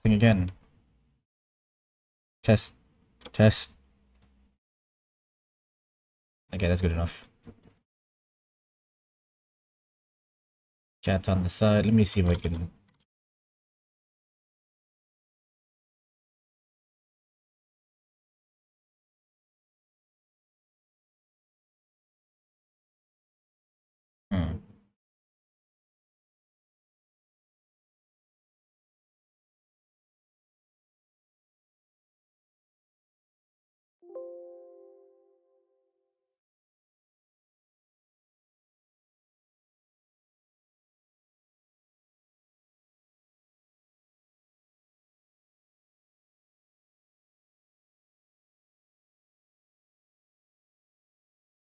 Testing again. Test. Test. Okay, that's good enough. Chat's on the side. Let me see if I can... Hmm.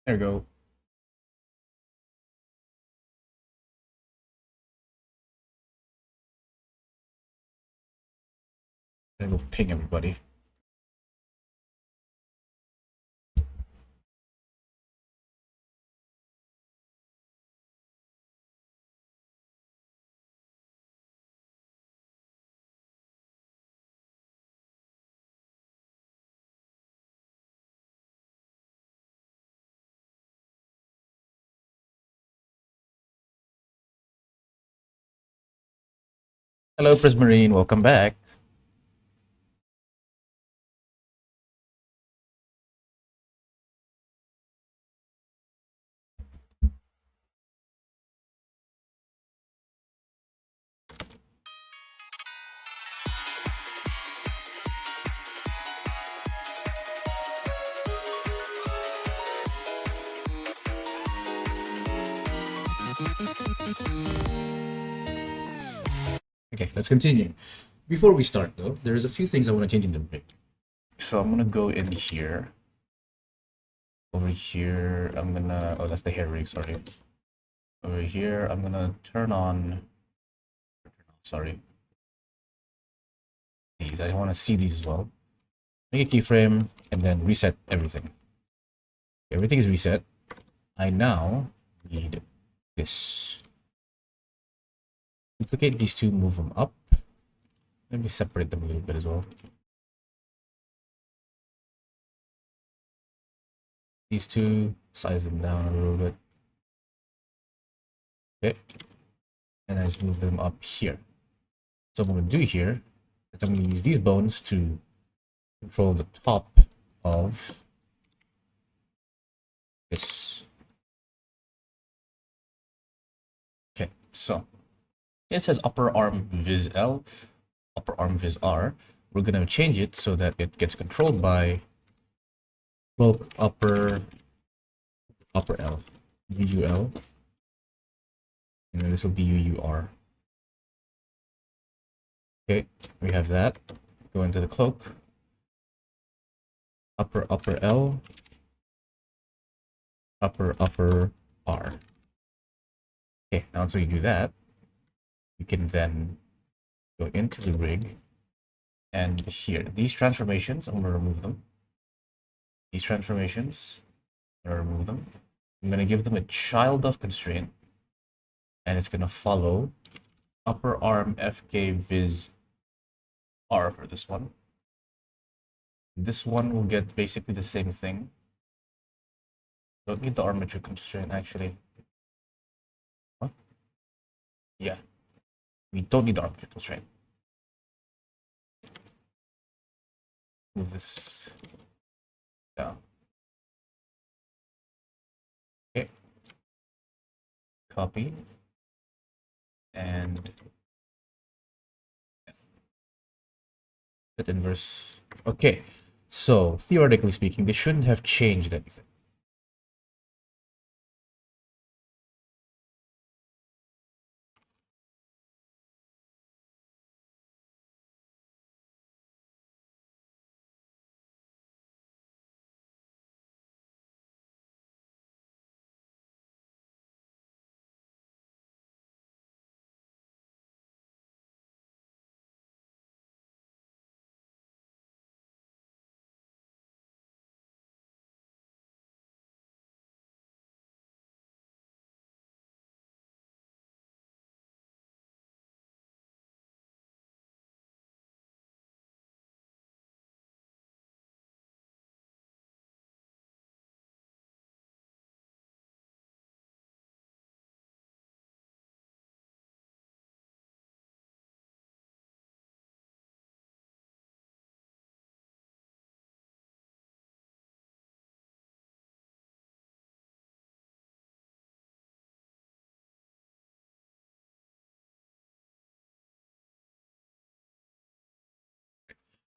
There we go. I go ping everybody. Hello, Prismarine. Welcome back. Okay, let's continue. Before we start, though, there's a few things I want to change in the rig. So I'm gonna go in here. Over here, I'm gonna... Oh, that's the hair rig, sorry. Over here, I'm gonna turn on... Sorry. These, I want to see these as well. Make a keyframe, and then reset everything. Everything is reset. I now need this. Duplicate these two, move them up. Let me separate them a little bit as well. These two, size them down a little bit. Okay. And I just move them up here. So what I'm going to do here is I'm going to use these bones to control the top of this. Okay, so it says upper arm vis L, upper arm vis R. We're going to change it so that it gets controlled by bulk upper L, UUL, and then this will be UUR. Okay, we have that. Go into the cloak. Upper L, upper R. Okay, now once we do that, we can then go into the rig, and here, these transformations, I'm gonna remove them. These transformations, I'm gonna remove them. I'm gonna give them a child of constraint, and it's gonna follow upper arm FK Viz R for this one. This one will get basically the same thing. Don't need the armature constraint actually. What? Yeah, we don't need the armature constraint. Move this down. Okay. Copy. And set inverse. Okay. So theoretically speaking, they shouldn't have changed anything.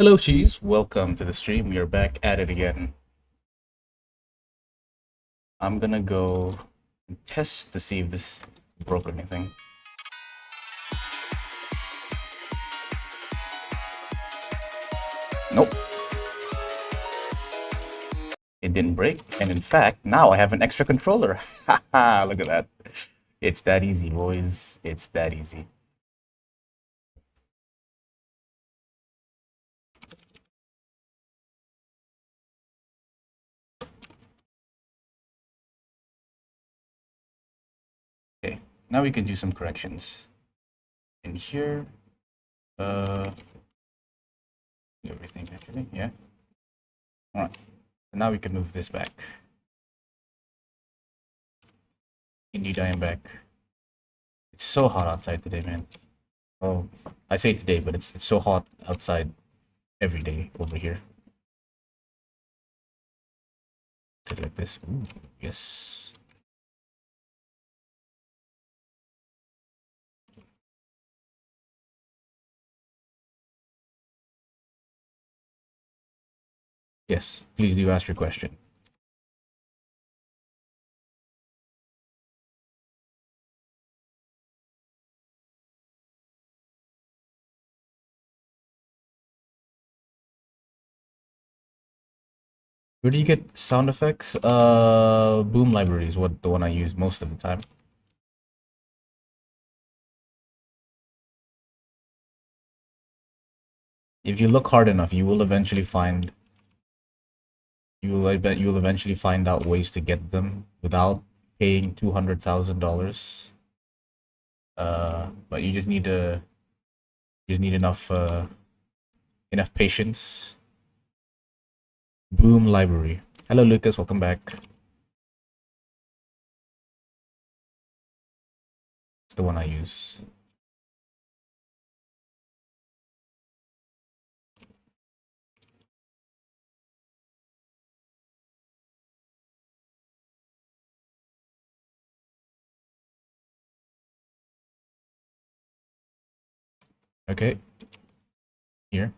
Hello, Cheese. Welcome to the stream. We are back at it again. I'm gonna go and test to see if this broke anything. Nope. It didn't break, and in fact, now I have an extra controller. Haha, look at that. It's that easy, boys. It's that easy. Okay, now we can do some corrections. In here, do everything actually, yeah. All right, so now we can move this back. Indeed, I am back. It's so hot outside today, man. Oh, I say today, but it's so hot outside every day over here. Like this. Ooh, yes. Yes, please do ask your question. Where do you get sound effects? Boom Library is the one I use most of the time. If you look hard enough, you will eventually find you'll eventually find out ways to get them without paying $200,000. But you just need enough enough patience. Boom Library. Hello, Lucas. Welcome back. It's the one I use. Okay. Here.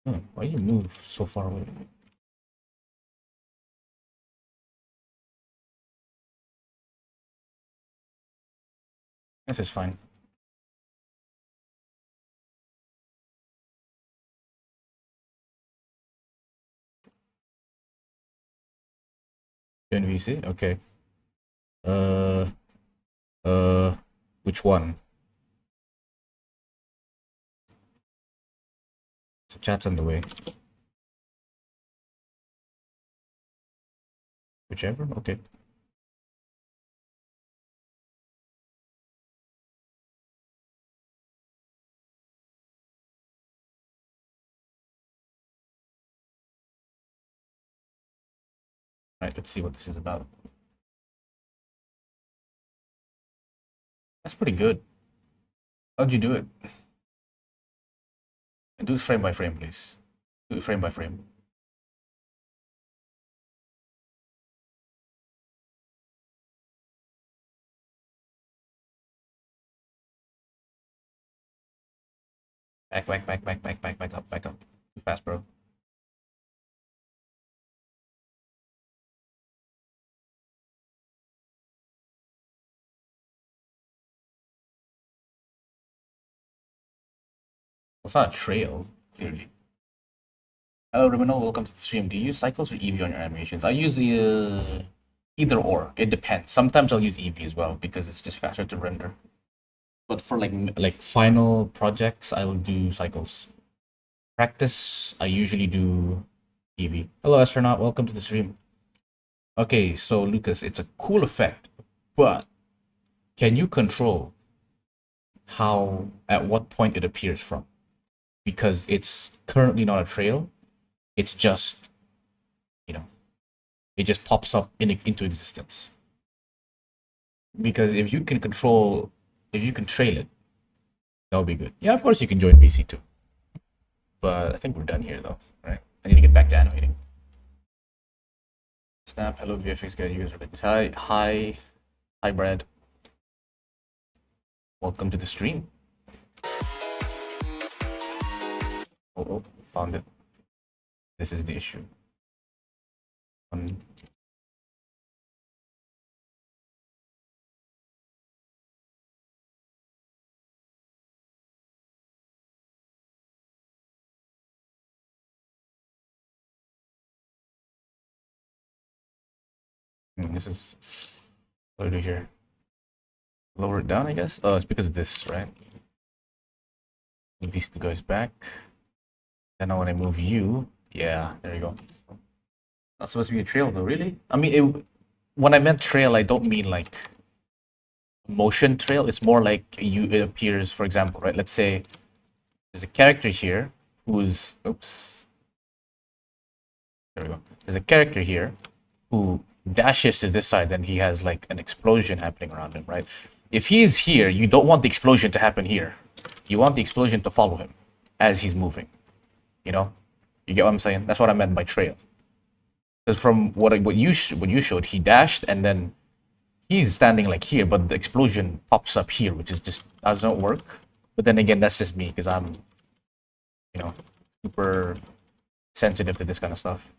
Oh, why you move so far away? This is fine. Doing VC? Okay. Which one? So chat's on the way. Whichever? Okay. Alright, let's see what this is about. That's pretty good. How'd you do it? And do it frame by frame, please. Do it frame by frame. Back up, back up. Too fast, bro. It's not a trail, clearly. Hello, Rumino. Welcome to the stream. Do you use cycles or Eevee on your animations? I use the either or. It depends. Sometimes I'll use Eevee as well because it's just faster to render. But for like final projects, I'll do cycles. Practice, I usually do Eevee. Hello, astronaut. Welcome to the stream. Okay, so Lucas, it's a cool effect, but can you control at what point it appears from? Because it's currently not a trail. It's just, it just pops up into existence. Because if you can trail it, that would be good. Yeah, of course you can join VC too. But I think we're done here though, right? I need to get back to animating. Snap, hello VFX guy, you guys are like, hi, Brad. Welcome to the stream. oh, found it. This is the issue. This is what do we do here? Lower it down, I guess. Oh, it's because of this, right? Move these two guys back. And now when I move you, yeah, there you go. Not supposed to be a trail though, really? I mean, when I meant trail, I don't mean like motion trail. It's more like it appears, for example, right? Let's say there's a character here who's, oops. There we go. There's a character here who dashes to this side, and he has like an explosion happening around him, right? If he's here, you don't want the explosion to happen here. You want the explosion to follow him as he's moving. You know, you get what I'm saying? That's what I meant by trail. Because from what you showed, he dashed and then he's standing like here, but the explosion pops up here, which is just doesn't work. But then again, that's just me because I'm, you know, super sensitive to this kind of stuff.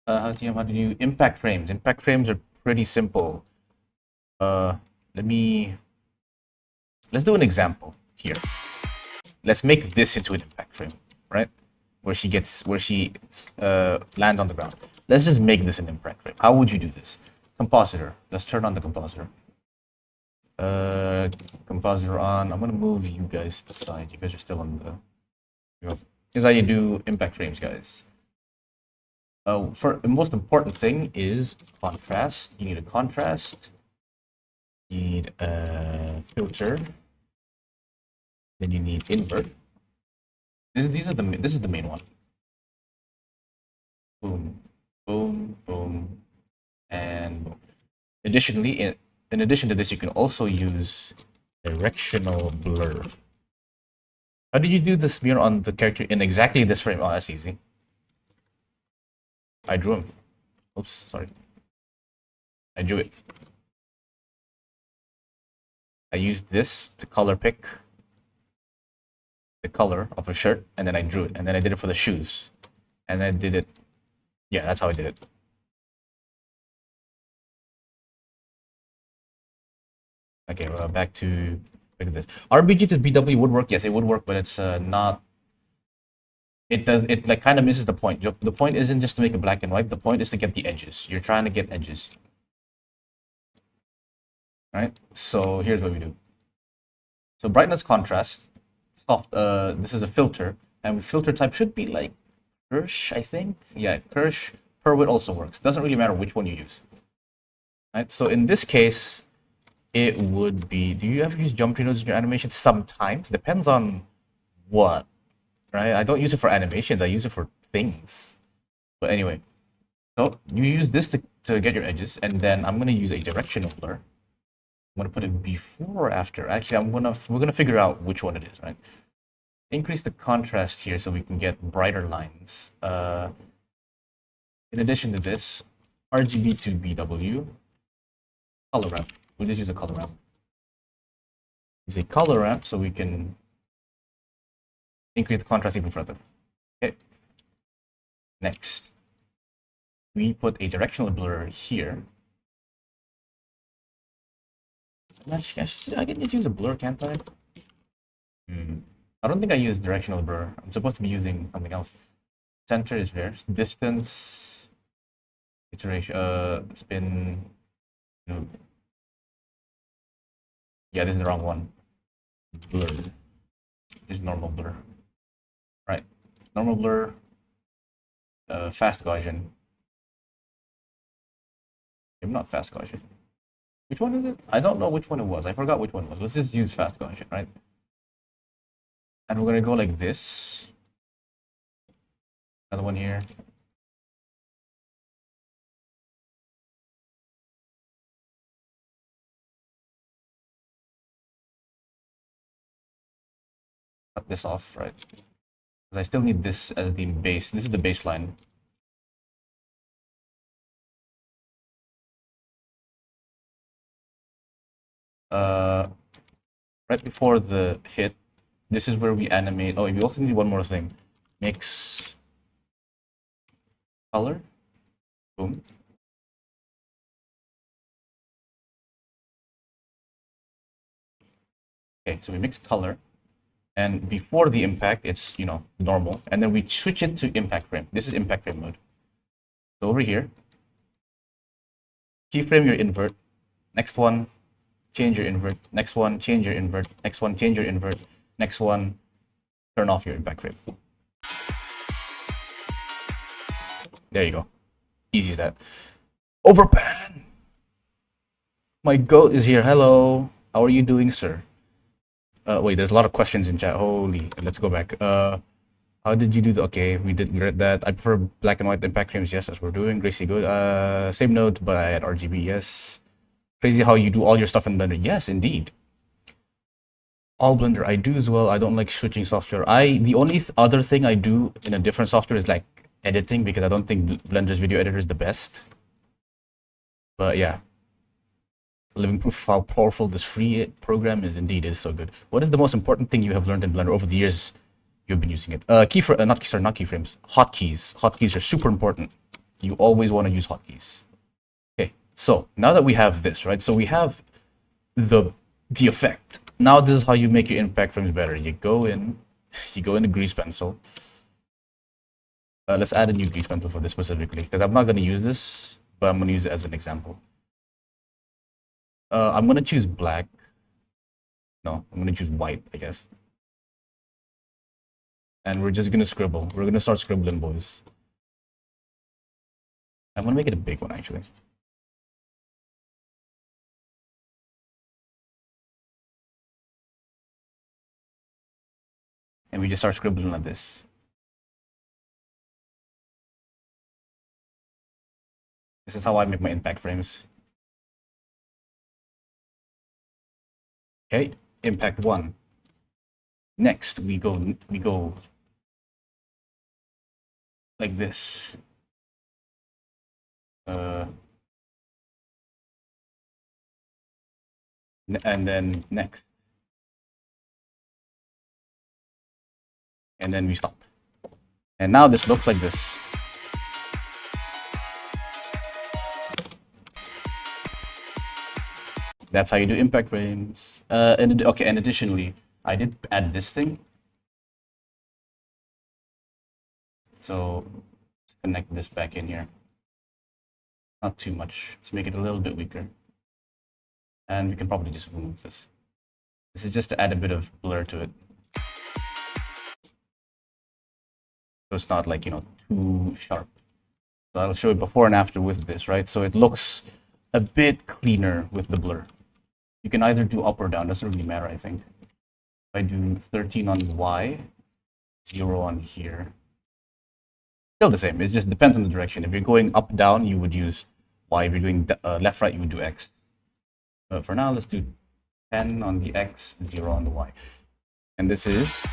How do you impact frames? Impact frames are pretty simple. Let's do an example here. Let's make this into an impact frame, right? Where she land on the ground. Let's just make this an impact frame. How would you do this? Compositor. Let's turn on the compositor. Compositor on. I'm gonna move you guys to the side. You guys are still on the. Here's how you do impact frames, guys. For the most important thing is contrast. You need a contrast. You need a filter. Then you need invert. This is the main one. Boom, boom, boom, and boom. Additionally, in addition to this, you can also use directional blur. How did you do the smear on the character in exactly this frame? Oh, that's easy. I drew him. Oops, sorry. I drew it. I used this to color pick the color of a shirt, and then I drew it, and then I did it for the shoes, and then I did it. Yeah, that's how I did it. Okay, well, back to this. RBG to BW would work. Yes, it would work, but it's not. It like kind of misses the point. The point isn't just to make it black and white. The point is to get the edges. You're trying to get edges. Right? So here's what we do. So brightness contrast. Soft. This is a filter, and filter type should be like Kirsch, I think. Yeah, Kirsch. Perwit also works. Doesn't really matter which one you use. Right? So in this case, it would be. Do you ever use geometry nodes in your animation? Sometimes. Depends on what. Right? I don't use it for animations. I use it for things. But anyway, so you use this to get your edges, and then I'm gonna use a directional blur. I'm gonna put it before or after. Actually, we're gonna figure out which one it is, right? Increase the contrast here so we can get brighter lines. In addition to this, RGB to BW, color ramp. We'll just use a color ramp. Use a color ramp so we can increase the contrast even further. Okay. Next, we put a directional blur here. I can just use a blur, can't I? I don't think I use directional blur. I'm supposed to be using something else. Center is there. Distance, iteration, spin. No. Yeah, this is the wrong one. Blur. This is normal blur. Right. Normal blur. Fast Gaussian. I'm not fast Gaussian. Which one is it? I don't know which one it was. I forgot which one it was. Let's just use fast Gaussian, right? And we're gonna go like this. Another one here. Cut this off, right? Because I still need this as the base. This is the baseline. Right before the hit, this is where we animate. Oh, we also need one more thing. mix color, boom. Okay, so we mix color, and before the impact, it's, you know, normal, and then we switch it to impact frame. This is impact frame mode. So over here, keyframe your invert, next one, change your invert, next one, change your invert, next one, change your invert, next one, turn off your impact frame. There you go. Easy as that. Overpan! My goat is here. Hello. How are you doing, sir? Wait, there's a lot of questions in chat. Holy, let's go back. How did you do that? Okay, we read that. I prefer black and white impact frames. Yes, as we're doing. Gracie, good. Same note, but I had RGB. Yes. Crazy how you do all your stuff in Blender. Yes, indeed. All Blender I do as well. I don't like switching software. The only other thing I do in a different software is like editing, because I don't think Blender's video editor is the best. But yeah, living proof of how powerful this free program is. Indeed, is so good. What is the most important thing you have learned in Blender over the years you've been using it? Not keyframes. Hotkeys. Hotkeys are super important. You always want to use hotkeys. Okay, so now that we have this, right? So we have the effect. Now this is how you make your impact frames better. You go into grease pencil. Let's add a new grease pencil for this specifically, because I'm not going to use this, but I'm going to use it as an example. I'm going to choose black. No, I'm going to choose white, I guess. And we're just going to scribble. We're going to start scribbling, boys. I'm going to make it a big one, actually. And we just start scribbling like this. This is how I make my impact frames. Okay, impact 1. Next, we go like this. And then next. And then we stop. And now this looks like this. That's how you do impact frames. And additionally, I did add this thing. So let's connect this back in here. Not too much. Let's make it a little bit weaker. And we can probably just remove this. This is just to add a bit of blur to it. So it's not like, you know, too sharp. So I'll show you before and after with this, right? So it looks a bit cleaner with the blur. You can either do up or down, doesn't really matter, I think. If I do 13 on Y, 0 on here. Still the same, it just depends on the direction. If you're going up, down, you would use Y. If you're doing left, right, you would do X. But for now, let's do 10 on the X, 0 on the Y. And this is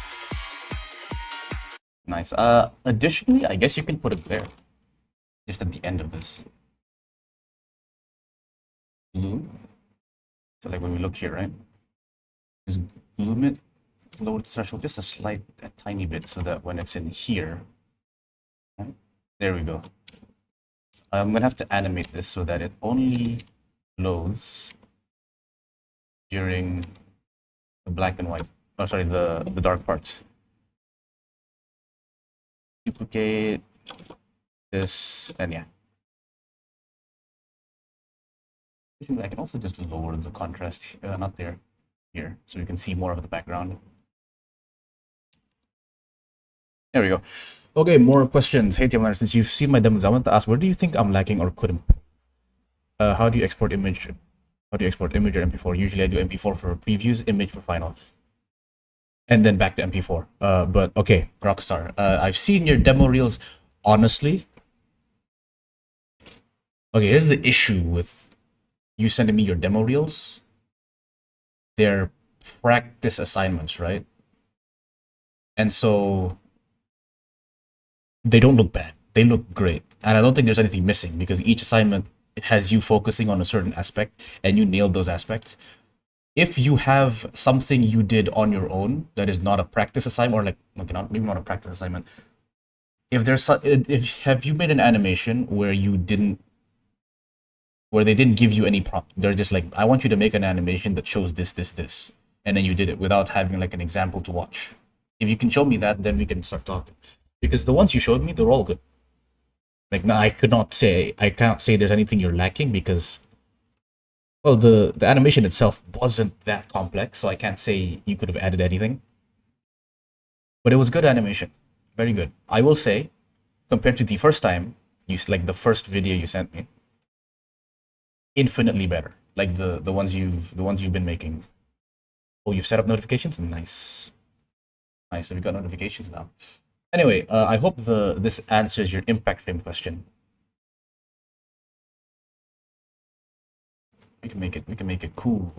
nice. Additionally, I guess you can put it there, just at the end of this. Blue. So like when we look here, right? Just bloom it, lower the threshold just a tiny bit, so that when it's in here, right? There we go. I'm gonna have to animate this so that it only loads during the black and white. Oh, sorry, the dark parts. Duplicate this, and yeah. I can also just lower the contrast, not there, here, so you can see more of the background. There we go. Okay, more questions. Hey, Tiamat, since you've seen my demos, I want to ask, where do you think I'm lacking or could improve? How do you export image? How do you export image or MP4? Usually I do MP4 for previews, image for final. And then back to MP4. But okay, Rockstar. I've seen your demo reels, honestly. Okay, here's the issue with you sending me your demo reels. They're practice assignments, right? And so they don't look bad. They look great. And I don't think there's anything missing, because each assignment has you focusing on a certain aspect and you nailed those aspects. If you have something you did on your own that is not a practice assignment, or like maybe not a practice assignment, if there's if have you made an animation where they didn't give you any prompt? They're just like, I want you to make an animation that shows this, this, this, and then you did it without having like an example to watch. If you can show me that, then we can start talking. Because the ones you showed me, they're all good. Like, now I can't say there's anything you're lacking because, well, the animation itself wasn't that complex, so I can't say you could have added anything. But it was good animation, very good. I will say, compared to the first time like the first video you sent me, infinitely better. Like the ones you've been making. Oh, you've set up notifications? Nice. Nice, so we got notifications now. Anyway, I hope this answers your impact frame question. We can make it cool.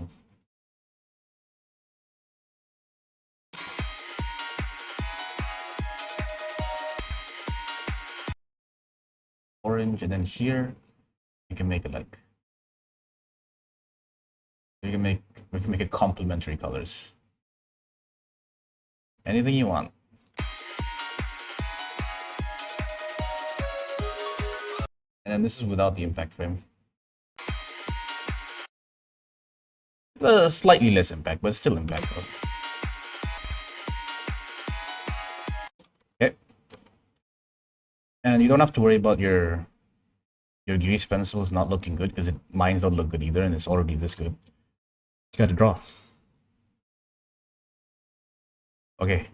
Orange, and then here we can make it like we can make it complementary colors. Anything you want. And then this is without the impact frame. Slightly less impact, but still impact though. Okay. And you don't have to worry about your grease pencils not looking good because mine don't look good either, and it's already this good. You gotta draw. Okay,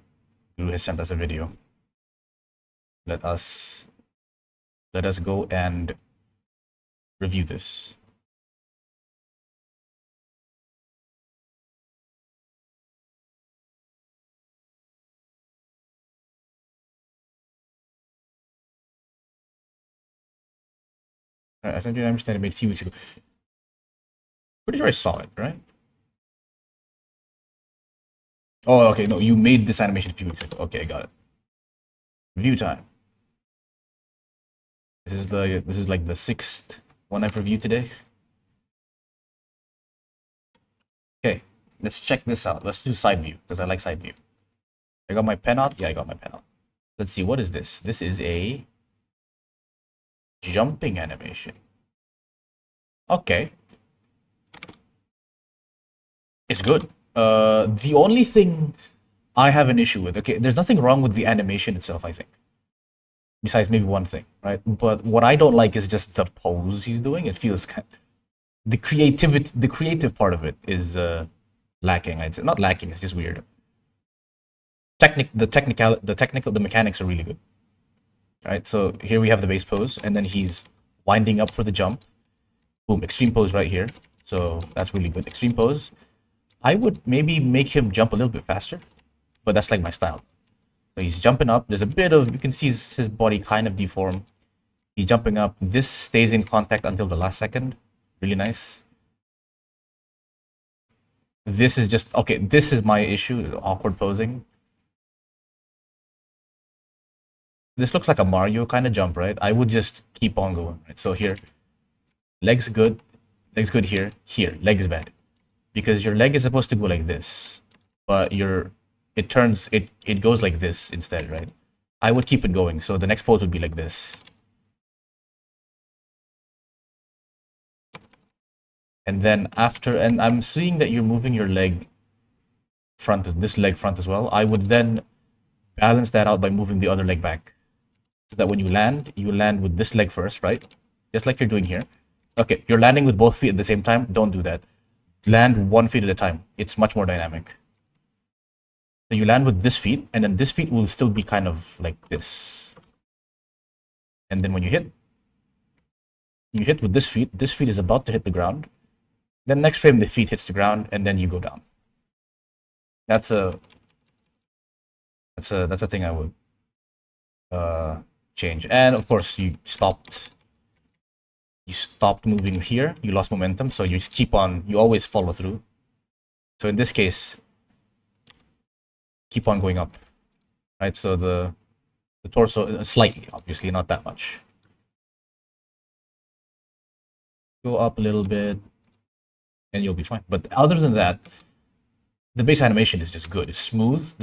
Guru has sent us a video. Let us go and review this. I sent you an animation I made a few weeks ago. Pretty sure I saw it, right? Oh, okay. No, you made this animation a few weeks ago. Okay, I got it. Review time. This is like the 6th one I've reviewed today. Okay, let's check this out. Let's do side view because I like side view. I got my pen out. Yeah, I got my pen out. Let's see. What is this? This is a jumping animation. Okay, it's good. The only thing I have an issue with, okay, there's nothing wrong with the animation itself, I think. Besides maybe one thing, right? But what I don't like is just the pose he's doing. It feels kind of, the creative part of it is lacking. I'd say not lacking. It's just weird. The mechanics are really good. Right. So here we have the base pose, and then he's winding up for the jump. Boom, extreme pose right here. So that's really good. Extreme pose. I would maybe make him jump a little bit faster, but that's like my style. So he's jumping up. There's a bit of, you can see his body kind of deformed. He's jumping up. This stays in contact until the last second. Really nice. This is just, okay, this is my issue, awkward posing. This looks like a Mario kind of jump, right? I would just keep on going, right? So here, legs good here, leg is bad. Because your leg is supposed to go like this, but it goes like this instead, right? I would keep it going, so the next pose would be like this. And then after, and I'm seeing that you're moving your leg front, this leg front as well. I would then balance that out by moving the other leg back. So that when you land with this leg first, right? Just like you're doing here. Okay, you're landing with both feet at the same time. Don't do that. Land 1 feet at a time. It's much more dynamic. So you land with this feet, and then this feet will still be kind of like this. And then when you hit with this feet is about to hit the ground. Then next frame, the feet hits the ground, and then you go down. That's a thing I would change. And of course, you stopped moving here. You lost momentum, so you just keep on. You always follow through. So in this case, keep on going up, right? So the torso slightly, obviously not that much. Go up a little bit, and you'll be fine. But other than that, the base animation is just good. It's smooth.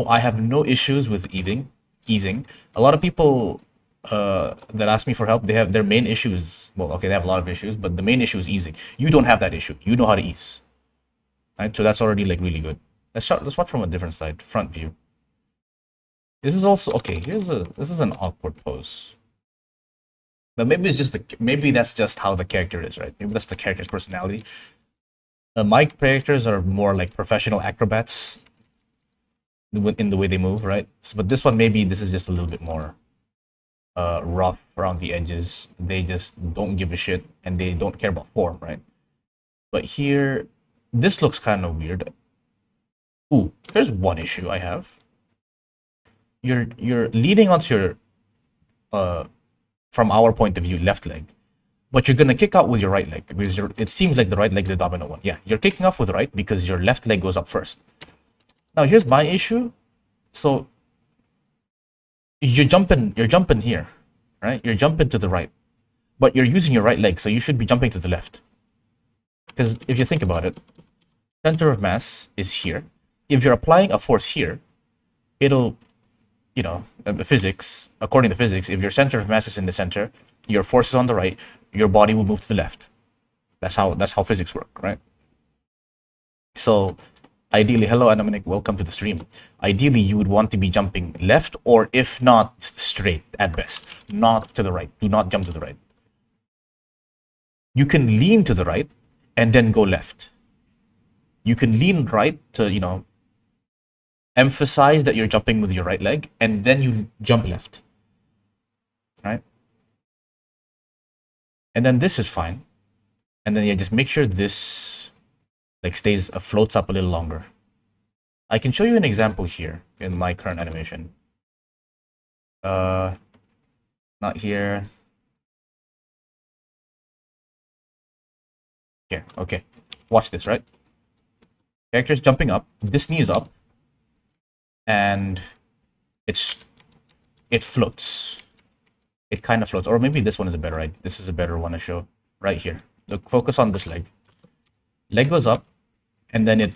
I have no issues with eating. easing. A lot of people that ask me for help, they have their main issues. Well, okay, they have a lot of issues, but the main issue is easing. You don't have that issue. You know how to ease, right? So that's already like really good. Let's watch from a different side, front view. This is also okay. This is an awkward pose, but maybe it's just maybe that's just how the character is, right? Maybe that's the character's personality. My characters are more like professional acrobats in the way they move, right? But this one, maybe this is just a little bit more rough around the edges. They just don't give a shit and they don't care about form, right? But here, this looks kind of weird. Ooh, here's one issue I have. You're leaning onto your from our point of view, left leg, but you're gonna kick out with your right leg because it seems like the right leg is the dominant one. Yeah, you're kicking off with the right because your left leg goes up first. Now here's my issue. So you're jumping here, right? You're jumping to the right, but you're using your right leg, so you should be jumping to the left. Because if you think about it, center of mass is here. If you're applying a force here, it'll, you know, physics, according to physics, if your center of mass is in the center, your force is on the right, your body will move to the left. That's how physics work, right? So ideally, hello Anamanic, welcome to the stream. Ideally, you would want to be jumping left, or if not, straight at best. Not to the right. Do not jump to the right. You can lean to the right and then go left. You can lean right to, you know, emphasize that you're jumping with your right leg, and then you jump left, right? And then this is fine. And then yeah, just make sure this like floats up a little longer. I can show you an example here in my current animation. Not here. Here, okay. Watch this, right? Character's jumping up, this knee is up, and it floats. It kind of floats, or maybe this one is a better idea. This is a better one to show right here. Look, focus on this leg. Leg goes up, and then it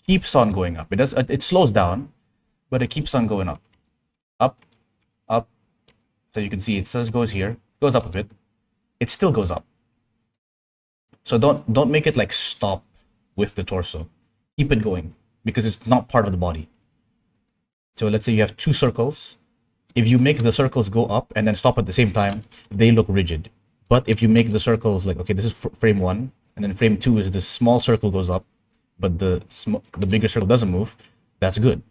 keeps on going up. It slows down, but it keeps on going up, up, up. So you can see it says goes here, goes up a bit. It still goes up. So don't make it like stop with the torso. Keep it going because it's not part of the body. So let's say you have two circles. If you make the circles go up and then stop at the same time, they look rigid. But if you make the circles like, okay, this is frame 1, and then frame 2 is this small circle goes up, but the bigger circle doesn't move, that's good.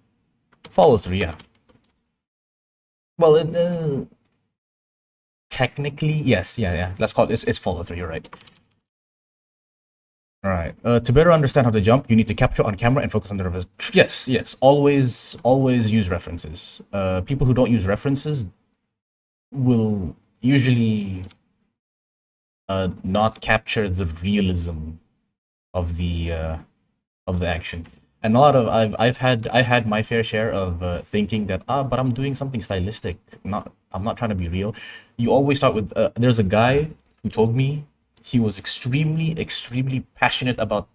Follow through, yeah. Well, technically, yes, yeah. Let's call it, it's follow through, you're right. All right. To better understand how to jump, you need to capture on camera and focus on the reference. Yes. Always use references. People who don't use references will usually not capture the realism of the action. And a lot of I had my fair share of thinking that but I'm doing something stylistic. I'm not trying to be real. You always start with there's a guy who told me he was extremely passionate about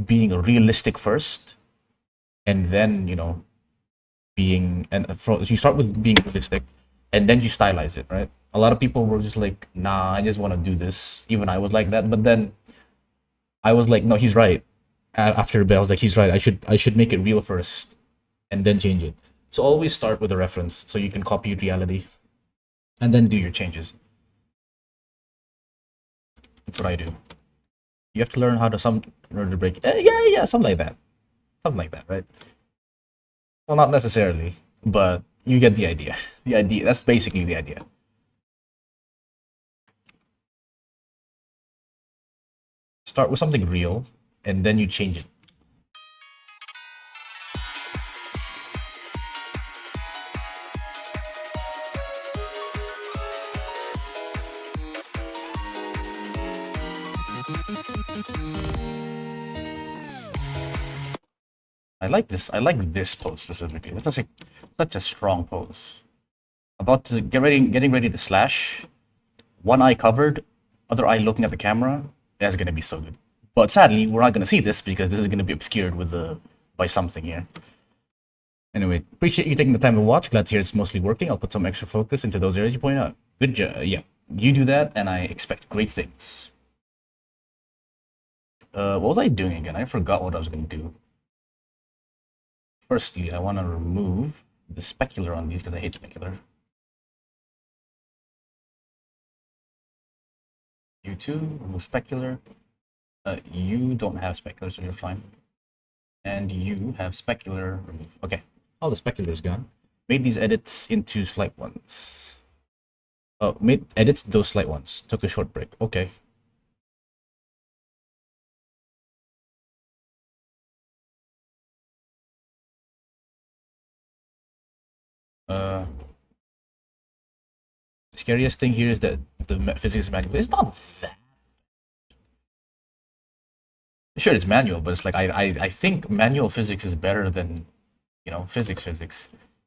being realistic first, and then, you know, you start with being realistic and then you stylize it, right? A lot of people were just like, nah, I just want to do this. Even I was like that, but then I was like, no, he's right. After a bit, I was like, he's right. I should make it real first and then change it. So always start with a reference so you can copy reality and then do your changes. That's what I do. You have to learn how to break. Yeah, something like that, right? Well, not necessarily, but you get the idea. The idea. That's basically the idea. Start with something real, and then you change it. I like this. I like this pose specifically. That's such a strong pose. About to getting ready to slash. One eye covered, other eye looking at the camera. That's gonna be so good. But sadly, we're not gonna see this because this is gonna be obscured by something here. Anyway, appreciate you taking the time to watch. Glad to hear it's mostly working. I'll put some extra focus into those areas you point out. Good job. Yeah, you do that, and I expect great things. What was I doing again? I forgot what I was going to do. Firstly, I want to remove the specular on these because I hate specular. You too, remove specular. You don't have specular, so you're fine. And you have specular remove. Okay, all the specular is gone. Made these edits into slight ones. Oh, made edits those slight ones. Took a short break. Okay. Scariest thing here is that the physics manual. It's not that. Sure, it's manual, but it's like I think manual physics is better than, you know, physics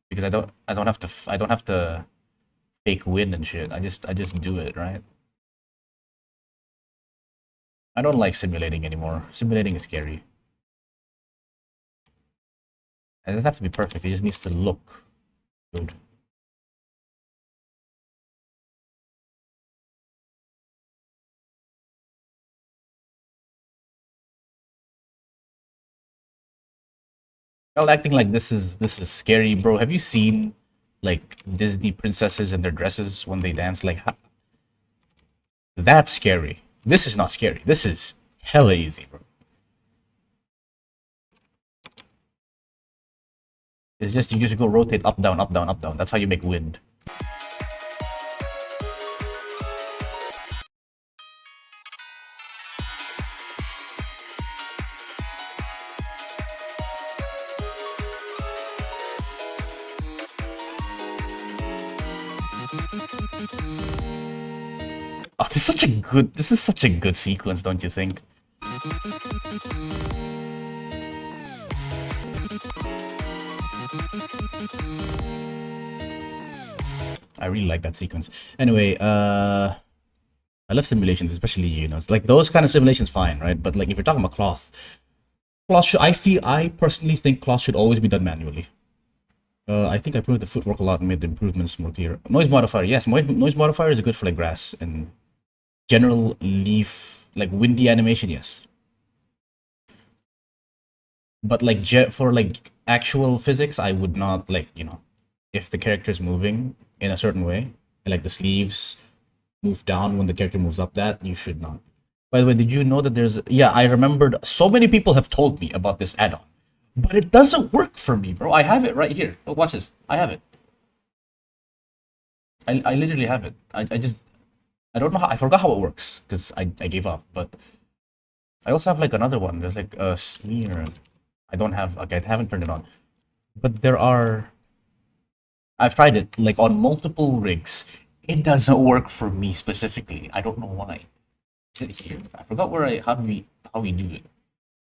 because I don't have to fake win and shit. I just do it, right? I don't like simulating anymore. Simulating is scary. It doesn't have to be perfect. It just needs to look good. Y'all acting like this is scary, bro. Have you seen like Disney princesses in their dresses when they dance? Like that's scary. This is not scary. This is hella easy, bro. It's just you just go rotate up down up down up down. That's how you make wind. Oh, this is such a good sequence, don't you think? I really like that sequence. Anyway, I love simulations, especially, you know, it's like those kind of simulations, fine, right? But like if you're talking about cloth, I personally think cloth should always be done manually. I think I improved the footwork a lot and made the improvements more clear. Noise modifier, yes, noise modifier is good for like grass and general leaf, like windy animation, yes. But like for like actual physics, I would not, like, you know, if the character is moving in a certain way, like the sleeves move down when the character moves up, that you should not. By the way, did you know that there's, yeah, I remembered, so many people have told me about this add-on, but it doesn't work for me, bro. I have it right here. Oh, watch this. I have it. I literally have it. I don't know how, I forgot how it works because I gave up, but I also have like another one. There's like a smear. I don't have, okay, I haven't turned it on, but there are, I've tried it like on multiple rigs. It doesn't work for me specifically. I don't know why. Is it here? I forgot how we do it.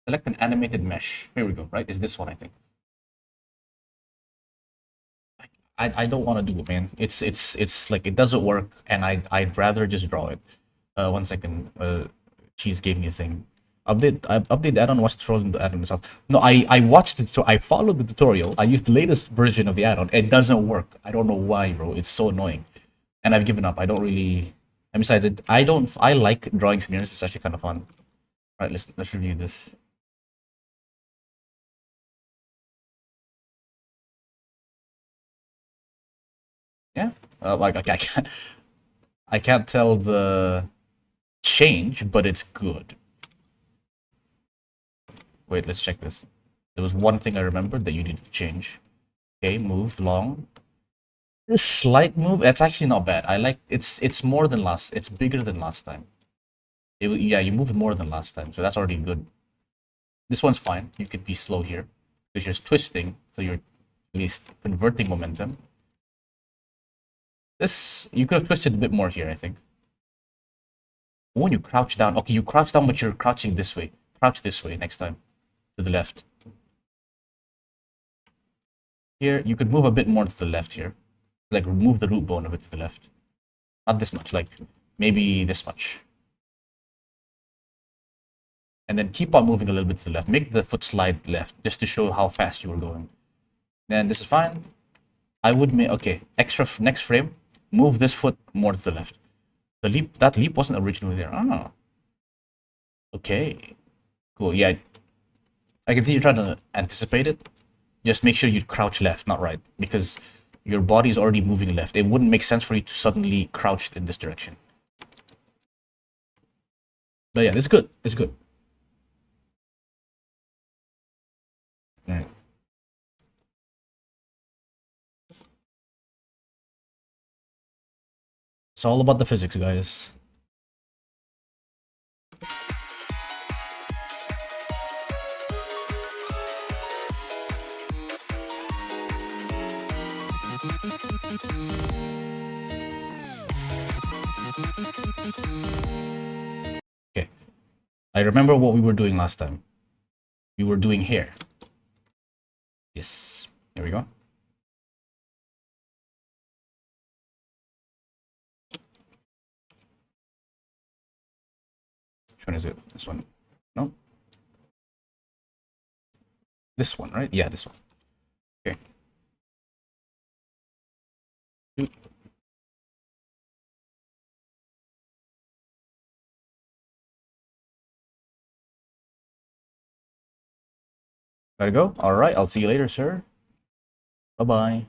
Select an animated mesh. Here we go, right? Is this one, I think. I don't want to do it, man. It's like it doesn't work, and I'd rather just draw it. 1 second. Cheese gave me a thing. Update the add-on. Watch the tutorial in the add-on itself. No, I watched it. I followed the tutorial. I used the latest version of the add-on. It doesn't work. I don't know why, bro. It's so annoying, and I've given up. I don't really. And besides, I like drawing smears. It's actually kind of fun. All right, let's review this. Yeah, like I can't tell the change, but it's good. Wait, let's check this. There was one thing I remembered that you needed to change. Okay, move long. This slight move, it's actually not bad. I like it's more than last. It's bigger than last time. Yeah, you moved more than last time, so that's already good. This one's fine. You could be slow here because you're twisting, so you're at least converting momentum. This, you could have twisted a bit more here, I think. When you crouch down, okay, you crouch down, but you're crouching this way. Crouch this way next time, to the left. Here, you could move a bit more to the left here. Like, remove the root bone a bit to the left. Not this much, like, maybe this much. And then keep on moving a little bit to the left. Make the foot slide left, just to show how fast you were going. Then this is fine. I would make, okay, next frame, move this foot more to the left. That leap wasn't originally there. Oh. Okay. Cool. Yeah. I can see you're trying to anticipate it. Just make sure you crouch left, not right, because your body is already moving left. It wouldn't make sense for you to suddenly crouch in this direction. But yeah, it's good. It's good. All right. It's all about the physics, guys. Okay. I remember what we were doing last time. We were doing here. Yes. Here we go. Which one is it? This one? No? This one, right? Yeah, this one. Okay. Gotta go? Alright, I'll see you later, sir. Bye-bye.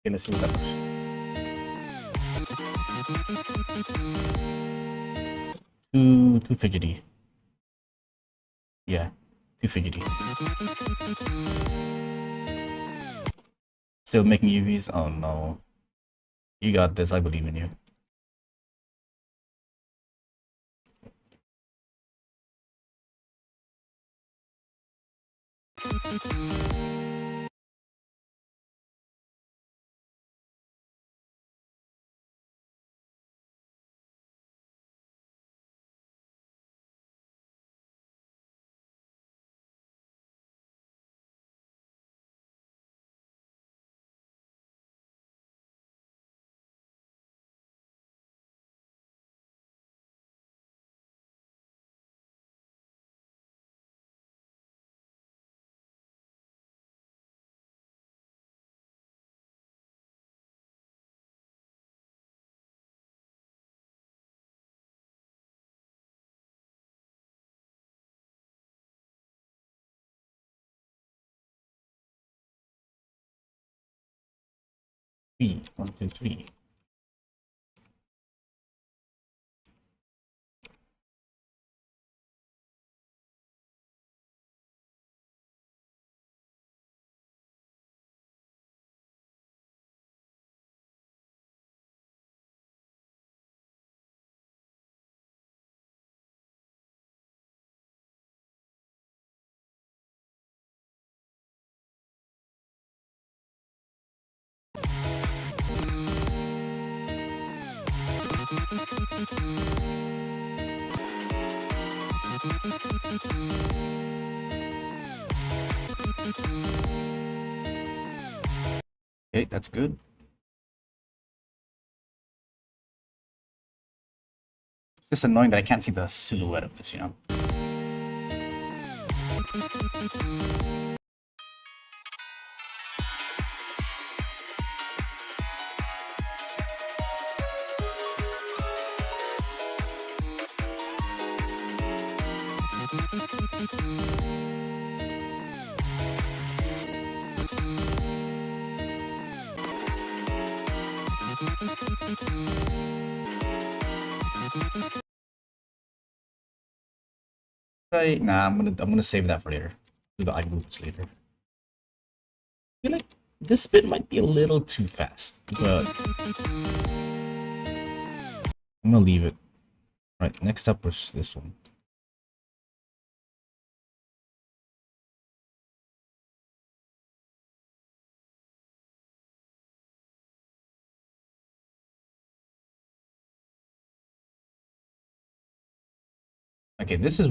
Okay, let's see what that looks. Too fidgety. Yeah, too fidgety. Still making UVs? Oh no. You got this, I believe in you. Three, 1, 2, 3. Okay, that's good. It's just annoying that I can't see the silhouette of this, you know? Nah, I'm gonna save that for later. Do the iLoops later. I feel like this bit might be a little too fast, but I'm gonna leave it. Right, next up was this one. Okay, this is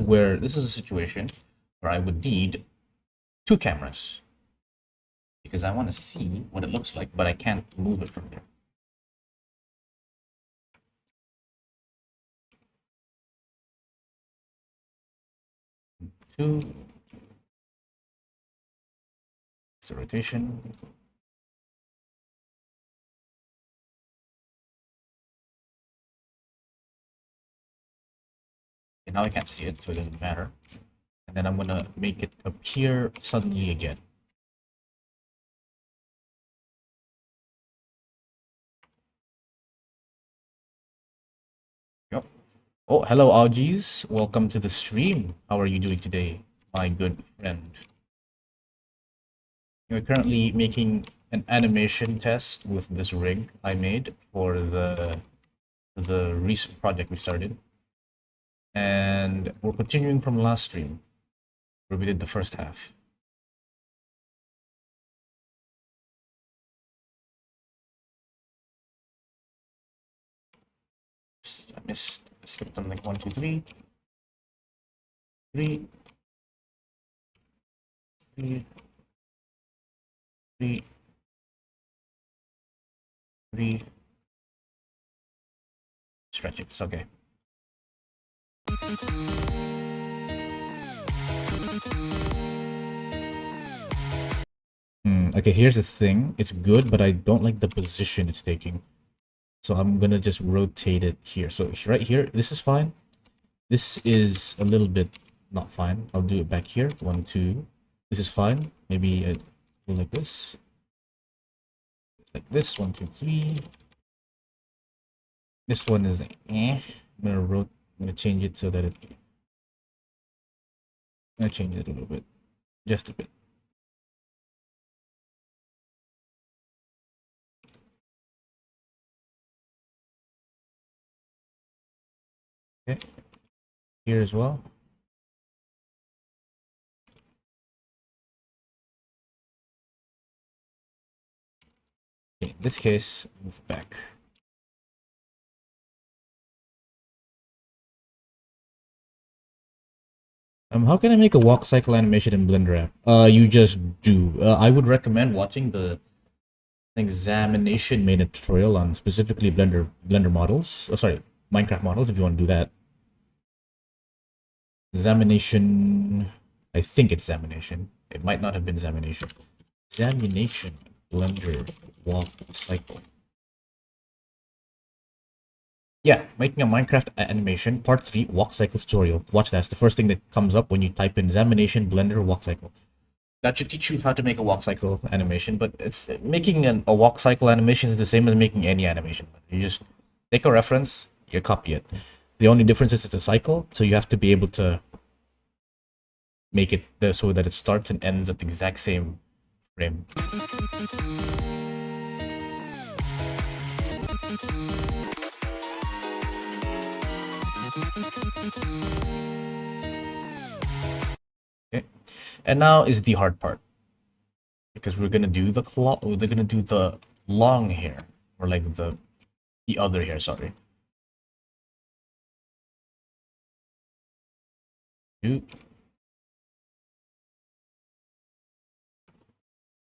a situation where I would need two cameras because I want to see what it looks like, but I can't move it from there. Two. It's the rotation. Okay, now I can't see it, so it doesn't matter. And then I'm gonna make it appear suddenly again. Yep. Oh, hello, Augies. Welcome to the stream. How are you doing today, my good friend? We're currently making an animation test with this rig I made for the recent project we started. And we're continuing from last stream, where we did the first half. I skipped on like 1, 2, 3. 3. 3. 3. 3. Stretch it. It's okay. Okay, here's the thing. It's good, but I don't like the position it's taking. So I'm gonna just rotate it here. So right here, this is fine. This is a little bit not fine. I'll do it back here. 1, 2. This is fine. Maybe I do like this. Like this. 1, 2, 3. This one is I'm gonna change it so that it. I'm gonna change it a little bit, just a bit. Okay, here as well. Okay, in this case, move back. How can I make a walk cycle animation in Blender app? You just do. I would recommend watching the examination made a tutorial on specifically Blender models. Oh, sorry, Minecraft models. If you want to do that, examination. I think it's examination. It might not have been examination. Examination Blender walk cycle. Yeah, making a Minecraft animation, part 3, walk cycle tutorial. Watch that. It's the first thing that comes up when you type in examination Blender walk cycle. That should teach you how to make a walk cycle animation, but it's making a walk cycle animation is the same as making any animation. You just take a reference, you copy it. The only difference is it's a cycle, so you have to be able to make it so that it starts and ends at the exact same frame. Okay, and now is the hard part because we're gonna do the claw. They're gonna do the long hair, or like the other hair. Sorry. Go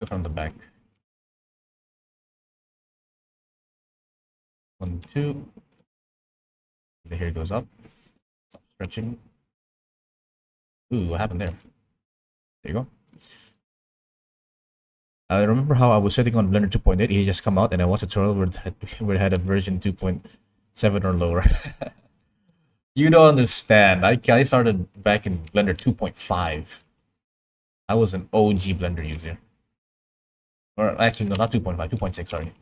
from the back. 1, 2. The hair goes up. Stop stretching. Ooh, what happened there? There you go. I remember how I was sitting on Blender 2.8. It just come out, and I watched a tutorial where it had a version 2.7 or lower. You don't understand. I started back in Blender 2.5. I was an OG Blender user. Or actually, no, not 2.5, 2.6, sorry.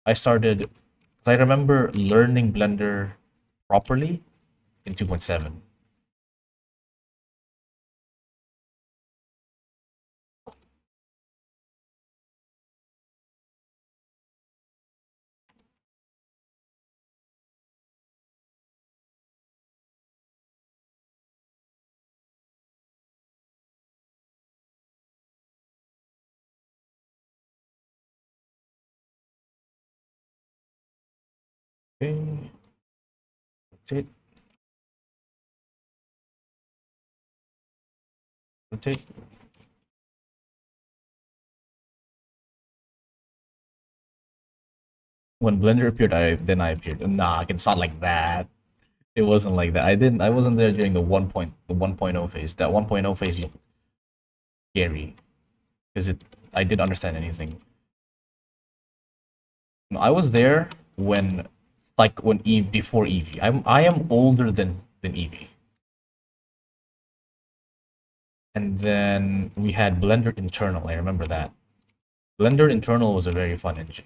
I started, because I remember learning Blender properly in 2.7. Okay. Rotate. Rotate. When Blender appeared, I appeared. Nah, it's not like that. It wasn't like that. I wasn't there during the 1.0 phase. That 1.0 phase looked scary because I didn't understand anything. No, I was there when when Eve before Eevee. I am older than Eevee. And then we had Blender Internal. I remember that. Blender Internal was a very fun engine.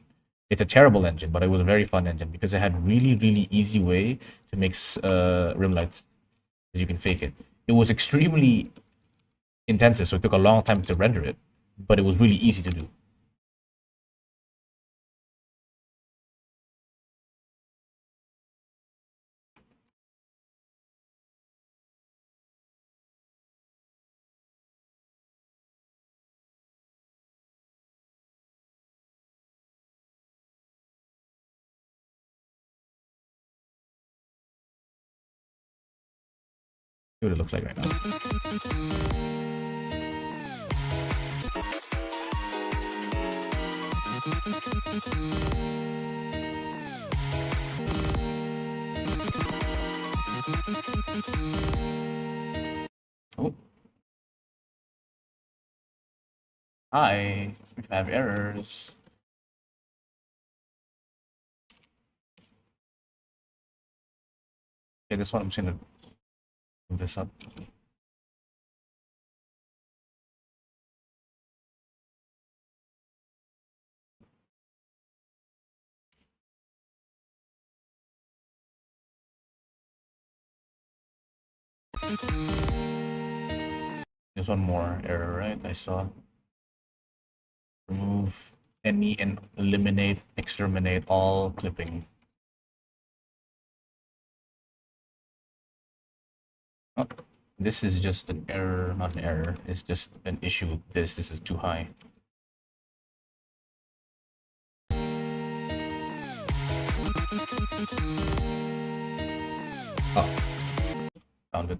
It's a terrible engine, but it was a very fun engine because it had really easy way to make rim lights, because you can fake it. It was extremely intensive, so it took a long time to render it, but it was really easy to do. See what it looks like right now. Oh. Hi, we have errors. Okay, this one I'm just gonna move this up. There's one more error, right? I saw. Remove any and eliminate, exterminate all clipping. Oh, this is just an error, not an error. It's just an issue with this. This is too high. Oh, found it.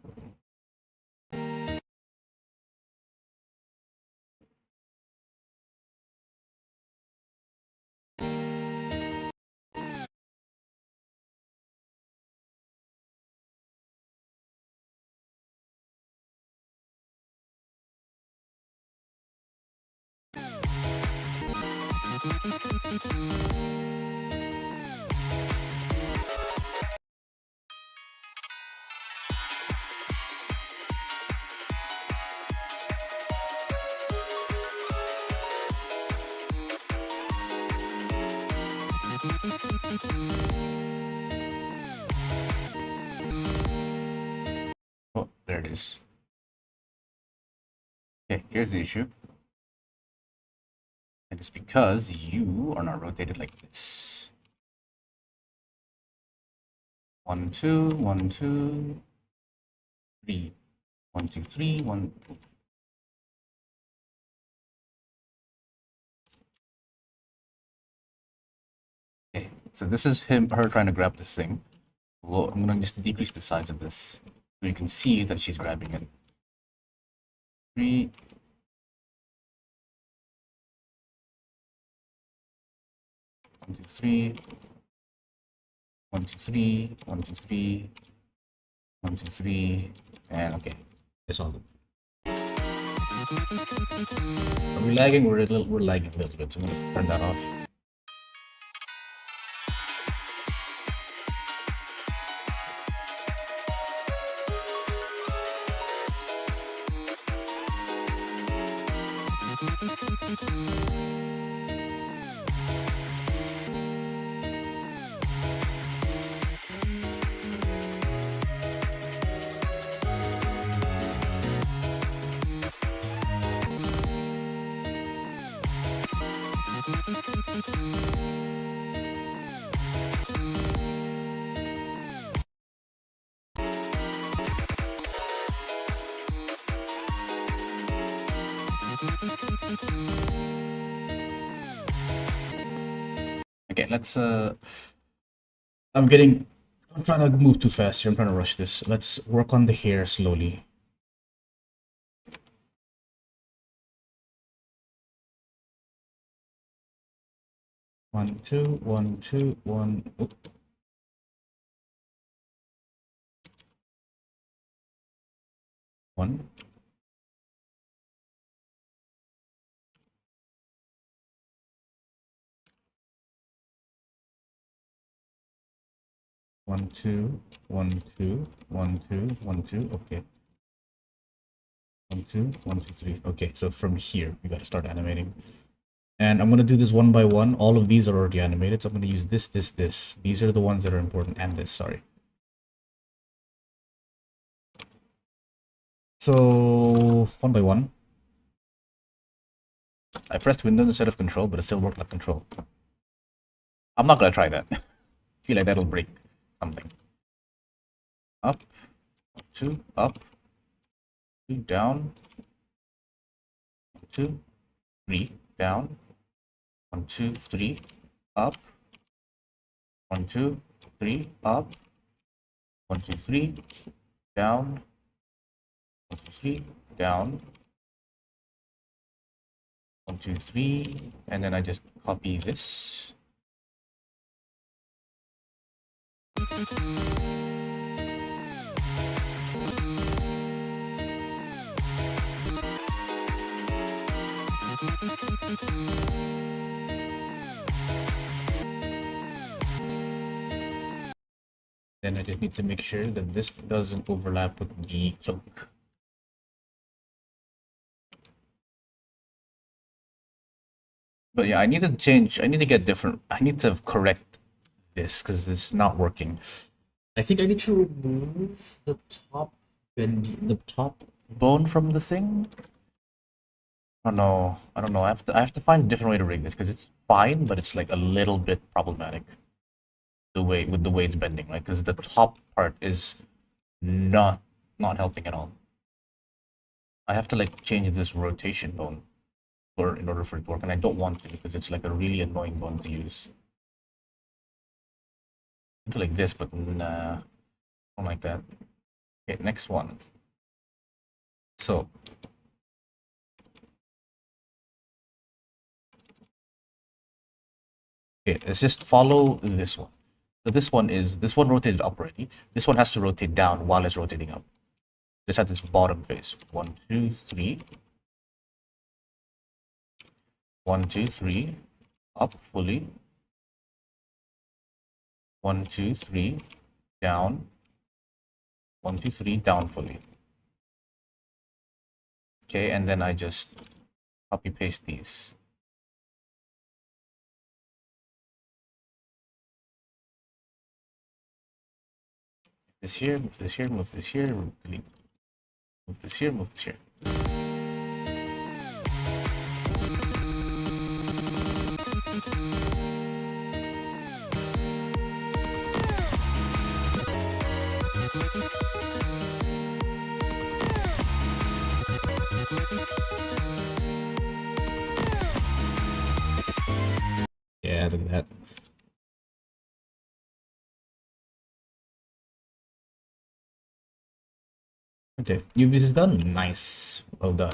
Oh, there it is. Okay, here's the issue. And it's because you are not rotated like this. 1, 2, 1, 2, 3. 1, 2, 3, 1. Okay, so this is her trying to grab this thing. Well, I'm gonna just decrease the size of this so you can see that she's grabbing it. 3. 1, 2, 3. 1, 2, 3. 1, 2, 3. 1, 2, 3. And okay, it's all good. Are we lagging? We're lagging a little bit, so I'm gonna turn that off. Okay, let's I'm trying to move too fast here. I'm trying to rush this. Let's work on the hair slowly. One, two, one, two, one. Oop. One. One, two, one, two, one, two, one, two. Okay. One, two, one, two, three. Okay, so from here, we gotta start animating. And I'm gonna do this one by one. All of these are already animated, so I'm gonna use this, this, this. These are the ones that are important, and this, sorry. So, one by one. I pressed Windows instead of Control, but it still worked like Control. I'm not gonna try that. I feel like that'll break something. Up, two, up, two, down, two, three, down, one, two, three, up, one, two, three, up, one, two, three, down, one, two, three, down, one, two, three, and then I just copy this. Then I just need to make sure that this doesn't overlap with the cloak. But yeah, I need to change. I need to get different. I need to correct this because it's not working. I think I need to remove the top bone from the thing. I don't know. I don't know. I have to find a different way to rig this because it's fine, but it's like a little bit problematic. The way it's bending, right? Because the top part is not helping at all. I have to like change this rotation bone in order for it to work, and I don't want to because it's like a really annoying bone to use. Into like this, but nah, I don't like that. Okay, next one. So okay, let's just follow this one. So this one rotated up already. This one has to rotate down while it's rotating up. Just at this bottom face. 1, 2, 3. 1, 2, 3. Up fully. 1, 2, 3. Down. 1, 2, 3. Down fully. Okay, and then I just copy paste these. This here, move this here, move this here, delete. Move this here, move this here. Yeah, look at that. Okay, UV is done. Nice. Well done.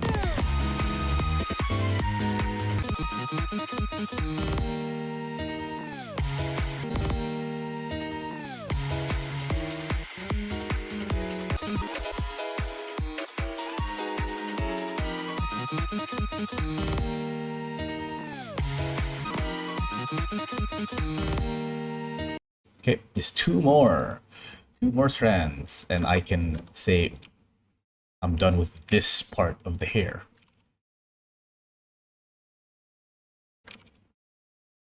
Okay, just two more strands, and I can say I'm done with this part of the hair.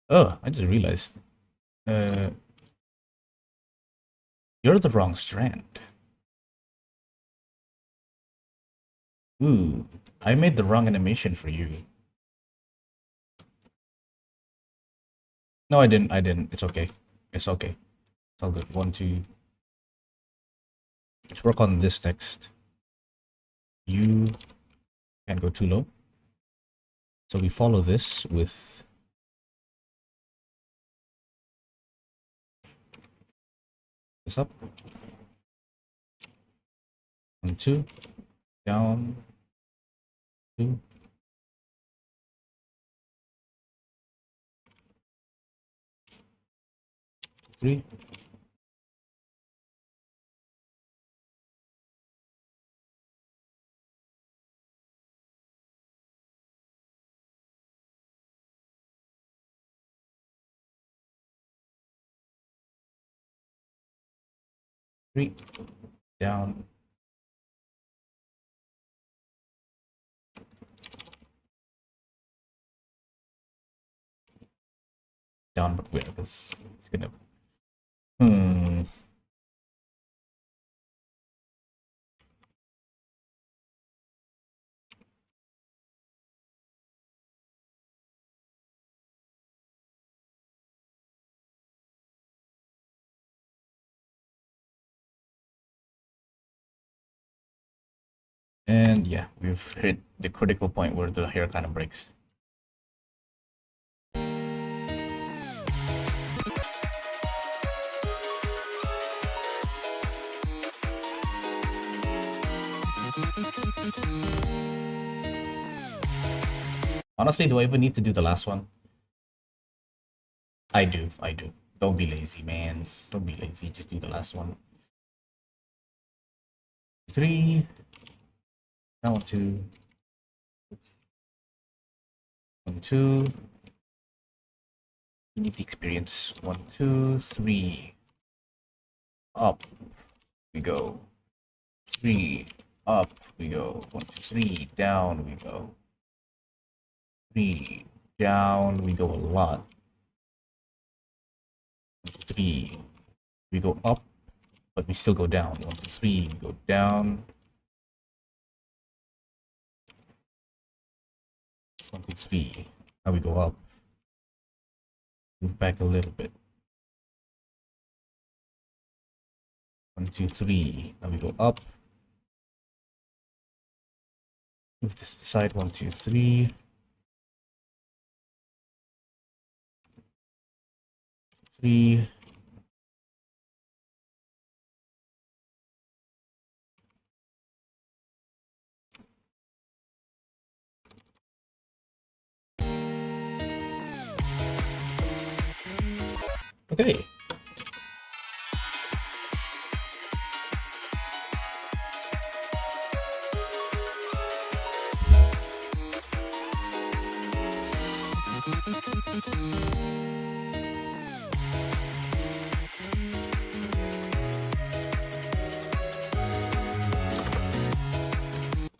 Oh, I just realized. You're the wrong strand. Ooh, I made the wrong animation for you. No, I didn't. I didn't. It's okay. It's okay. It's all good. 1, 2. Let's work on this next. You can't go too low. So we follow this with This up. 1, 2. Down. 2. 3. 3. Down. Down, but wait, this it's gonna. Hmm. And yeah, we've hit the critical point where the hair kind of breaks. Honestly, do I even need to do the last one? I do. Don't be lazy, man. Don't be lazy. Just do the last one. 3. Down 2. 1, 2. You need the experience. 1, 2, 3. Up we go. 3. Up we go. 1, 2, 3. Down we go. 3. Down we go a lot. 1, 2, 3. We go up, but we still go down. 1, 2, 3. We go down. 1, 2, 3. Now we go up. Move back a little bit. 1, 2, 3. Now we go up. Move this side. 1, 2, 3. 3. Okay.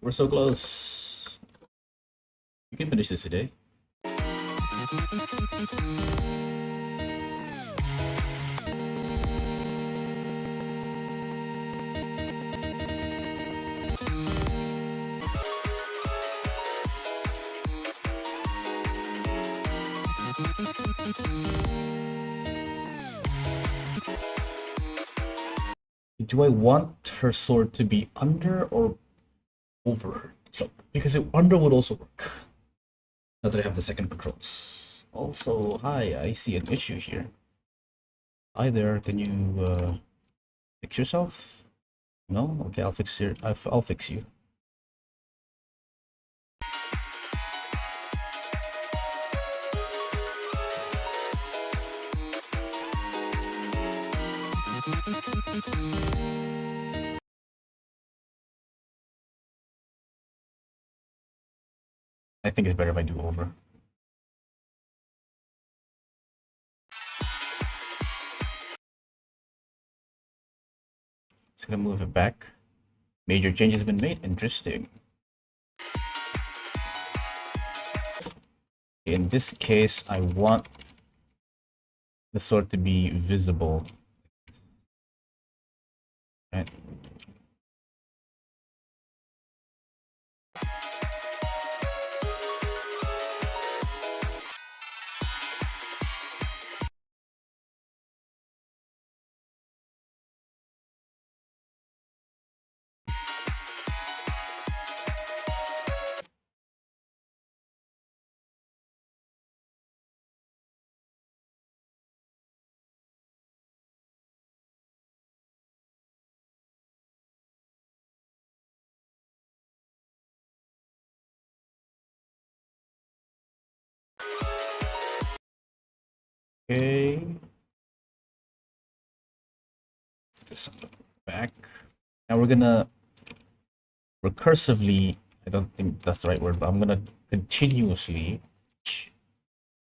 We're so close. We can finish this today. Do I want her sword to be under or over her cloak? Because under would also work. Now that I have the second controls. Also, hi, I see an issue here. Hi there, can you fix yourself? No? Okay, I'll fix your I'll fix you. I think it's better if I do over. Just gonna move it back. Major changes have been made. Interesting. In this case, I want the sword to be visible. Right? Okay. This on the back. Now we're gonna recursively, I don't think that's the right word, but I'm gonna continuously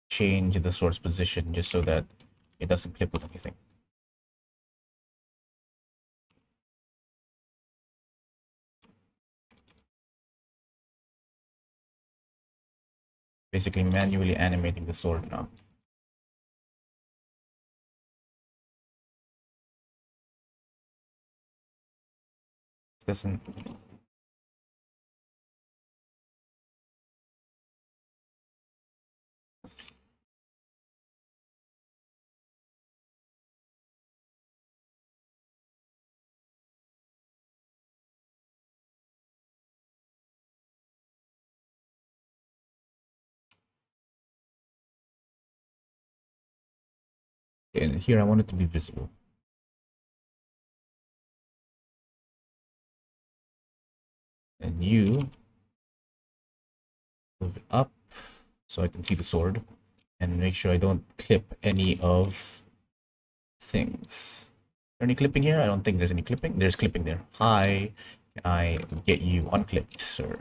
change the source position just so that it doesn't clip with anything. Basically manually animating the sword now. Doesn't. And here I want it to be visible. And you move it up so I can see the sword and make sure I don't clip any of things. Any clipping here? I don't think there's any clipping. There's clipping there. Hi, can I get you unclipped, sir?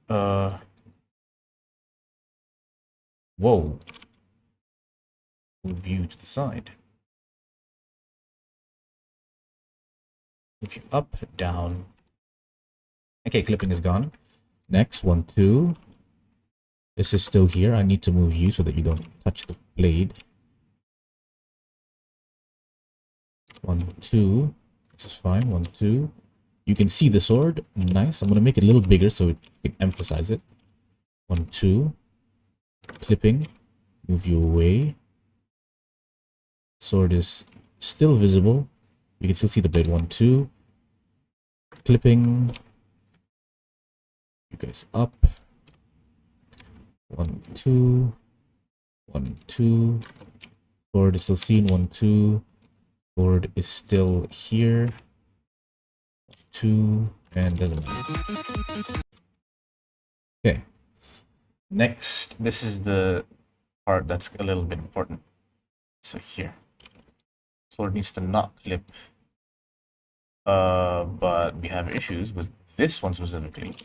Whoa. Move you to the side. Move you up, down. Okay, clipping is gone. Next, 1, 2. This is still here. I need to move you so that you don't touch the blade. 1, 2. This is fine. 1, 2. You can see the sword. Nice. I'm going to make it a little bigger so it can emphasize it. 1, 2. Clipping. Move you away. Sword is still visible. You can still see the blade. 1, 2. Clipping. You guys up. 1, 2. 1, 2. Sword is still seen. 1, 2. Sword is still here. 2. And doesn't matter. Okay. Next, this is the part that's a little bit important. So here. Sword needs to not clip. But we have issues with this one specifically.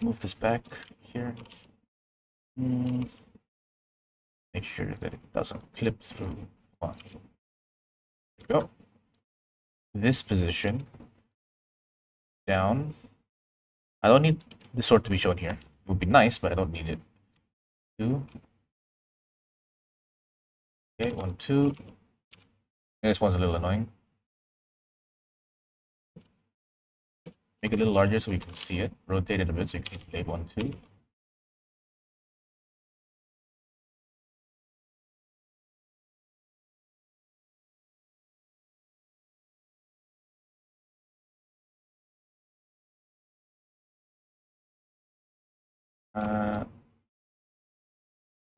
Move this back here. Make sure that it doesn't clip through. Come on. There we go. This position. Down. I don't need the sword to be shown here. It would be nice, but I don't need it. 2. Okay, 1, 2. This one's a little annoying. Make it a little larger so we can see it. Rotate it a bit so you can see blade 1, 2.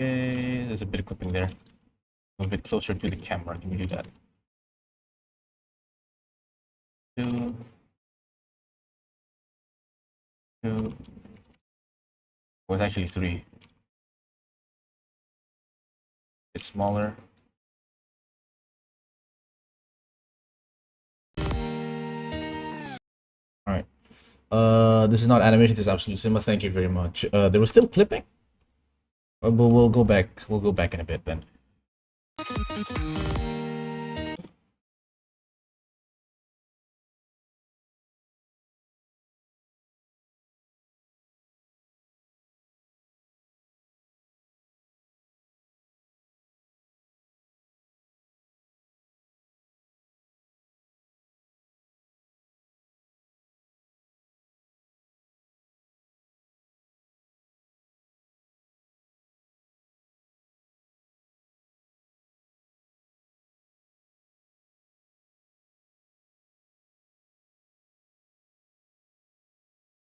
Okay, there's a bit of clipping there. Move it closer to the camera. Can we do that? 2. 2. Oh, it's actually 3. It's smaller. Alright. This is not animation, this is Absolute Cinema. Thank you very much. There was still clipping. But we'll go back. We'll go back in a bit then.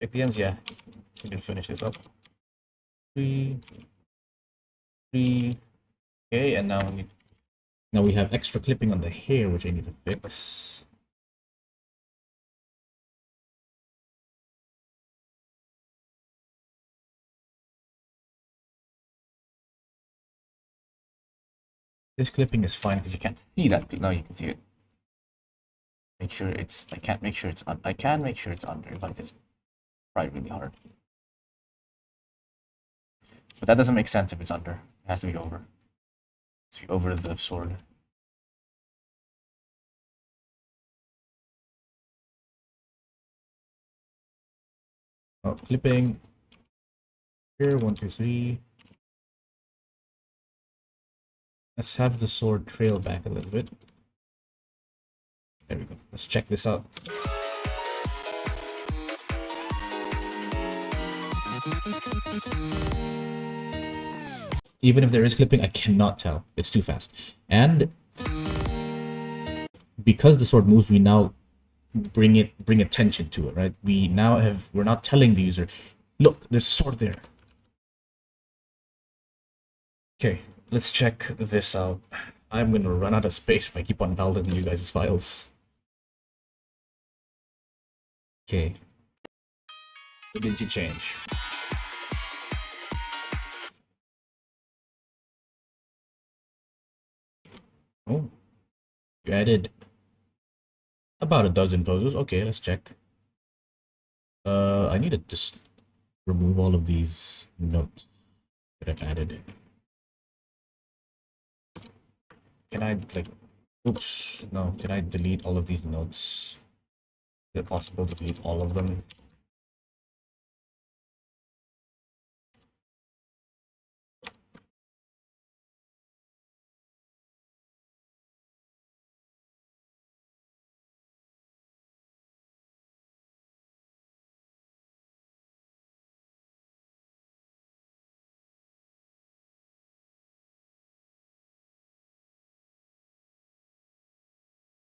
APMs, yeah. So we can finish this up. 3. 3. Okay, and now we have extra clipping on the hair, which I need to fix. This clipping is fine because you can't see that. Now you can see it. Make sure it's. I can't make sure it's. I can make sure it's under if I just try really hard. But that doesn't make sense if it's under. It has to be over. It has to be over the sword. Oh, clipping. Here, 1, 2, 3. Let's have the sword trail back a little bit. There we go. Let's check this out. Even if there is clipping, I cannot tell. It's too fast. And because the sword moves, we now bring attention to it, right? We're not telling the user, look, there's a sword there. Okay, let's check this out. I'm gonna run out of space if I keep on validating you guys' files. Okay. What did you change? Oh, you added about a dozen poses. Okay, let's check. I need to just remove all of these notes that I've added. Can I, like, oops, no, can I delete all of these notes? Is it possible to delete all of them?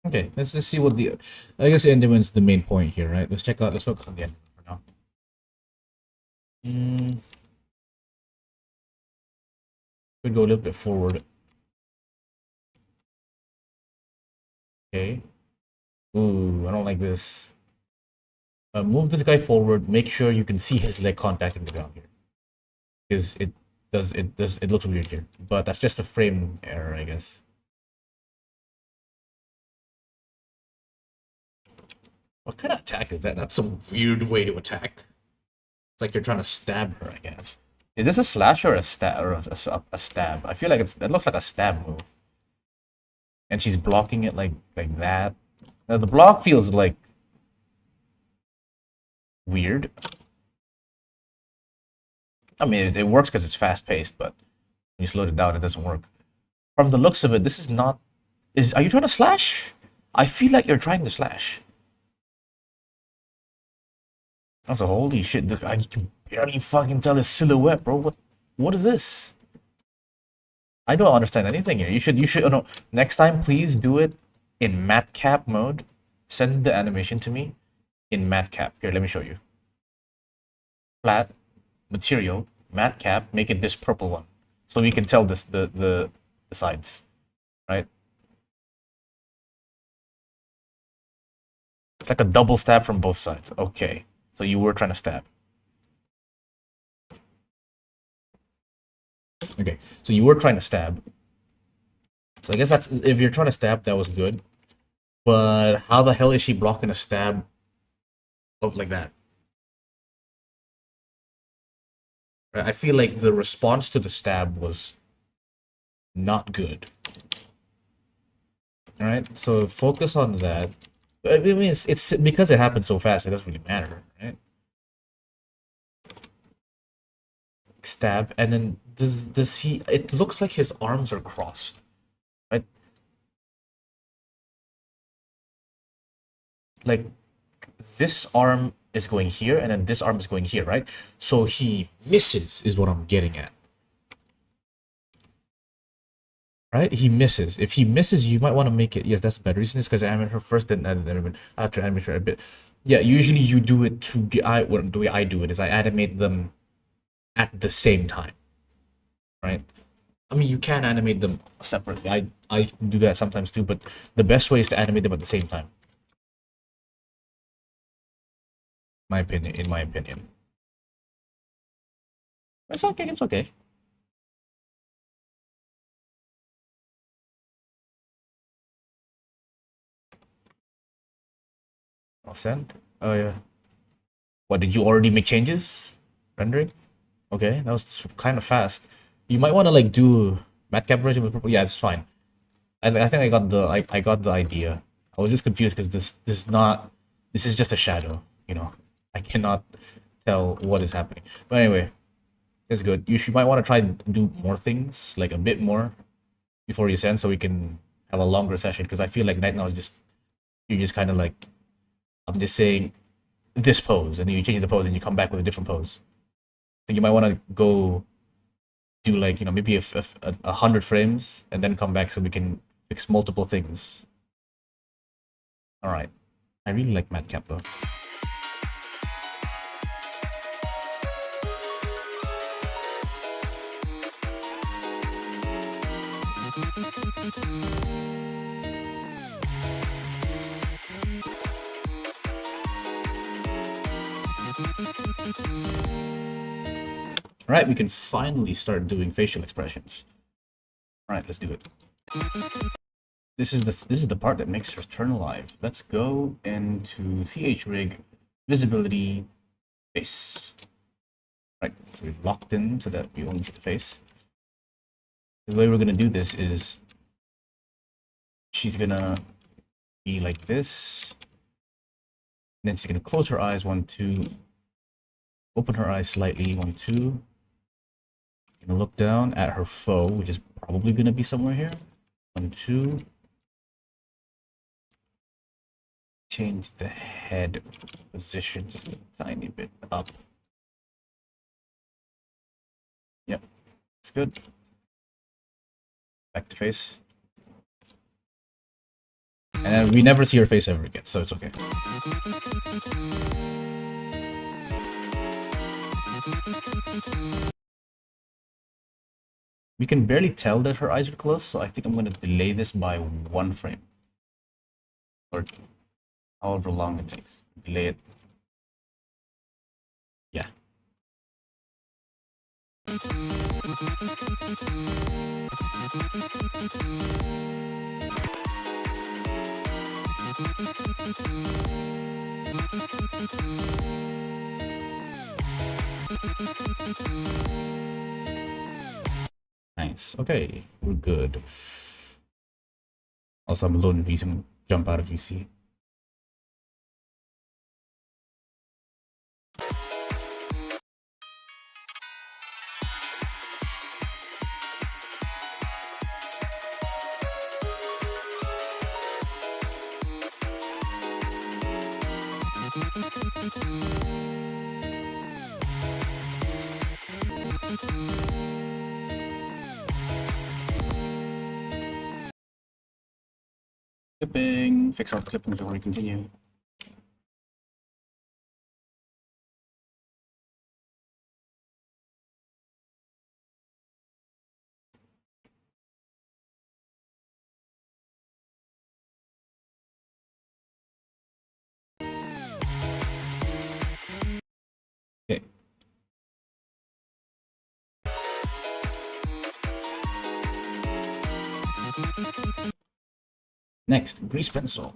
Okay, let's just see what the. I guess the enderman's the main point here, right? Let's check out. Let's focus on the enderman for now. Could go a little bit forward. Okay. Ooh, I don't like this. Move this guy forward. Make sure you can see his leg contacting the ground here, because it looks weird here. But that's just a frame error, I guess. What kind of attack is that? That's a weird way to attack. It's like you're trying to stab her, I guess. Is this a slash or a stab? Or a stab? I feel like it looks like a stab move. And she's blocking it like that. Now, the block feels like weird. I mean, it works because it's fast paced, but when you slow it down, it doesn't work. From the looks of it, this is not. Are you trying to slash? I feel like you're trying to slash. Also, holy shit! I can barely fucking tell his silhouette, bro. What is this? I don't understand anything here. You should. Oh no! Next time, please do it in matcap mode. Send the animation to me in matcap. Here, let me show you. Flat, material, matcap. Make it this purple one, so we can tell this the sides, right? It's like a double stab from both sides. Okay, so you were trying to stab. Okay, so you were trying to stab. So I guess that's, if you're trying to stab, that was good. But how the hell is she blocking a stab of like that? Right, I feel like the response to the stab was not good. Alright, so focus on that. I mean, it's because it happened so fast, it doesn't really matter, right? Stab, and then does he? It looks like his arms are crossed, right? Like this arm is going here, and then this arm is going here, right? So he misses, is what I'm getting at. Right? He misses. If he misses, you might want to make it. Yes, that's a better reason. Is because I animate her first, then edit animate after animate her a bit. Yeah, usually you do it to be. The way I do it is I animate them at the same time. Right? I mean, you can animate them separately. I do that sometimes too, but the best way is to animate them at the same time. My opinion, in my opinion. It's okay. It's okay. I'll send. Oh yeah. What, did you already make changes? Rendering? Okay, that was kind of fast. You might want to like do matcap version with purple. Yeah, it's fine. I think I got the idea. I was just confused because this is just a shadow. You know, I cannot tell what is happening. But anyway, it's good. Might want to try and do more things, like a bit more, before you send, so we can have a longer session. Because I feel like right now is just you're just kind of like I'm just saying this pose, and then you change the pose, and you come back with a different pose. I think you might want to go do like maybe a 100 frames and then come back so we can fix multiple things. All right, I really like matcap though. All right, we can finally start doing facial expressions. All right, let's do it. This is the part that makes us turn alive. Let's go into chrig, visibility, face. Right, so we've locked in so that we only see the face. The way we're gonna do this is she's gonna be like this. And then she's gonna close her eyes, 1, 2. Open her eyes slightly, 1, 2. Gonna look down at her foe, which is probably gonna be somewhere here. 1, 2. Change the head position just a tiny bit up. Yep, it's good. Back to face. And we never see her face ever again, so it's okay. We can barely tell that her eyes are closed, so I think I'm going to delay this by 1 frame. Or however long it takes. Delay it. Yeah. Nice. Okay, we're good. Also, I'm alone in VC. I'm gonna jump out of VC. Clipping. Fix our clipping before we continue. Okay. Next, grease pencil.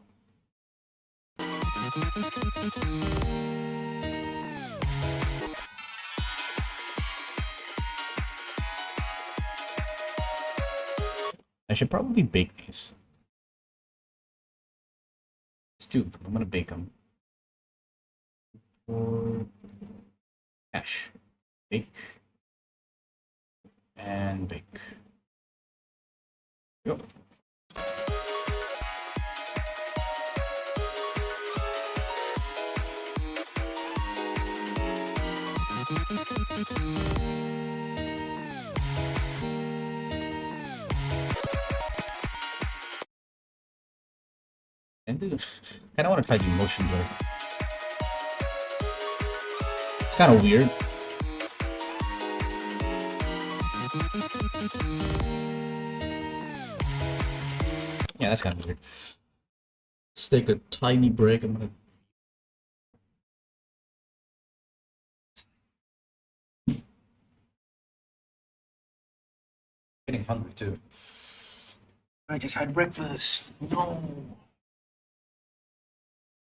I should probably bake these. Let's do them. I'm gonna bake them. For cash. Bake. And bake. Go. And kind of want to try the motion blur. It's kind of weird. Yeah, that's kind of weird. Let's take a tiny break. I'm gonna. Getting hungry too. I just had breakfast. No.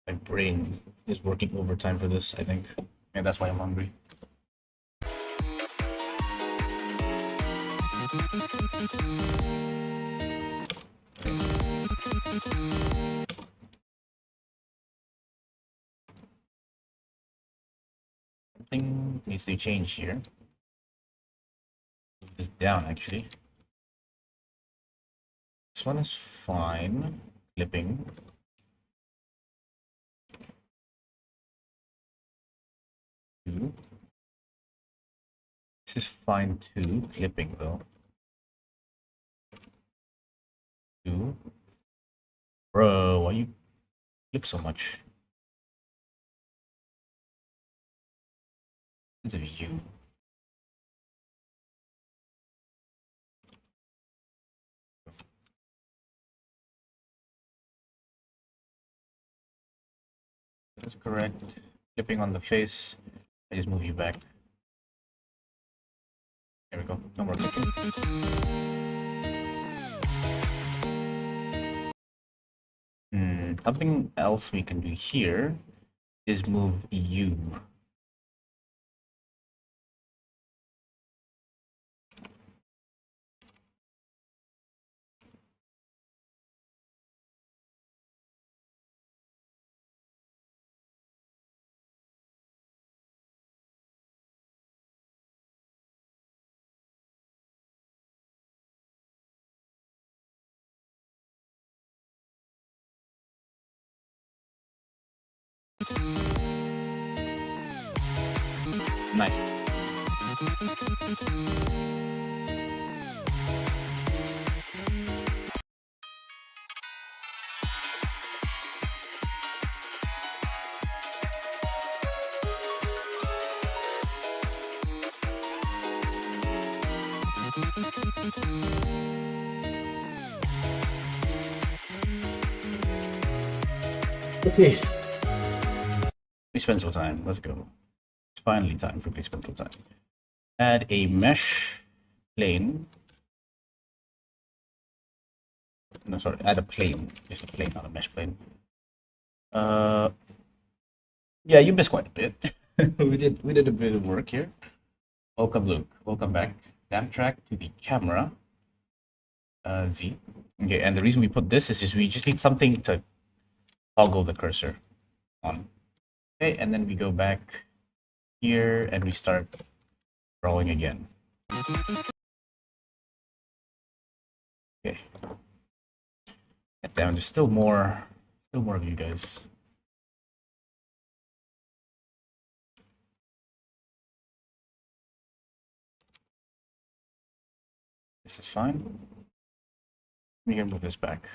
My brain is working overtime for this, I think. And that's why I'm hungry. Something needs to change here. Move this down, actually. This one is fine. Clipping. Two. This is fine too. Clipping though. Two. Bro, why you clip so much? It's a view. That's correct. Clipping on the face. I just move you back. There we go. No more clipping. Something else we can do here is move you. Nice. Okay. Experimental time. Let's go. It's finally time for experimental time. Add a mesh plane. No, sorry. Add a plane. Just a plane, not a mesh plane. Yeah, you missed quite a bit. we did a bit of work here. Welcome, Luke. Welcome back. Damp track to the camera. Z. Okay, and the reason we put this is just we just need something to toggle the cursor on. Okay, and then we go back here and we start drawing again. Okay. Damn, there's still more of you guys. This is fine. We can move this back.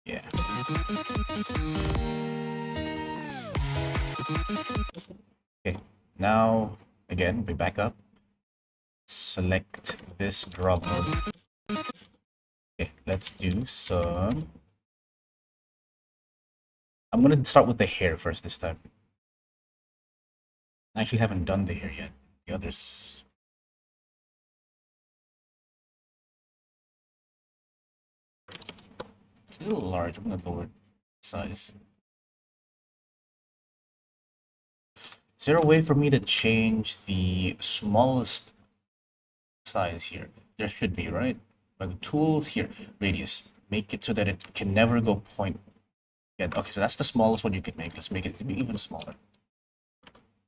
Yeah. Okay, now again, we back up. Select this drop mode. Okay, let's do some. I'm gonna start with the hair first this time. I actually haven't done the hair yet. The others. It's a little large. I'm gonna lower size. Is there a way for me to change the smallest size here? There should be, right? By the tools here, radius. Make it so that it can never go point. Yeah, okay, so that's the smallest one you can make. Let's make it even smaller.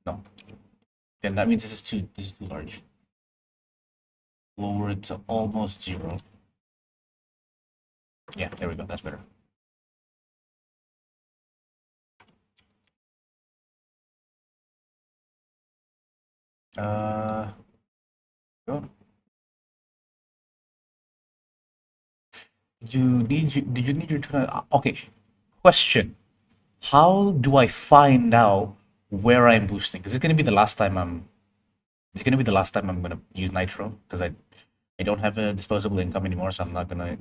No. Then that means this is too large. Lower it to almost 0. Yeah, there we go. That's better. Go. Did you need your tuna? Okay. Question. How do I find out where I'm boosting? Because it's gonna be the last time I'm gonna use nitro, because I don't have a disposable income anymore, so I'm not gonna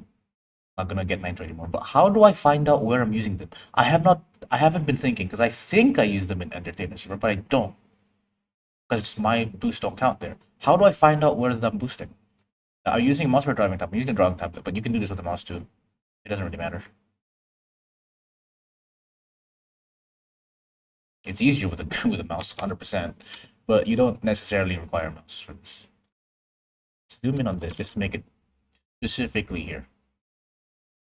get nitro anymore. But how do I find out where I'm using them? I haven't been thinking, because I think I use them in entertainment server, but I don't. Because my boosts don't count there. How do I find out where I'm boosting? Are you using a mouse or a driving tablet? I'm using a driving tablet, but you can do this with a mouse too. It doesn't really matter. It's easier with a with a mouse, 100%, but you don't necessarily require a mouse for this. Zoom in on this just to make it specifically here.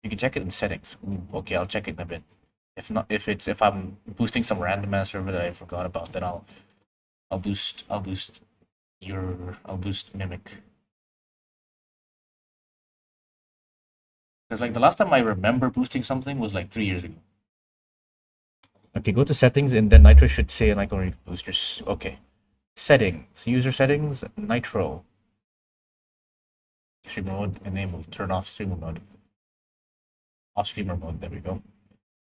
You can check it in settings. Ooh, okay, I'll check it in a bit. If not, if I'm boosting some random ass server that I forgot about, then I'll boost I'll boost Mimic. Because like the last time I remember boosting something was like 3 years ago. Okay, go to settings and then Nitro should say like already boosters. Okay. Settings. User settings, Nitro. Streamer mode enabled. Turn off streamer mode. Off streamer mode. There we go.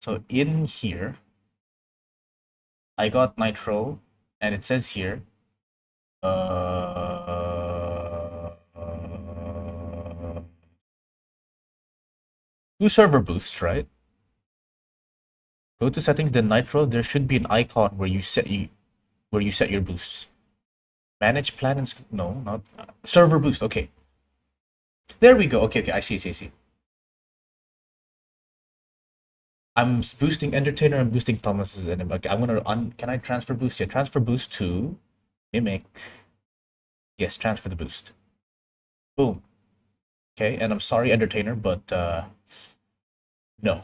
So in here, I got Nitro, and it says here, two server boosts, right? Go to settings, then Nitro. There should be an icon where you set your boosts. Manage plan and no, not server boost. Okay, there we go. Okay, I see. I'm boosting Entertainer. I'm boosting Thomas's enemy. Okay, I'm gonna can I transfer boost? Yeah, transfer boost to Mimic. Yes, transfer the boost. Boom. Okay, and I'm sorry, Entertainer, but no.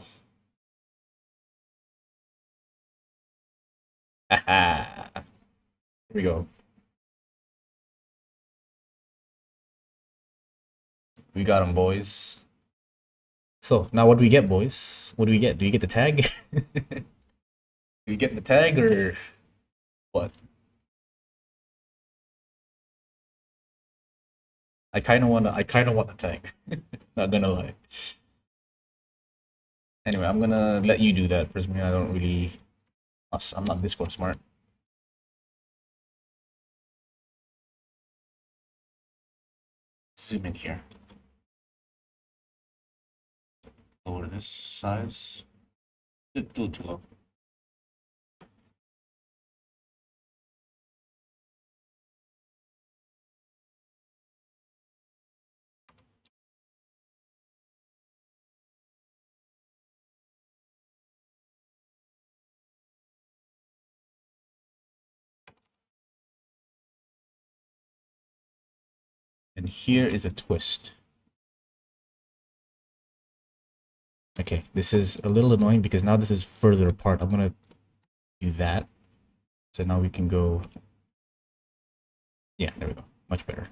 Here we go. We got him, boys. So now what do we get, boys? What do we get? Do we get the tag? Do we get the tag or what? I kinda want the tag. Not gonna lie. Anyway, I'm gonna let you do that, Prismy. I don't really I'm not Discord smart. Zoom in here. Lower this size. A little too low. And here is a twist. Okay, this is a little annoying because now this is further apart. I'm gonna do that. So now we can go. Yeah, there we go. Much better.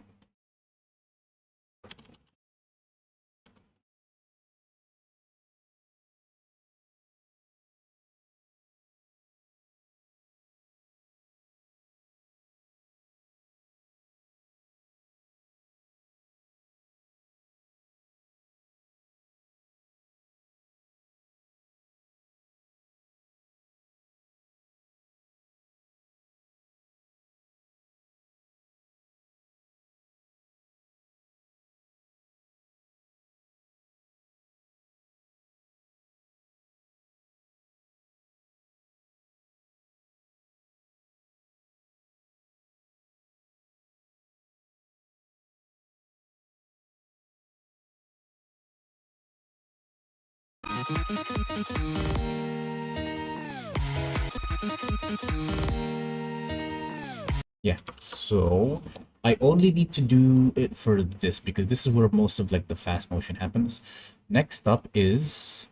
Yeah, so I only need to do it for this because this is where most of like the fast motion happens. Next up is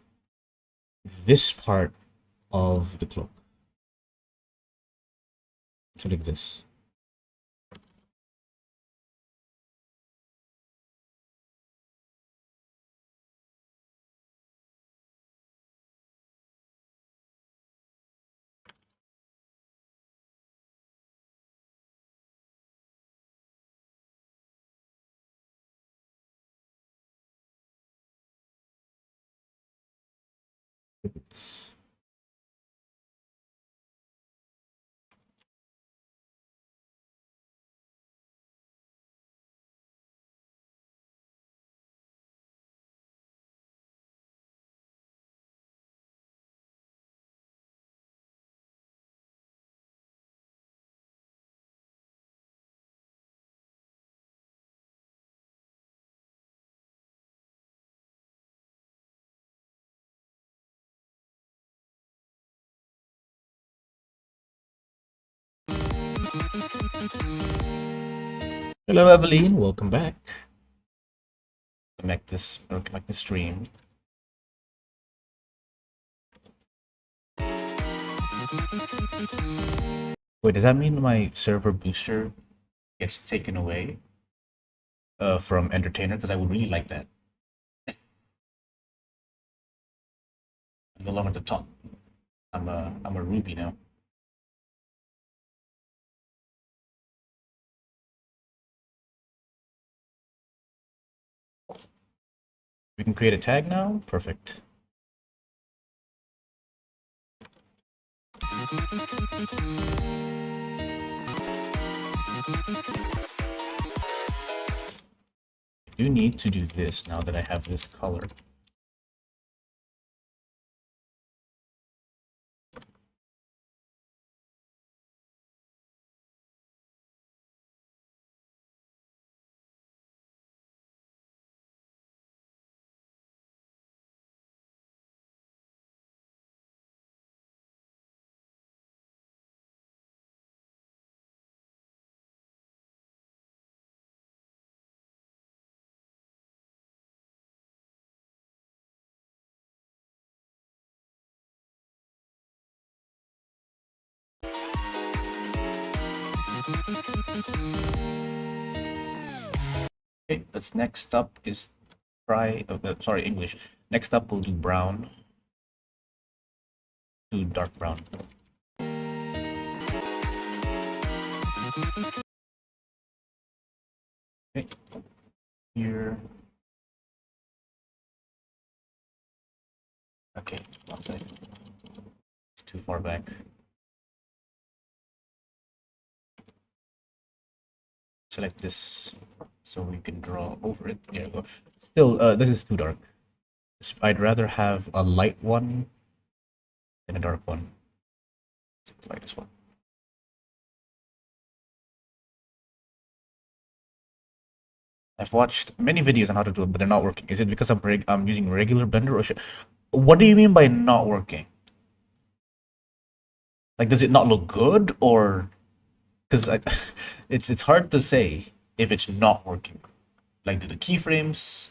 this part of the cloak. So like this. It's Hello, Eveline. Welcome back. Connect the stream. Wait, does that mean my server booster gets taken away from Entertainer? Because I would really like that. I'm no longer the top. I'm a Ruby now. We can create a tag now. Perfect. I do need to do this now that I have this color. Okay, that's next up is sorry, English. Next up we'll do brown to dark brown. Okay, here. Okay, one second. It's too far back. Select this so we can draw over it. There we go. Still, this is too dark. I'd rather have a light one than a dark one. Let's light this one. I've watched many videos on how to do it, but they're not working. Is it because I'm using regular Blender, or what do you mean by not working? Like, does it not look good, or because it's hard to say if it's not working. Like, do the keyframes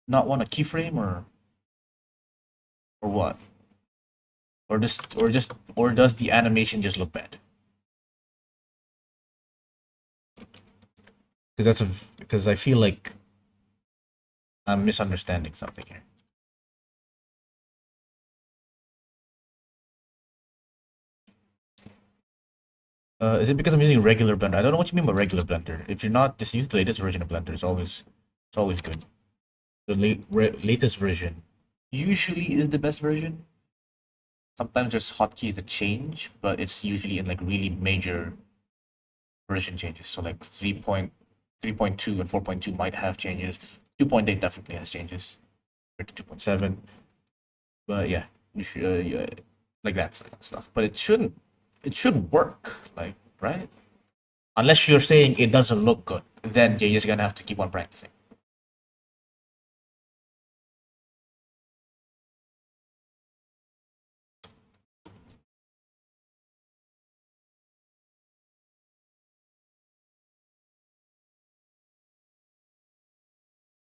not want a keyframe, or what? Or does the animation just look bad? Because I feel like I'm misunderstanding something here. Is it because I'm using regular Blender? I don't know what you mean by regular Blender. If you're not, just use the latest version of Blender. It's always good. The latest version usually is the best version. Sometimes there's hotkeys that change, but it's usually in like really major version changes. So like 3.2 and 4.2 might have changes. 2.8 definitely has changes compared to 2.7. But yeah, you should yeah, like that stuff. But it should work, like, right? Unless you're saying it doesn't look good, then you're just gonna have to keep on practicing.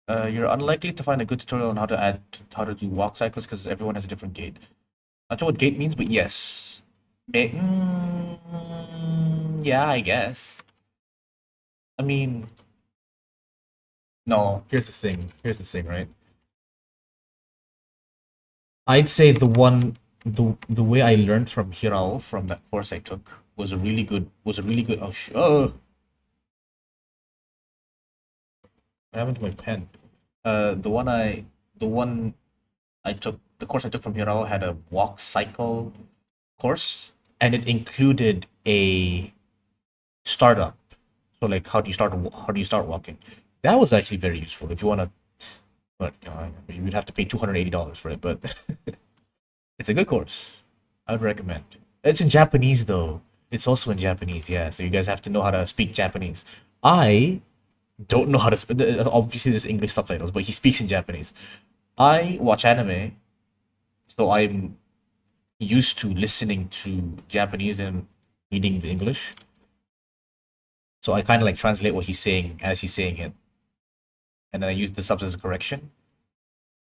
You're unlikely to find a good tutorial on how to do walk cycles because everyone has a different gait. Not sure what gait means, but yes. Yeah, I guess. I mean, no. Here's the thing. Here's the thing, right? I'd say the way I learned from Hirao from that course I took was a really good what happened to my pen? The one I took the course I took from Hirao had a walk cycle course, and it included a startup. So like how do you start walking? That was actually very useful if you want to, but you know, you would have to pay $280 for it, but it's a good course. I would recommend. It's in Japanese though. It's also in Japanese, yeah. So you guys have to know how to speak Japanese. I don't know how to speak. Obviously, there's English subtitles, but he speaks in Japanese. I watch anime, so I'm used to listening to Japanese and reading the English. So I kind of like translate what he's saying as he's saying it, and then I use the subs as a correction.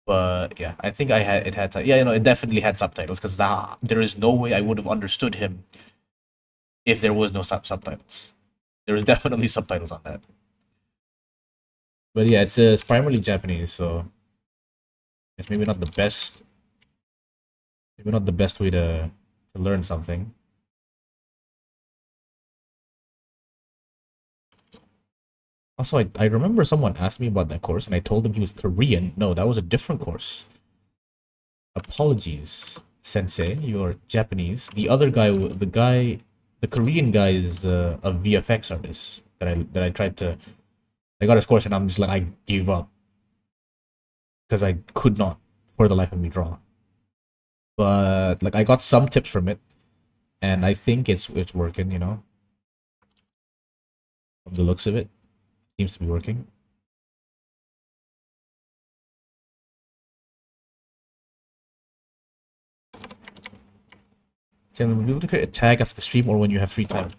But yeah, I think it had yeah, it definitely had subtitles because there is no way I would have understood him if there was no subtitles. There was definitely subtitles on that. But yeah, it's primarily Japanese, so it's maybe not the best. Maybe not the best way to learn something. Also, I remember someone asked me about that course, and I told him he was Korean. No, that was a different course. Apologies, sensei. You're Japanese. The other guy, the Korean guy is a VFX artist that I tried to. I got his course, and I'm just like I gave up because I could not, for the life of me, draw. But like I got some tips from it, and I think it's working. From the looks of it, seems to be working. Can we be able to create a tag after the stream or when you have free time?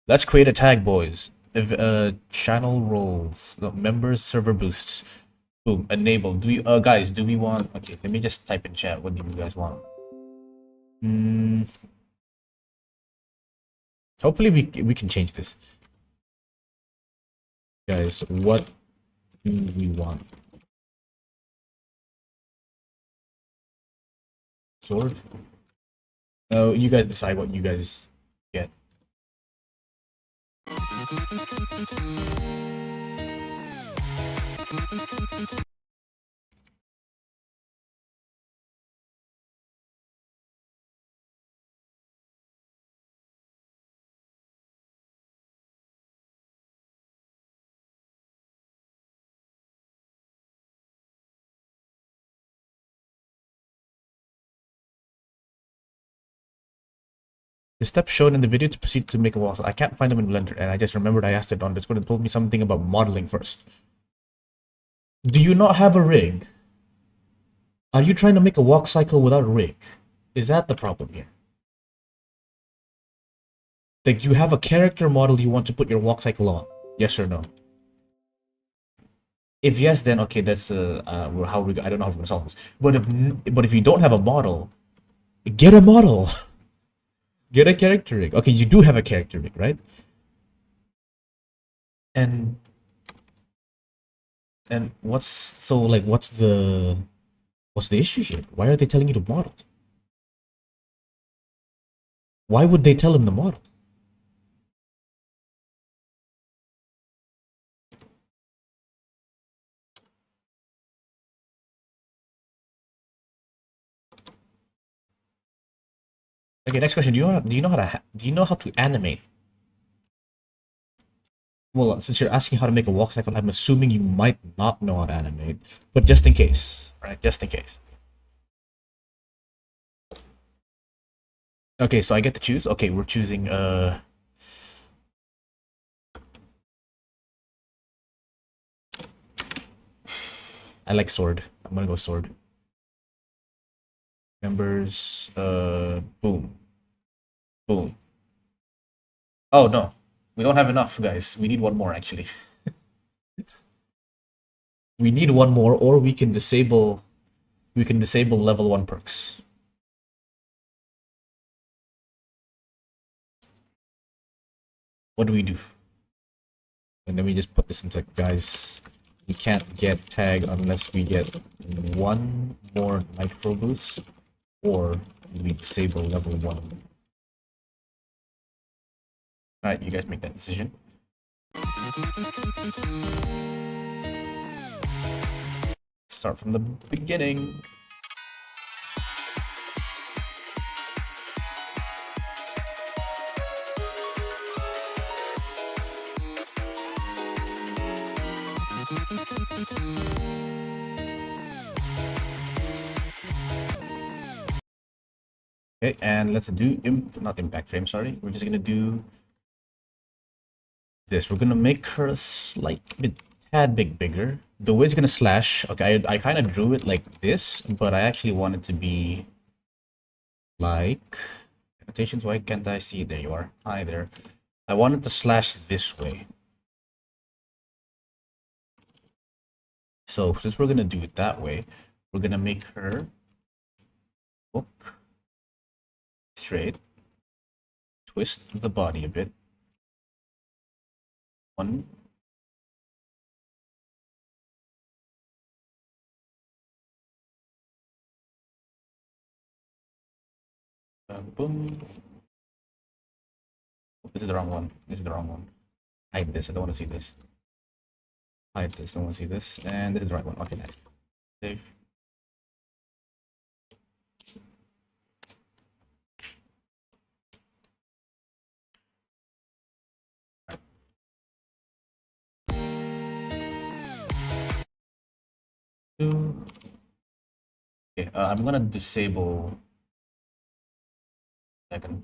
Let's create a tag, boys. If channel roles, no, members, server boosts. Boom, enable. Do we guys, do we want okay, let me just type in chat. What do you guys want? Hopefully we can change this. Guys, what do we want? Sword? Oh, you guys decide what you guys get. The steps shown in the video to proceed to make a wall. I can't find them in Blender, and I just remembered I asked it on Discord and told me something about modeling first. Do you not have a rig? Are you trying to make a walk cycle without a rig? Is that the problem here? Like, you have a character model you want to put your walk cycle on? Yes or no? If yes, then okay, that's how we. I don't know how we're gonna solve this. But if you don't have a model, get a model. Get a character rig. Okay, you do have a character rig, right? And what's the issue here? Why are they telling you to model? Why would they tell him to model? Okay, next question. Do you know how to animate? Well, since you're asking how to make a walk cycle, I'm assuming you might not know how to animate, but just in case, right? Just in case. Okay, so I get to choose. Okay, we're choosing I like sword. I'm gonna go sword. Members, boom. Boom. Oh no. We don't have enough, guys. We need one more actually. We need one more, or we can disable level 1 perks. What do we do? And then we just put this into, guys, we can't get tag unless we get one more nitro boost, or we disable level 1. Alright, you guys make that decision. Start from the beginning. Okay, and let's do not impact frame, sorry. We're just gonna do this. We're gonna make her a tad bit bigger. The way it's gonna slash, okay, I kind of drew it like this, but I actually want it to be like annotations. Why can't I see? There you are. Hi there. I wanted to slash this way. So since we're gonna do it that way, we're gonna make her look straight, twist the body a bit. One. Boom. This is the wrong one. This is the wrong one. Hide this. I don't want to see this. Hide this. I don't want to see this. And this is the right one. Okay, nice. Save. Okay, I'm gonna disable. I can.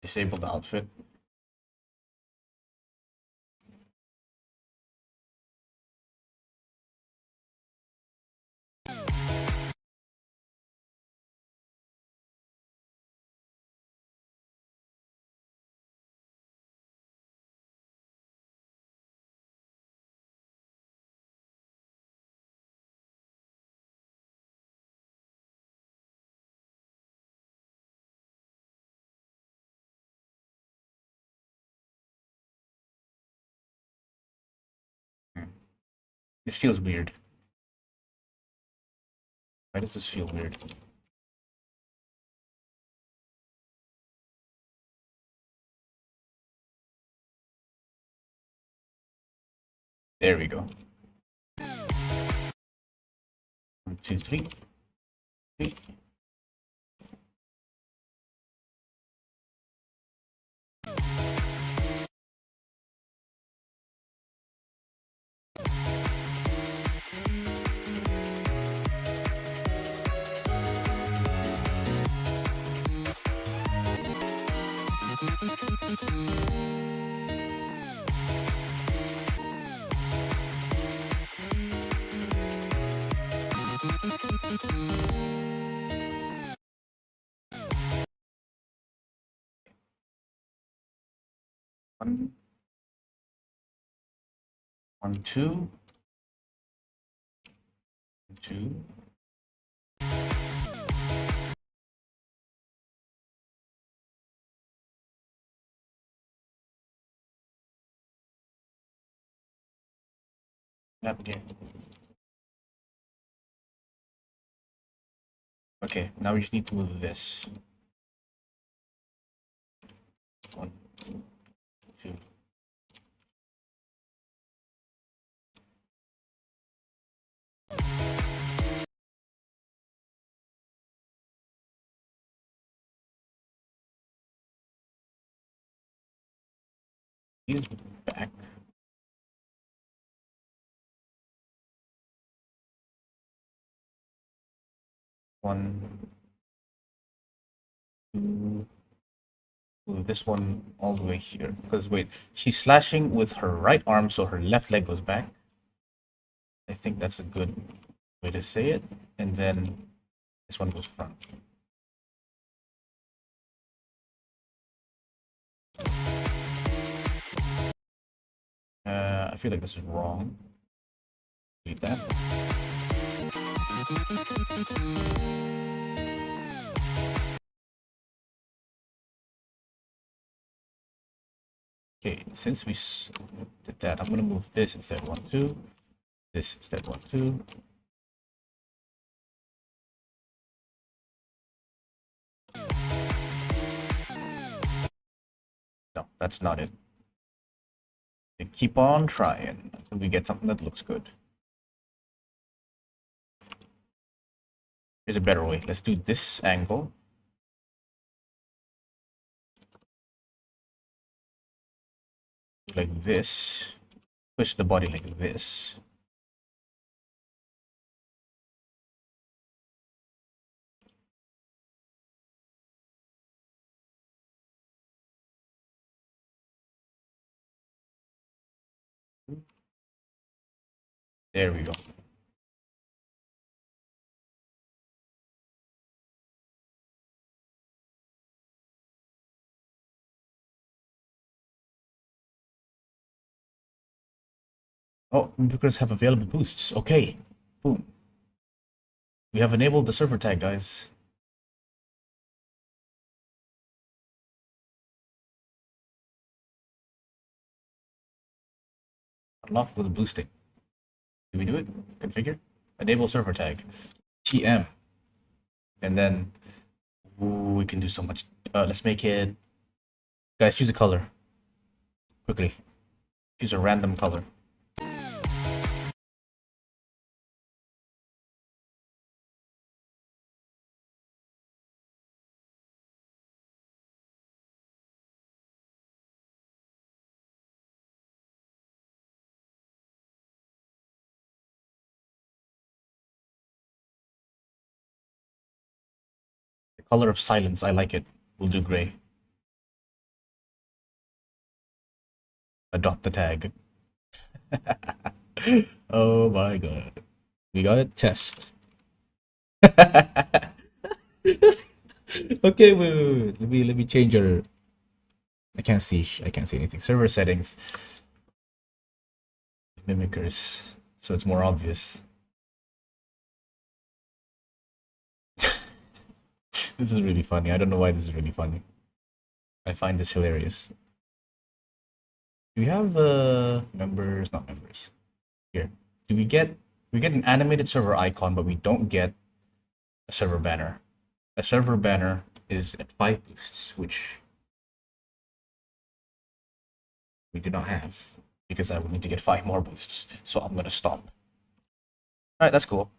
Disable the outfit. This feels weird. Why does this feel weird? There we go. 1, 2, 3. 3. One, 1, 2, 2. What happened here? Okay, now we just need to move this. 1, 2. He's back. 1, 2. Move this one all the way here. Because wait, she's slashing with her right arm, so her left leg goes back. I think that's a good way to say it. And then this one goes front. I feel like this is wrong. Delete that. Okay, since we did that, I'm gonna move this instead 1, 2. This instead 1, 2. No, that's not it. Keep on trying until we get something that looks good. Here's a better way. Let's do this angle. Like this. Push the body like this. There we go. Oh, Invockers have available boosts. Okay. Boom. We have enabled the server tag, guys. Unlock with boosting. Do we do it? Configure? Enable server tag. TM. And then ooh, we can do so much. Let's make it. Guys, choose a color. Quickly. Choose a random color. The color of silence. I like it. We'll do gray. Adopt the tag. Oh my god. We got it. Test. Okay, wait. Let me change our. I can't see anything. Server settings. Mimickers. So it's more obvious. This is really funny. I don't know why this is really funny. I find this hilarious. Do we have members? Not members. Here. Do we get an animated server icon, but we don't get a server banner. A server banner is at 5 boosts, which we do not have because I would need to get 5 more boosts. So I'm gonna stop. Alright, that's cool.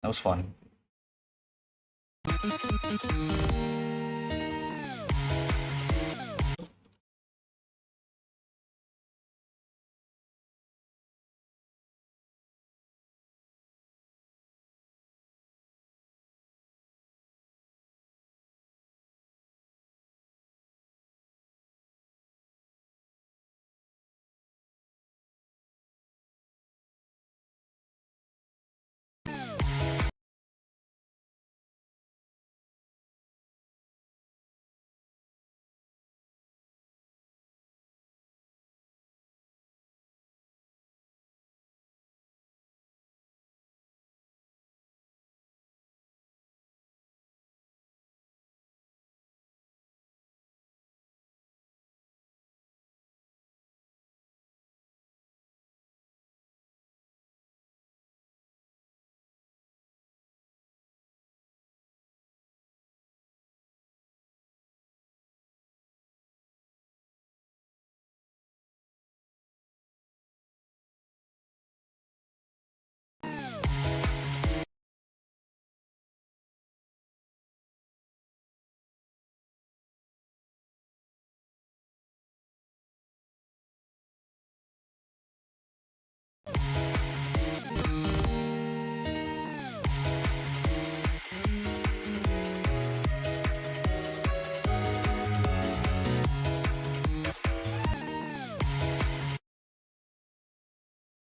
That was fun.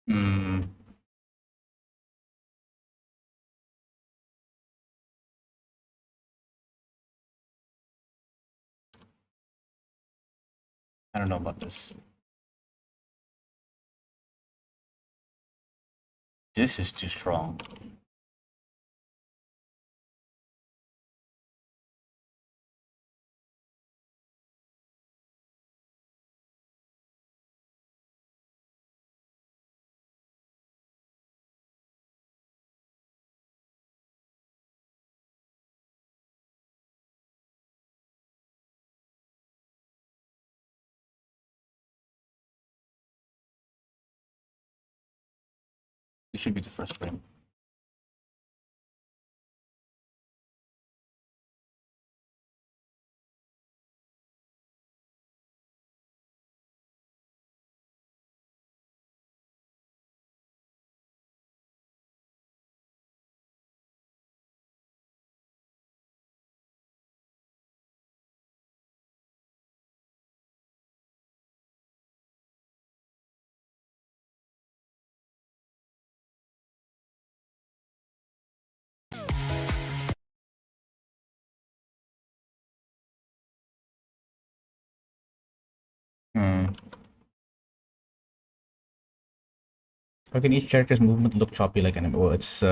Hmm. I don't know about this. This is too strong. This should be the first frame. How can each character's movement look choppy like anime? Well, it's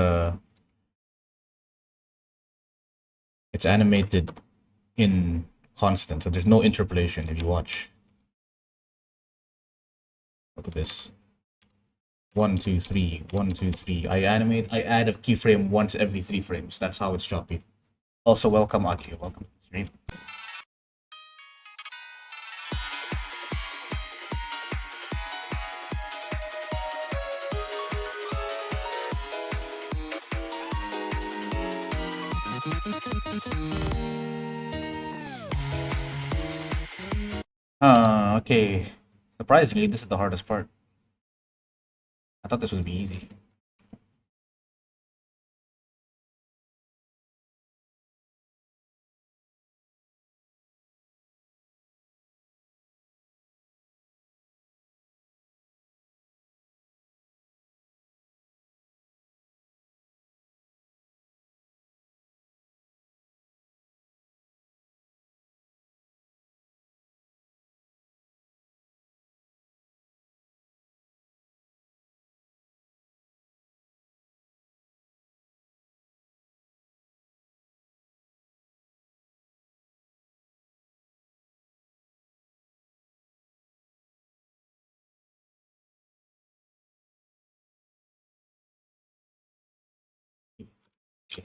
animated in constant, so there's no interpolation if you watch. Look at this. 1, 2, 3, 1, 2, 3. I add a keyframe once every 3 frames. That's how it's choppy. Also, welcome Akio. Welcome to the stream. Okay. Surprisingly, this is the hardest part. I thought this would be easy.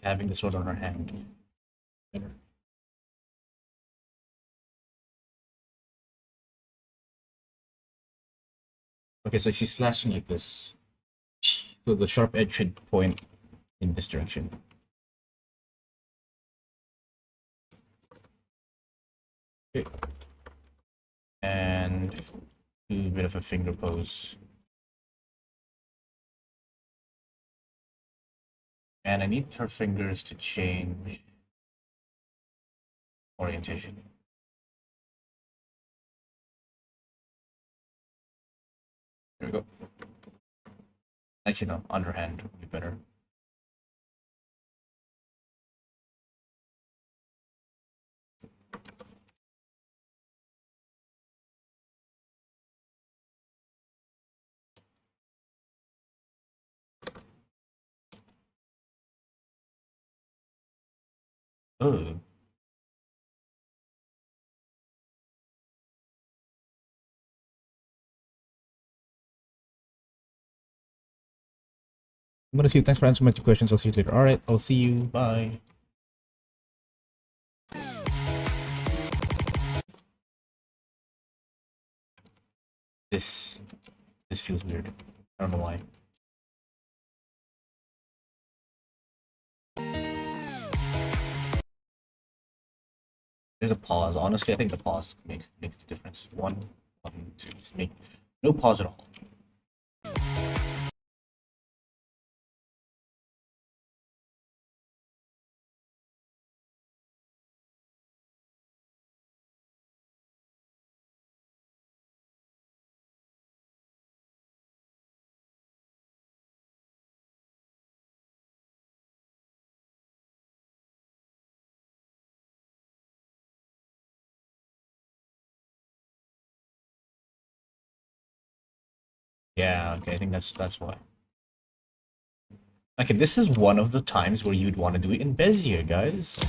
Having the sword on her hand. Okay, so she's slashing like this. So the sharp edge should point in this direction. Okay. And do a bit of a finger pose. And I need her fingers to change orientation. There we go. Actually, no, underhand would be better. Oh. I'm gonna see you. Thanks for answering my 2 questions. I'll see you later. Alright, I'll see you. Bye. This feels weird. I don't know why. There's a pause. Honestly, I think the pause makes the difference. 1, 1, 2. Just make no pause at all. Yeah, okay, I think that's why. Okay, this is one of the times where you'd want to do it in Bezier, guys.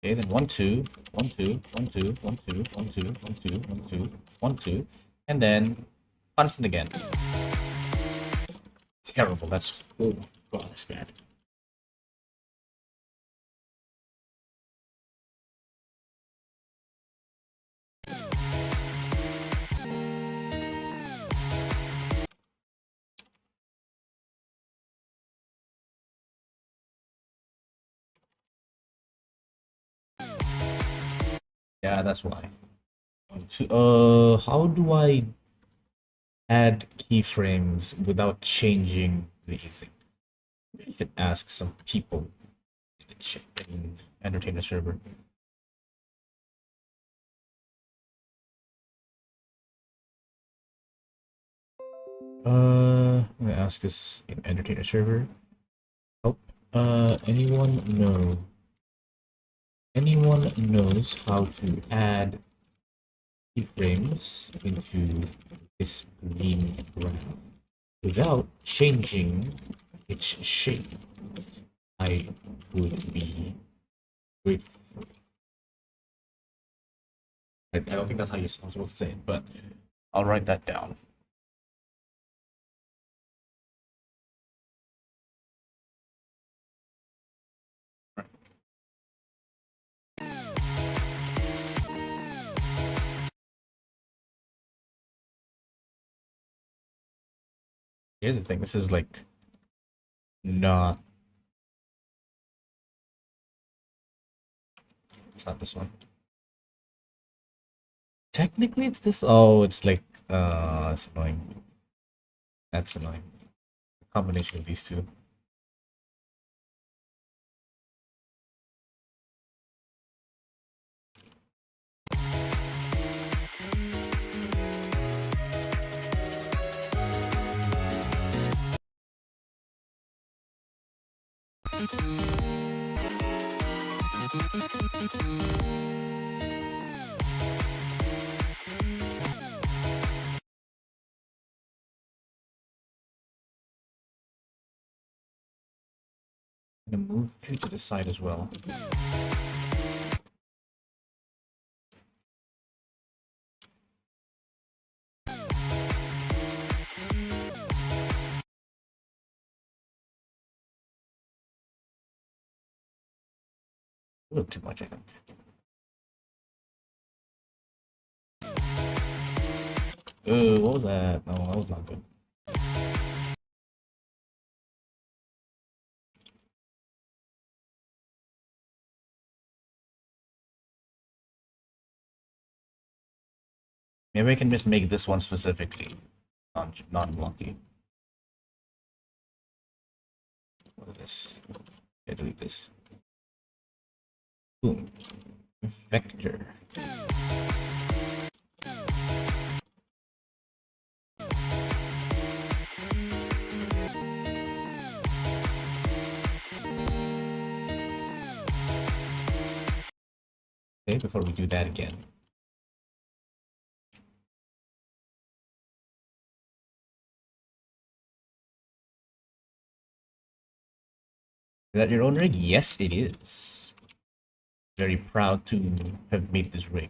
Okay, then 1, 2, 1, 2, 1, 2, 1, 2, 1, 2, 1, 2, 1, 2, 1, 2, and then constant again. Terrible. That's oh god, that's bad. Yeah, that's why. How do I add keyframes without changing the thing? You could ask some people in the chat in Entertainer server. I'm gonna ask this in Entertainer server. Help. Anyone know? Anyone knows how to add keyframes into this green ground without changing its shape, I would be grateful. I don't think that's how you're supposed to say it, but I'll write that down. Here's the thing, this is like not, it's not this one. Technically it's this. Oh, it's like it's annoying. That's annoying. The combination of these two. I'm gonna move you to the side as well. A little too much, I think. What was that? No, that was not good. Maybe I can just make this one specifically non-blocky. What is this? Yeah, delete this. Boom. Vector. Okay, before we do that again. Is that your own rig? Yes, it is. Very proud to have made this rig.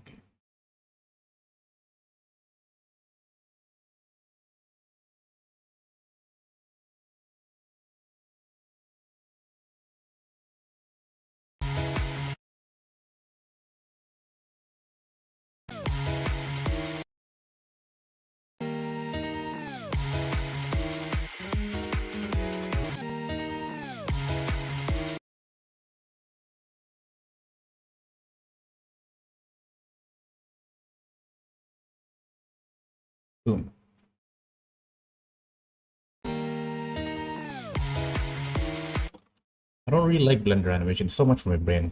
Boom. I don't really like Blender animation so much for my brain.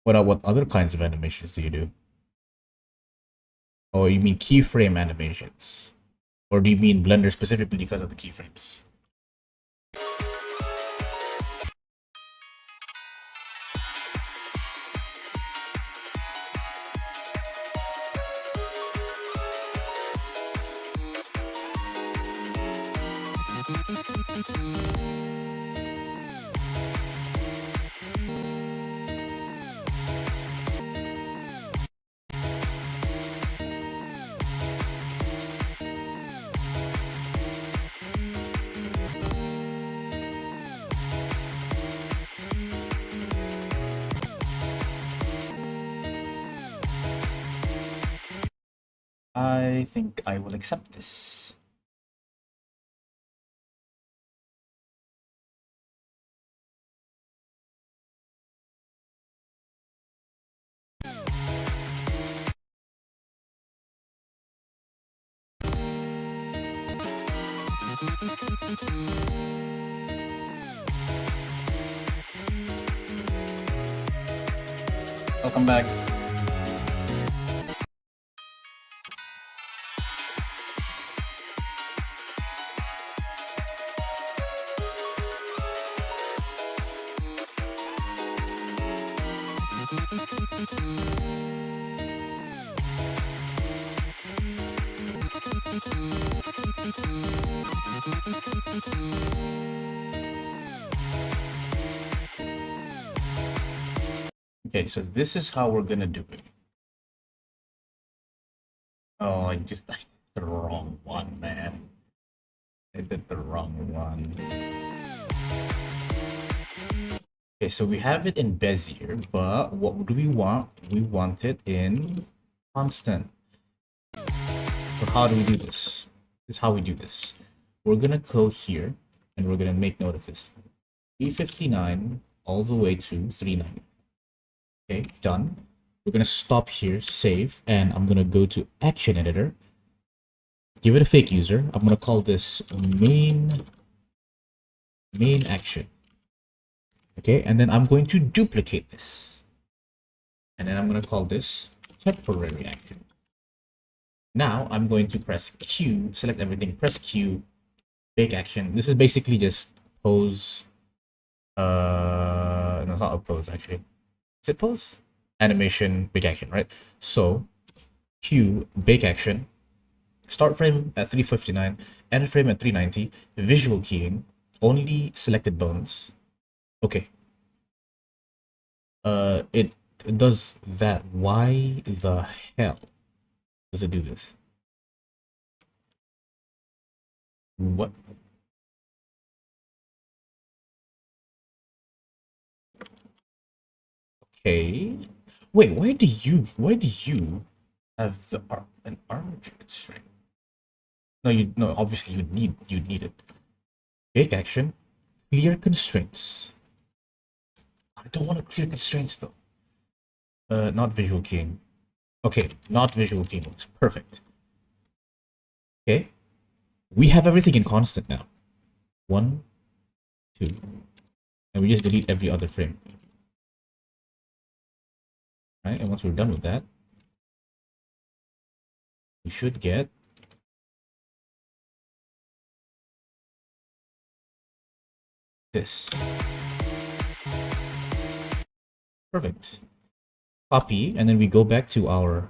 What other kinds of animations do you do? Oh, you mean keyframe animations? Or do you mean Blender specifically because of the keyframes? I think I will accept this. Welcome back. Okay, so this is how we're gonna do it. Oh, I did the wrong one, man. I did the wrong one. Okay, so we have it in Bezier, but what do we want? We want it in constant. So how do we do this? This is how we do this. We're gonna go here, and we're gonna make note of this. 359 all the way to 390. Okay, done. We're gonna stop here, save, and I'm gonna go to Action Editor. Give it a fake user. I'm gonna call this main action. Okay, and then I'm going to duplicate this. And then I'm going to call this temporary action. Now I'm going to press Q, select everything, press Q, bake action. This is basically just pose. No, it's not a pose actually. Is it pose? Animation, bake action, right? So Q, bake action, start frame at 359, end frame at 390, visual keying, only selected bones. Okay. It does that. Why the hell does it do this? What? Okay. Wait, why do you have an armor constraint? No, obviously you'd need it. Big action, clear constraints. I don't want to clear constraints though. Not visual keying. Okay, not visual keying works. Perfect. Okay. We have everything in constant now. 1, 2. And we just delete every other frame. Right? And once we're done with that, we should get this. Perfect. Copy, and then we go back to our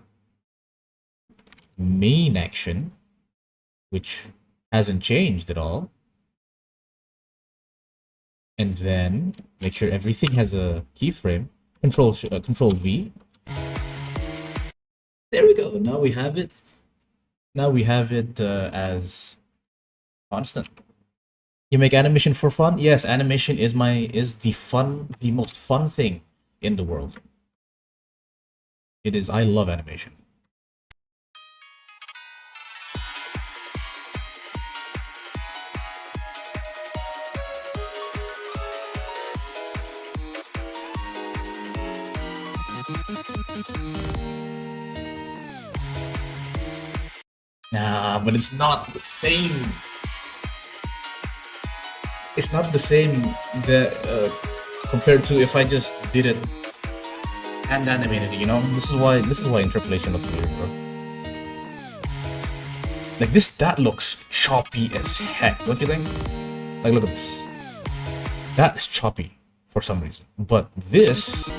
main action, which hasn't changed at all. And then make sure everything has a keyframe. Control V. There we go. Now we have it. Now we have it as constant. You make animation for fun? Yes, animation is the most fun thing in the world. It is. I love animation. Nah, but it's not the same. It's not the same that compared to if I just did it hand animated. You know, this is why interpolation looks weird, bro. Like that looks choppy as heck. Don't you think? Like, look at this. That is choppy for some reason, but this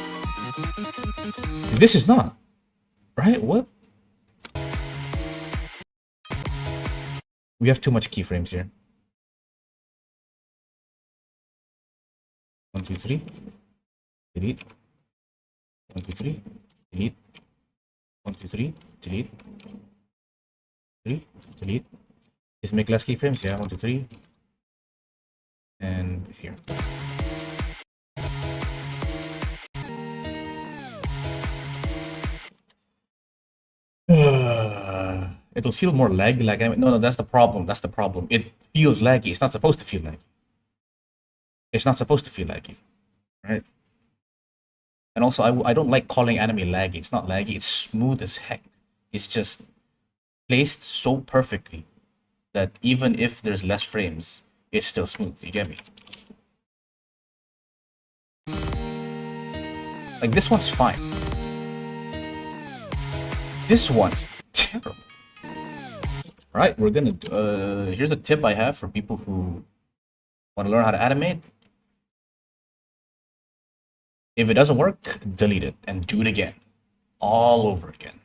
is not. Right? What? We have too much keyframes here. 1, 2, 3. Delete. 1, 2, 3. Delete. 1, 2, 3. Delete. 3. Delete. Just make less keyframes. Yeah. 1, 2, 3. And here. It'll feel more laggy. Like no, that's the problem. That's the problem. It feels laggy. It's not supposed to feel laggy. It's not supposed to feel laggy, right? And also, I don't like calling anime laggy. It's not laggy. It's smooth as heck. It's just placed so perfectly that even if there's less frames, it's still smooth. You get me? Like this one's fine. This one's terrible. Right, we're gonna. Here's a tip I have for people who want to learn how to animate. If it doesn't work, delete it and do it again, all over again.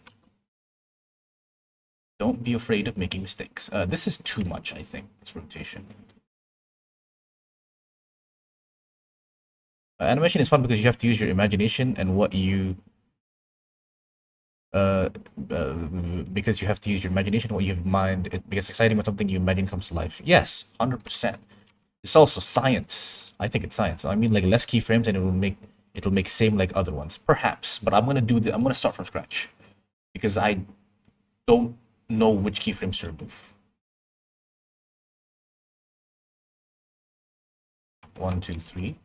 Don't be afraid of making mistakes. This is too much, I think. This rotation. Animation is fun because you have to use your imagination and what you uh, uh because you have to use your imagination, what you have in mind. It because exciting when something you imagine comes to life. Yes, 100%. It's also science. I think it's science. I mean, like less keyframes and it'll make same like other ones, perhaps. But I'm gonna start from scratch because I don't know which keyframes to remove. 1, 2, 3.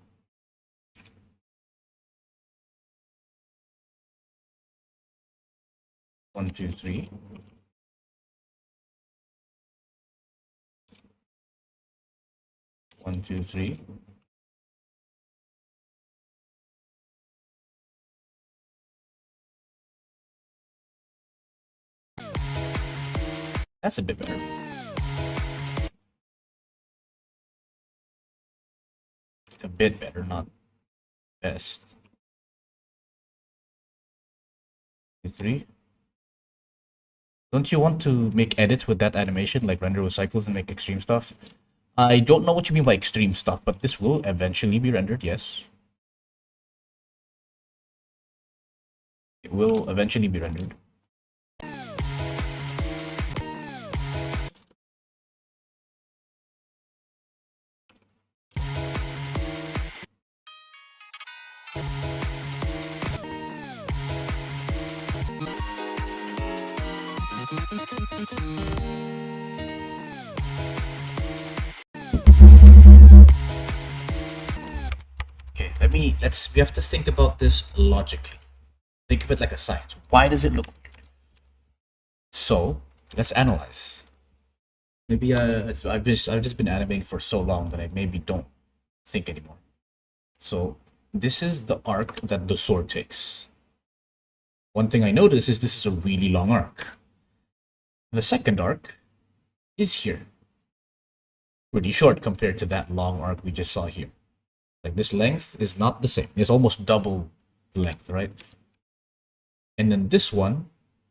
1, 2, 3. 1, 2, 3. That's a bit better. A bit better, not best. 2, 3. Don't you want to make edits with that animation, like render with cycles and make extreme stuff? I don't know what you mean by extreme stuff, but this will eventually be rendered, yes. It will eventually be rendered. Okay, we have to think about this logically. Think of it like a science. Why does it look weird? So, let's analyze. Maybe I've just been animating for so long that I maybe don't think anymore. So, this is the arc that the sword takes. One thing I notice is this is a really long arc. The second arc is here. Pretty short compared to that long arc we just saw here. Like this length is not the same. It's almost double the length, right? And then this one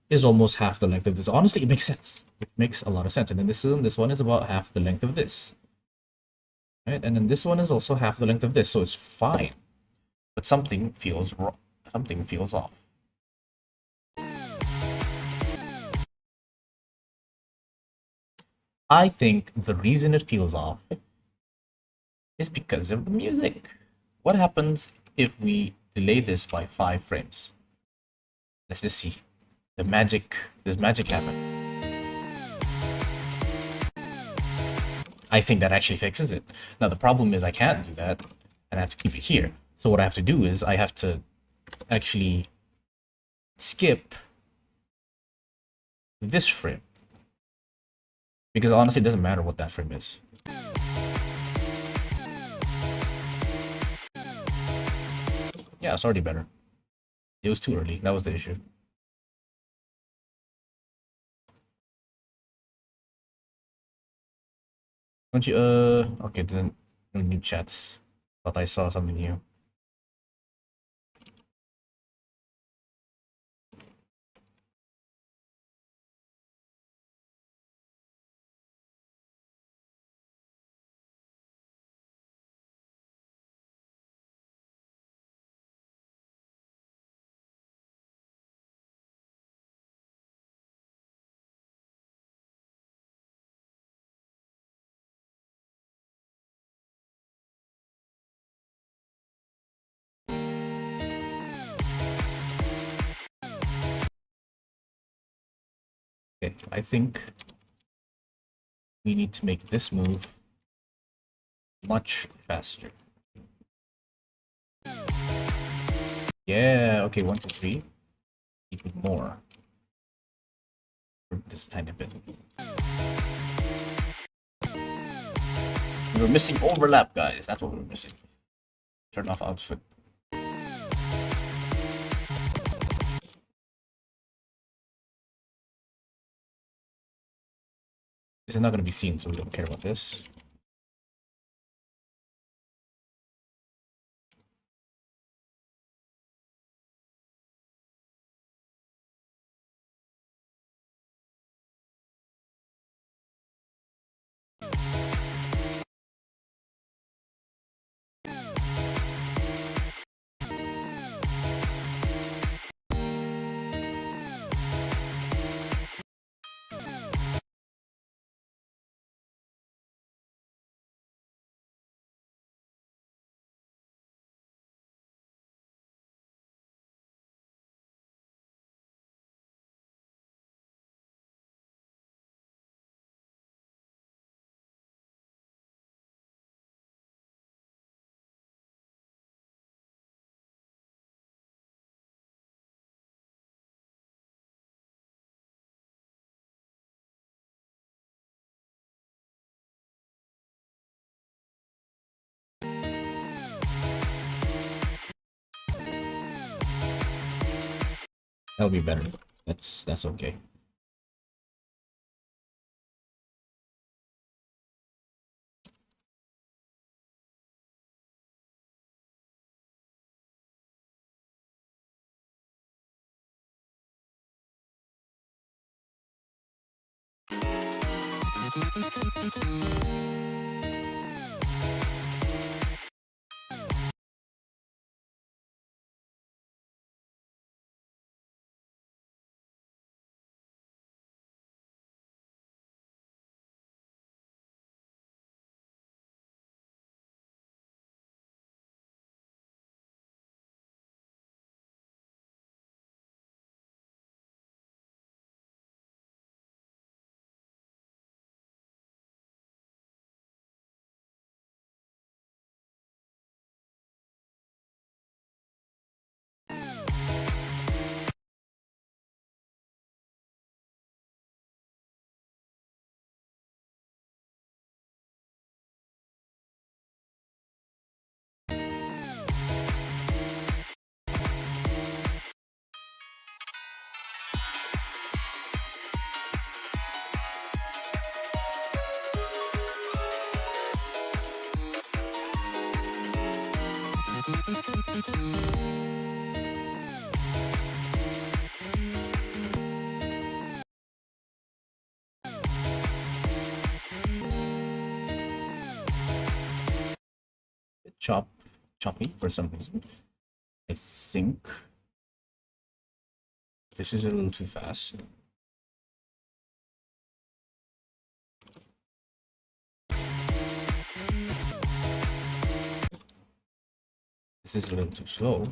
is almost half the length of this. Honestly, it makes sense. It makes a lot of sense. And then this one is about half the length of this. Right? And then this one is also half the length of this. So it's fine. But something feels wrong. Something feels off. I think the reason it feels off is because of the music. What happens if we delay this by 5 frames? Let's just see. Does magic happen? I think that actually fixes it. Now the problem is I can't do that, and I have to keep it here. So what I have to do is I have to actually skip this frame. Because honestly, it doesn't matter what that frame is. Yeah, it's already better. It was too early. That was the issue. Don't you, okay, then no new chats. Thought I saw something new. Okay, I think we need to make this move much faster. Yeah, okay, 1, 2, 3. Even more. Just a tiny bit. We were missing overlap, guys. That's what we were missing. Turn off outfit. This is not going to be seen, so we don't care about this. That'll be better. That's okay. Choppy for some reason. I think this is a little too fast. This is a little too slow.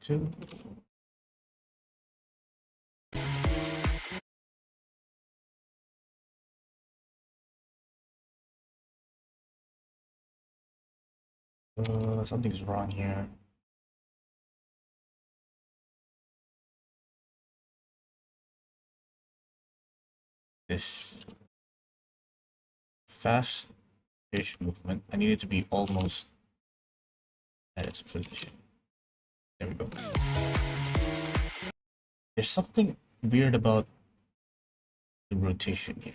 Two. Something's wrong here. This fast-ish movement. I need it to be almost at its position. There we go. There's something weird about the rotation here.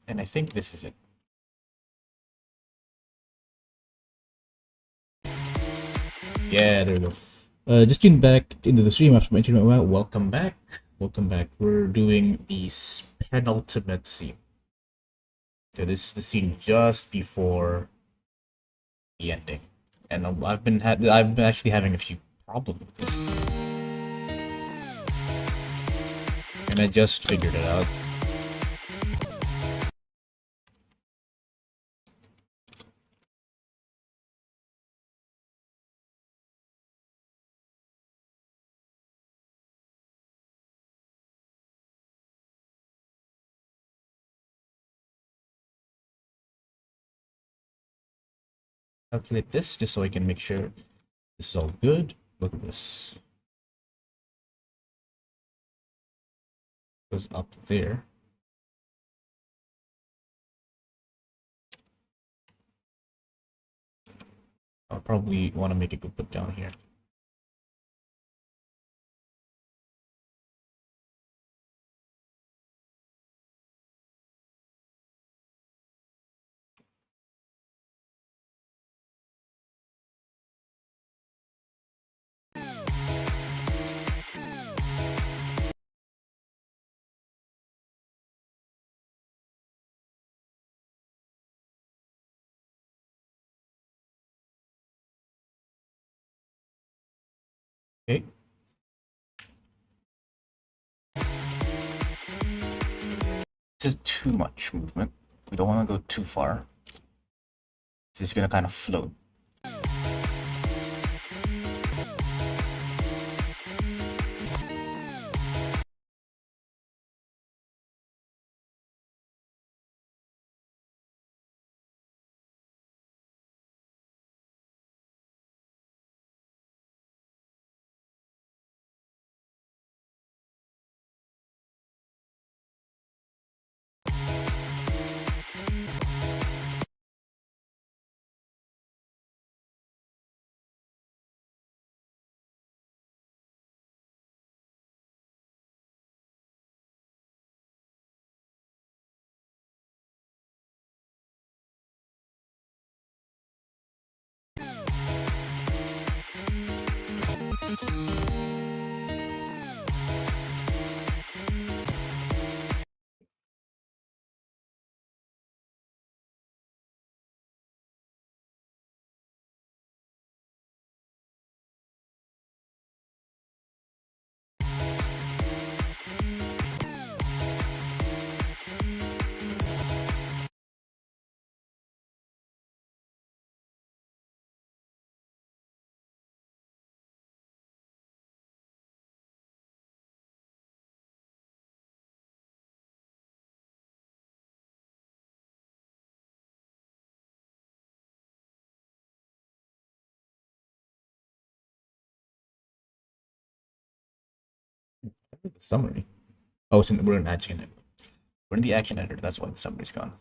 And I think this is it. Yeah, there we go. Just tuned back into the stream after my internet went out. Welcome back. Welcome back. We're doing the penultimate scene. So this is the scene just before the ending. And I've been actually having a few problems with this. And I just figured it out. Calculate this just so I can make sure this is all good. Look at this. Goes up there. I'll probably want to make it go put down here. Okay. This is too much movement. We don't want to go too far. It's just gonna kind of float. The summary. Oh, we're in action editor. We're in the action editor. That's why the summary's gone.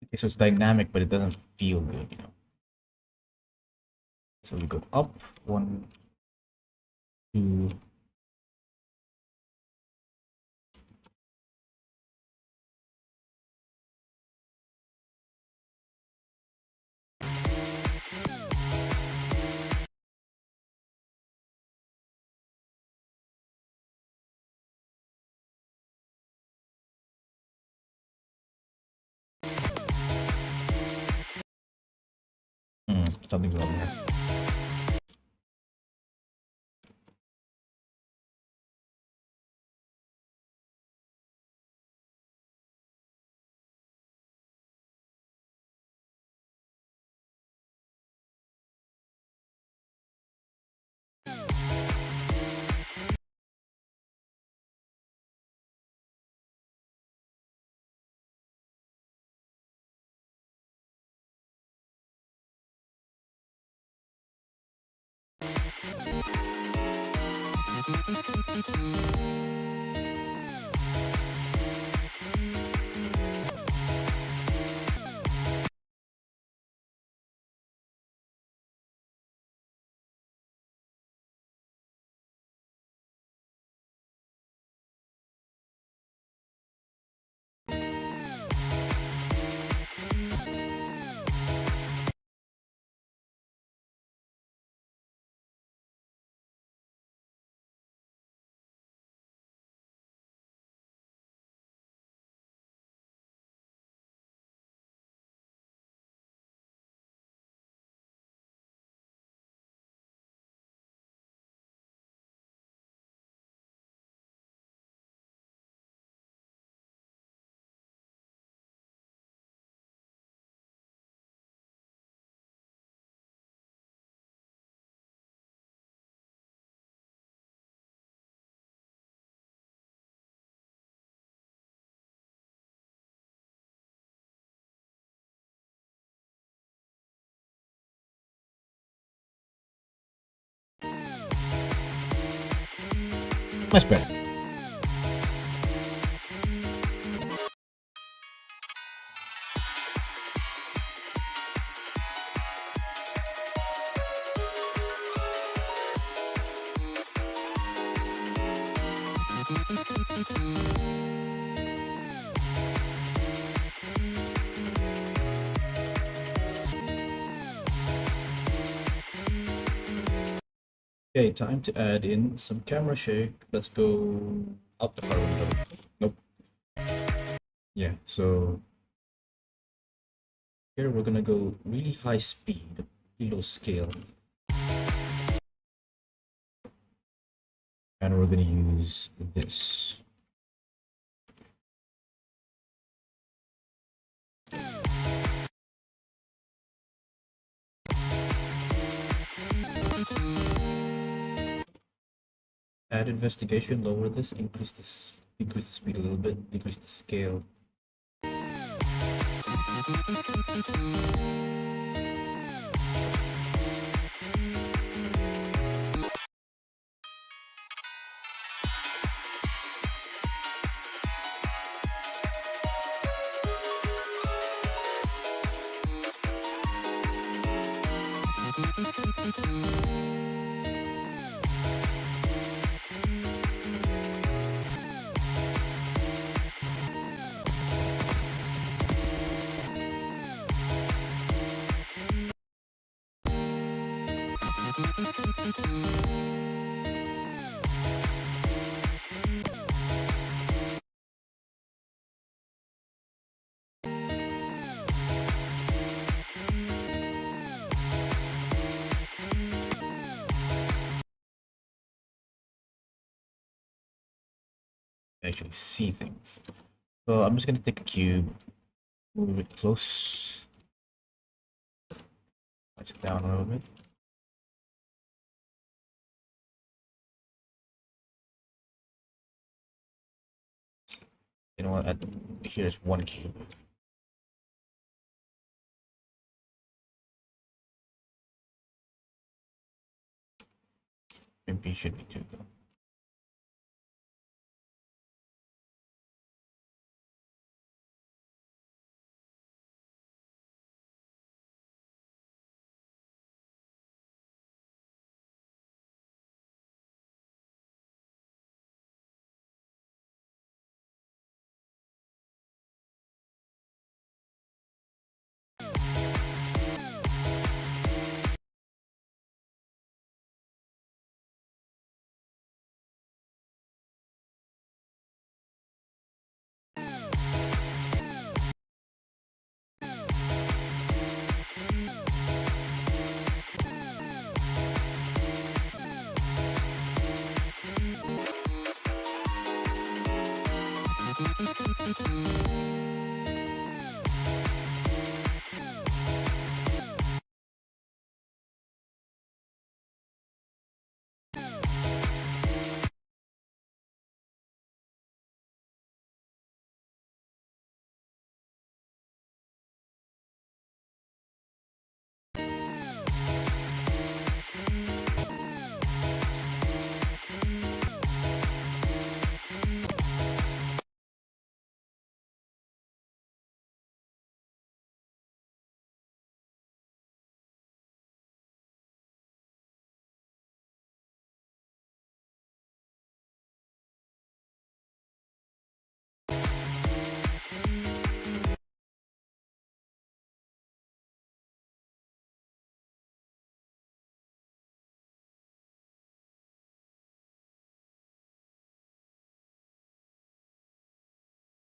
Okay, so it's dynamic, but it doesn't feel good, you know. So we go up, 1, 2. Something's wrong here. Much better. Okay, time to add in some camera shake. Let's go up the power window. Nope. Yeah, so here we're gonna go really high speed, really low scale. and we're going to use this. Add investigation, lower this, increase this, decrease the speed a little bit, decrease the scale. Actually see things. So I'm just going to take a cube, move it close, touch it down a little bit. You know what? Here's one cube. Maybe it should be two though.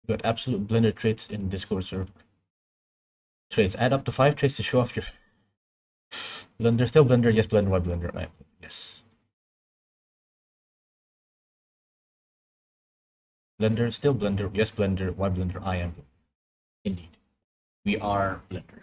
Got absolute blender traits in Discord server. Traits. Add up to 5 traits to show off your blender. Still blender. Yes, blender. Why blender? Right. Yes. Blender. Still blender. Yes, blender. Why blender? I am. Indeed. We are blender.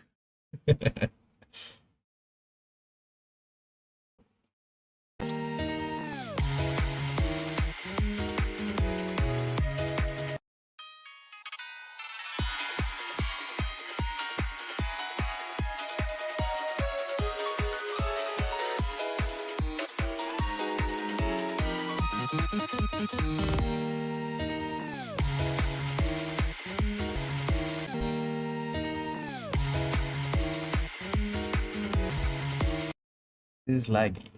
This is laggy.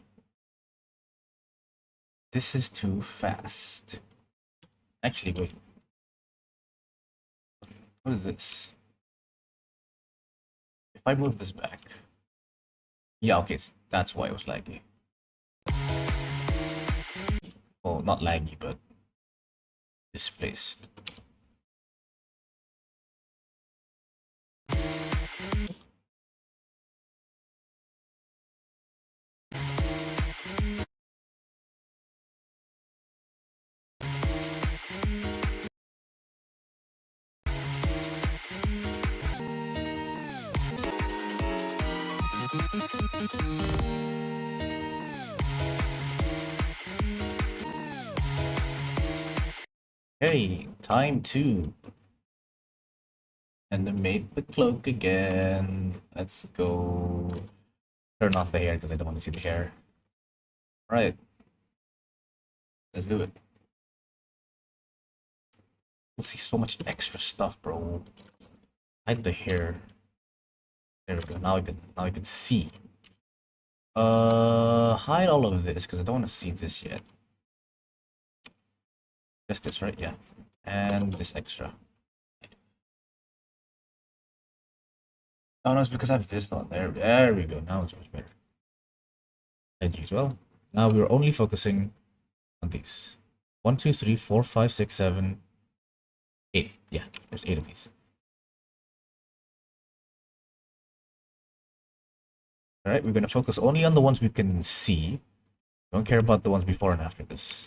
This is too fast. Actually, wait. What is this? If I move this back. Yeah, okay, that's why it was laggy. Oh, not laggy, but displaced. Hey, time to animate the cloak again. Let's go. Turn off the hair because I don't want to see the hair. Right, let's do it. We'll see so much extra stuff, bro. Hide the hair. There we go. Now we can see. Hide all of this because I don't want to see this yet. Just this, right? Yeah. And this extra. Oh no, it's because I have this on there. There we go. Now it's much better. Thank you as well. Now we're only focusing on these. 1, 2, 3, 4, 5, 6, 7, 8. Yeah, there's 8 of these. Alright, we're gonna focus only on the ones we can see. Don't care about the ones before and after this.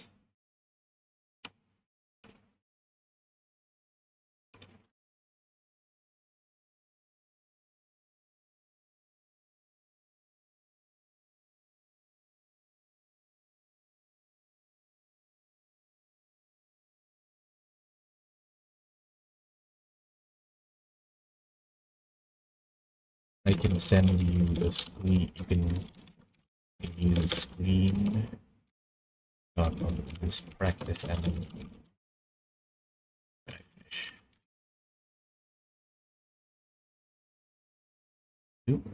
I can send you a screen. You can use a screen on this practice and then finish. Oop.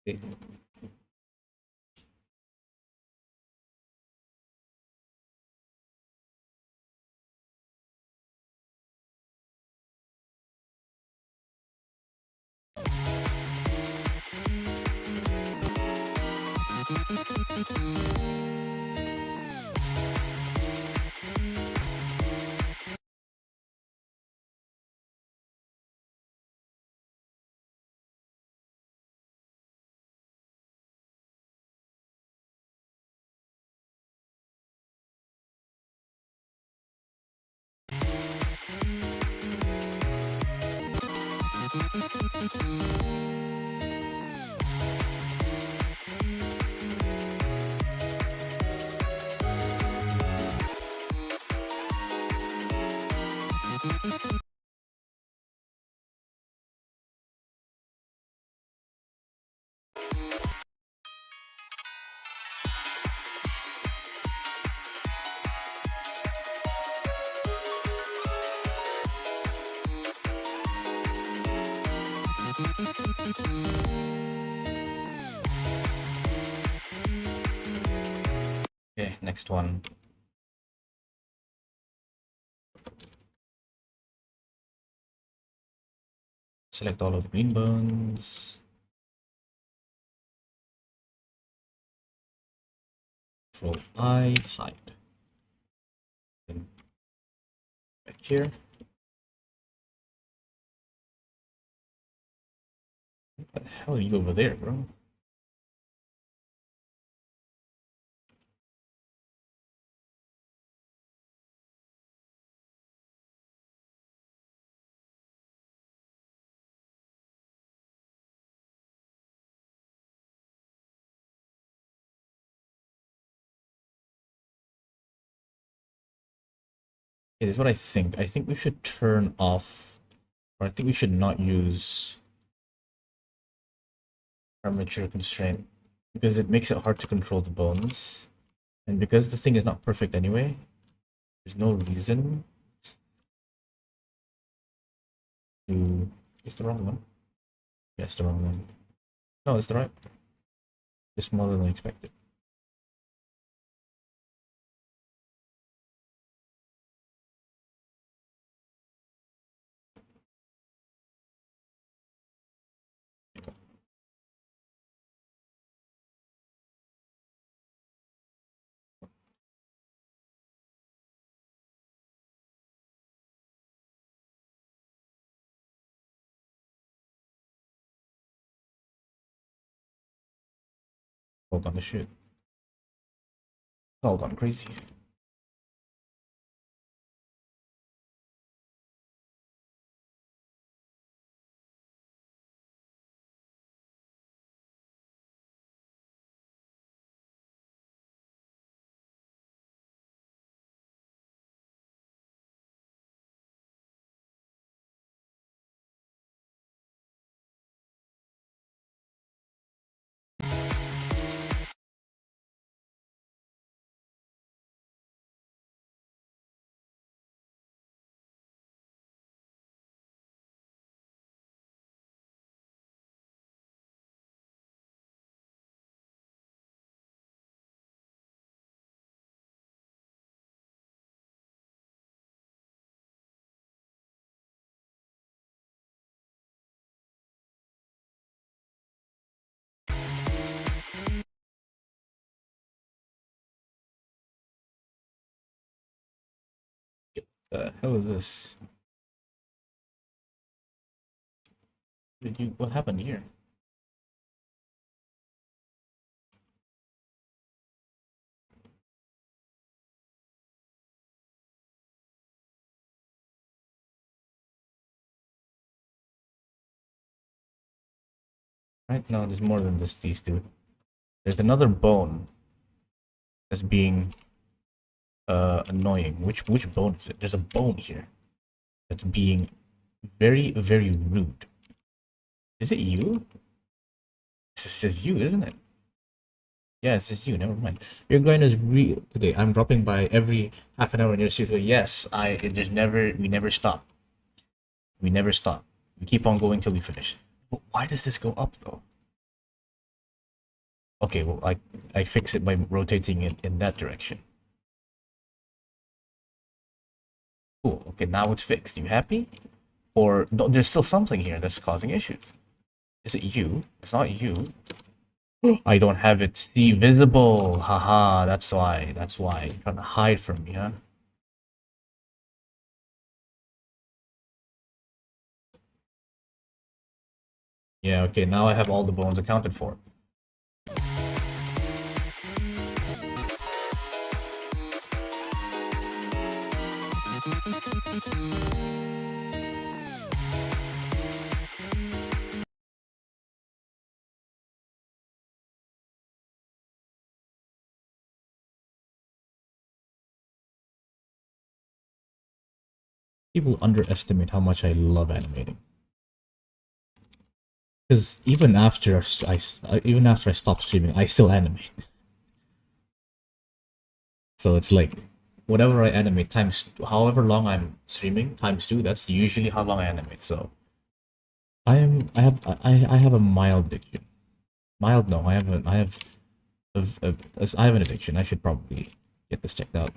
Okay. Okay, next one. Select all of the green bones. Control I, hide. Then back here. What the hell are you over there, bro? Okay, this is what I think. I think we should turn off, or I think we should not use armature constraint because it makes it hard to control the bones. And because the thing is not perfect anyway, there's no reason to... It's the wrong one. Yeah, it's the wrong one. No, it's the right. It's smaller than I expected. All gone to shit. It's all gone crazy. The hell is this? What happened here? Right now, there's more than just these two. There's another bone that's being annoying. Which bone is it? There's a bone here that's being very, very rude. Is it you? This is just you, isn't it? Yeah, it's just you. Never mind. Your grind is real today. I'm dropping by every half an hour in your studio. Yes, we never stop. We never stop. We keep on going till we finish. But why does this go up though? Okay, well I fix it by rotating it in that direction. Cool. Okay, now it's fixed. You happy? Or there's still something here that's causing issues. Is it you? It's not you. I don't have it see visible. Haha, that's why. That's why. You're trying to hide from me, huh? Yeah, okay, now I have all the bones accounted for. People underestimate how much I love animating. Because even after I stop streaming, I still animate. So it's like whatever I animate times however long I'm streaming times 2. That's usually how long I animate. So I have a mild addiction. Mild no, I have an addiction. I should probably get this checked out.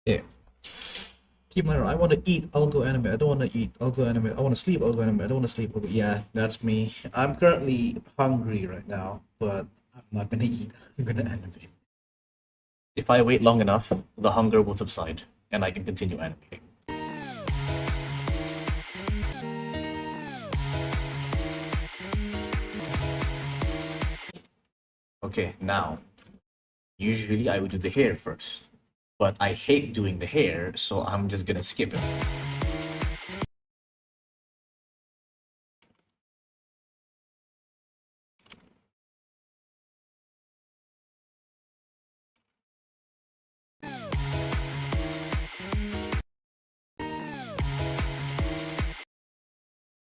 Yeah. Keep my I want to eat, I'll go anime. I don't want to eat, I'll go anime. I want to sleep, I'll go anime. I don't want to sleep, I'll go... Yeah, that's me. I'm currently hungry right now, but I'm not gonna eat. I'm gonna animate. If I wait long enough, the hunger will subside, and I can continue animating. Okay, now, usually I would do the hair first, but I hate doing the hair, so I'm just gonna skip it.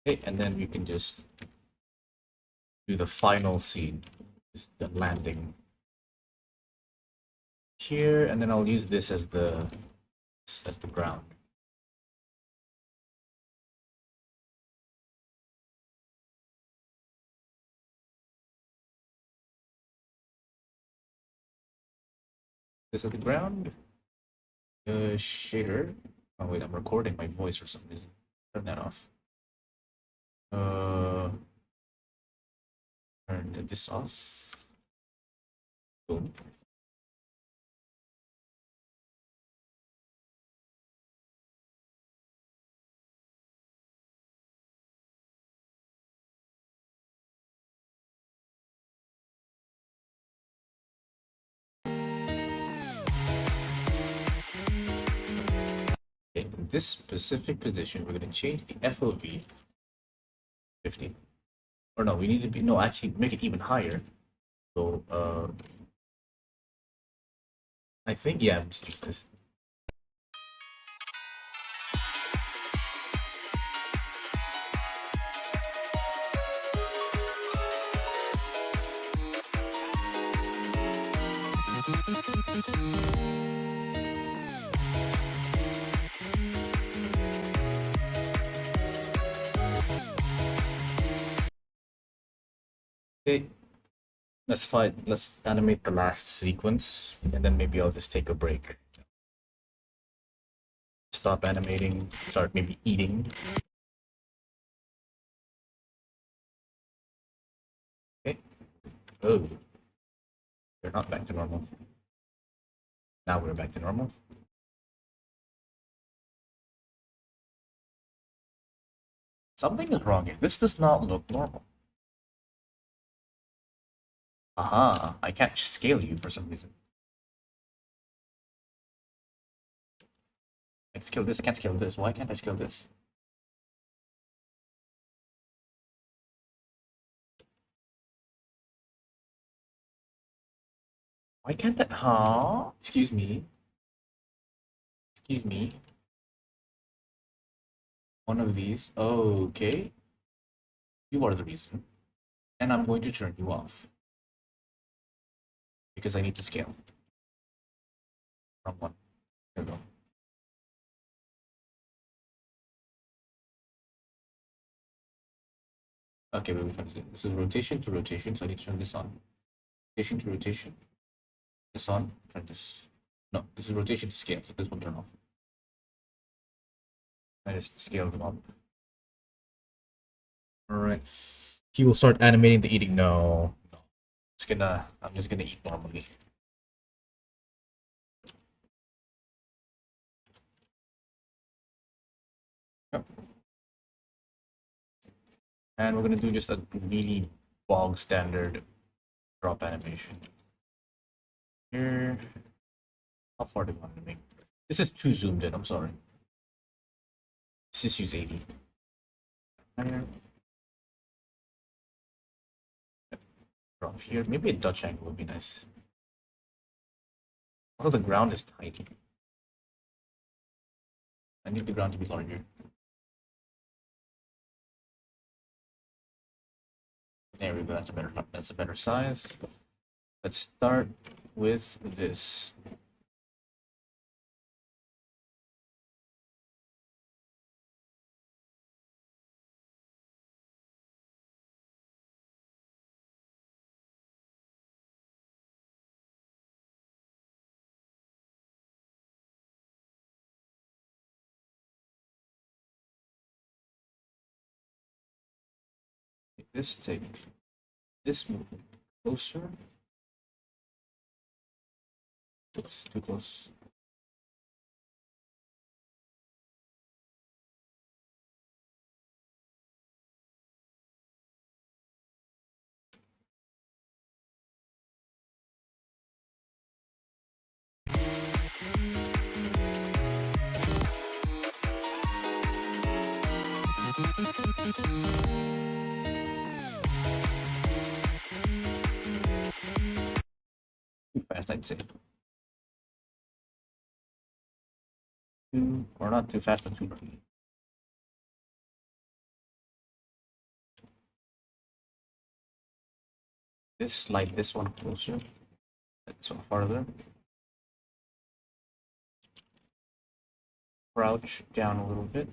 Okay, and then we can just do the final scene, just the landing here, and then I'll use this as the ground. This is the ground. Shader. Oh wait, I'm recording my voice for some reason. Turn that off. Turn this off. Boom. Okay, in this specific position, we're going to change the FOV 50. Or no, we need to be, no, actually make it even higher. So, I think, yeah, just use this. Okay, that's fine. Let's animate the last sequence, and then maybe I'll just take a break. Stop animating, start maybe eating. Okay. Oh, we're not back to normal. Now we're back to normal. Something is wrong here. This does not look normal. Aha, I can't scale you for some reason. I can scale this, I can't scale this. Why can't I scale this? Why can't that? Huh? Excuse me. Excuse me. One of these. Okay. You are the reason. And I'm going to turn you off. Because I need to scale. Wrong one. There we go. Okay, wait, which one is it? This is rotation to rotation, so I need to turn this on. Rotation to rotation. This on, turn this. No, this is rotation to scale, so this one turn off. I just scale them up. Alright. He will start animating the eating. No. No. I'm just gonna eat normally. Yep. And we're gonna do just a really bog standard drop animation. Here. How far do we want to make? This is too zoomed in, I'm sorry. Let's just use 80. Drop here. Maybe a Dutch angle would be nice. Although the ground is tiny. I need the ground to be larger. There we go, that's a better size. Let's start with this. Take this move closer. Oops, too close. Too fast, I'd say. Or not too fast, but too early. Just slide this one closer, this one farther. Crouch down a little bit.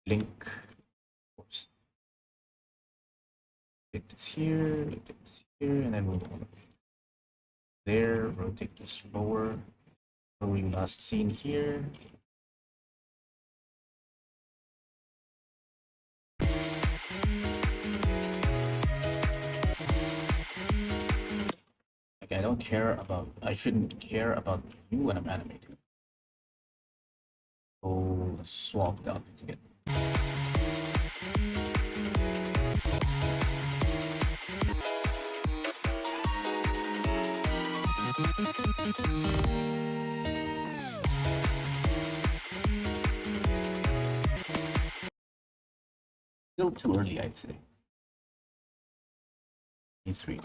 Link. Oops. Rotate this here, rotate this here, and then move on. There, rotate this lower. Where we last seen here. Like I don't care about, I shouldn't care about you when I'm animating. So let's swap the outfits again. Still too early, I'd say. E3.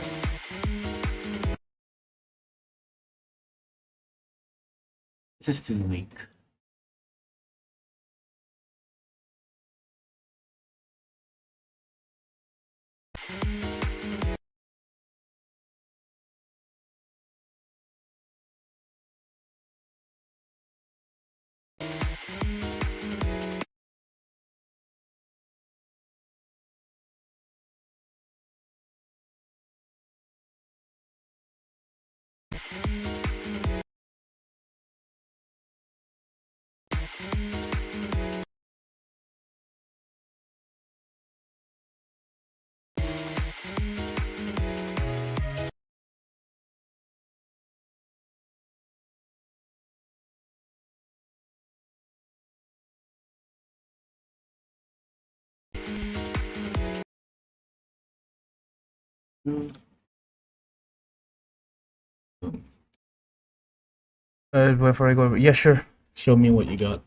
This is too weak. Before I go, yeah, sure. Show me what you got.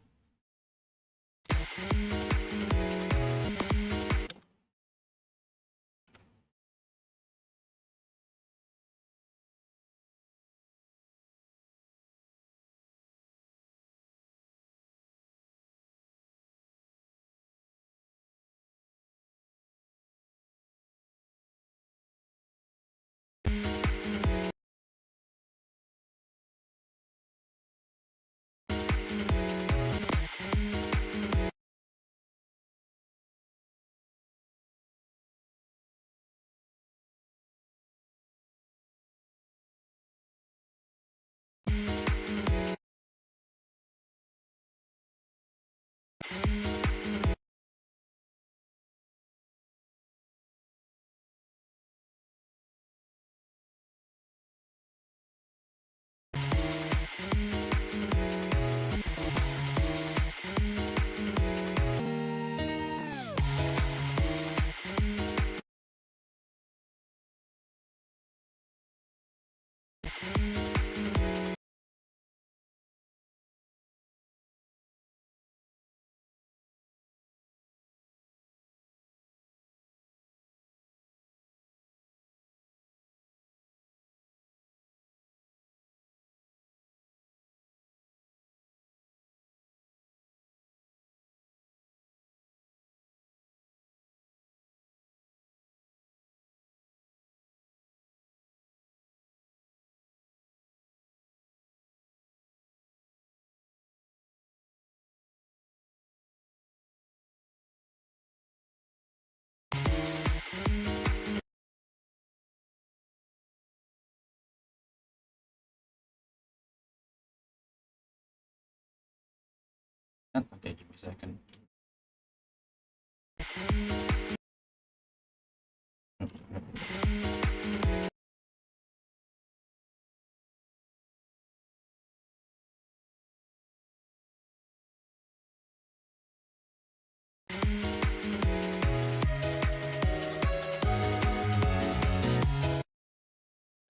Okay, give me a second.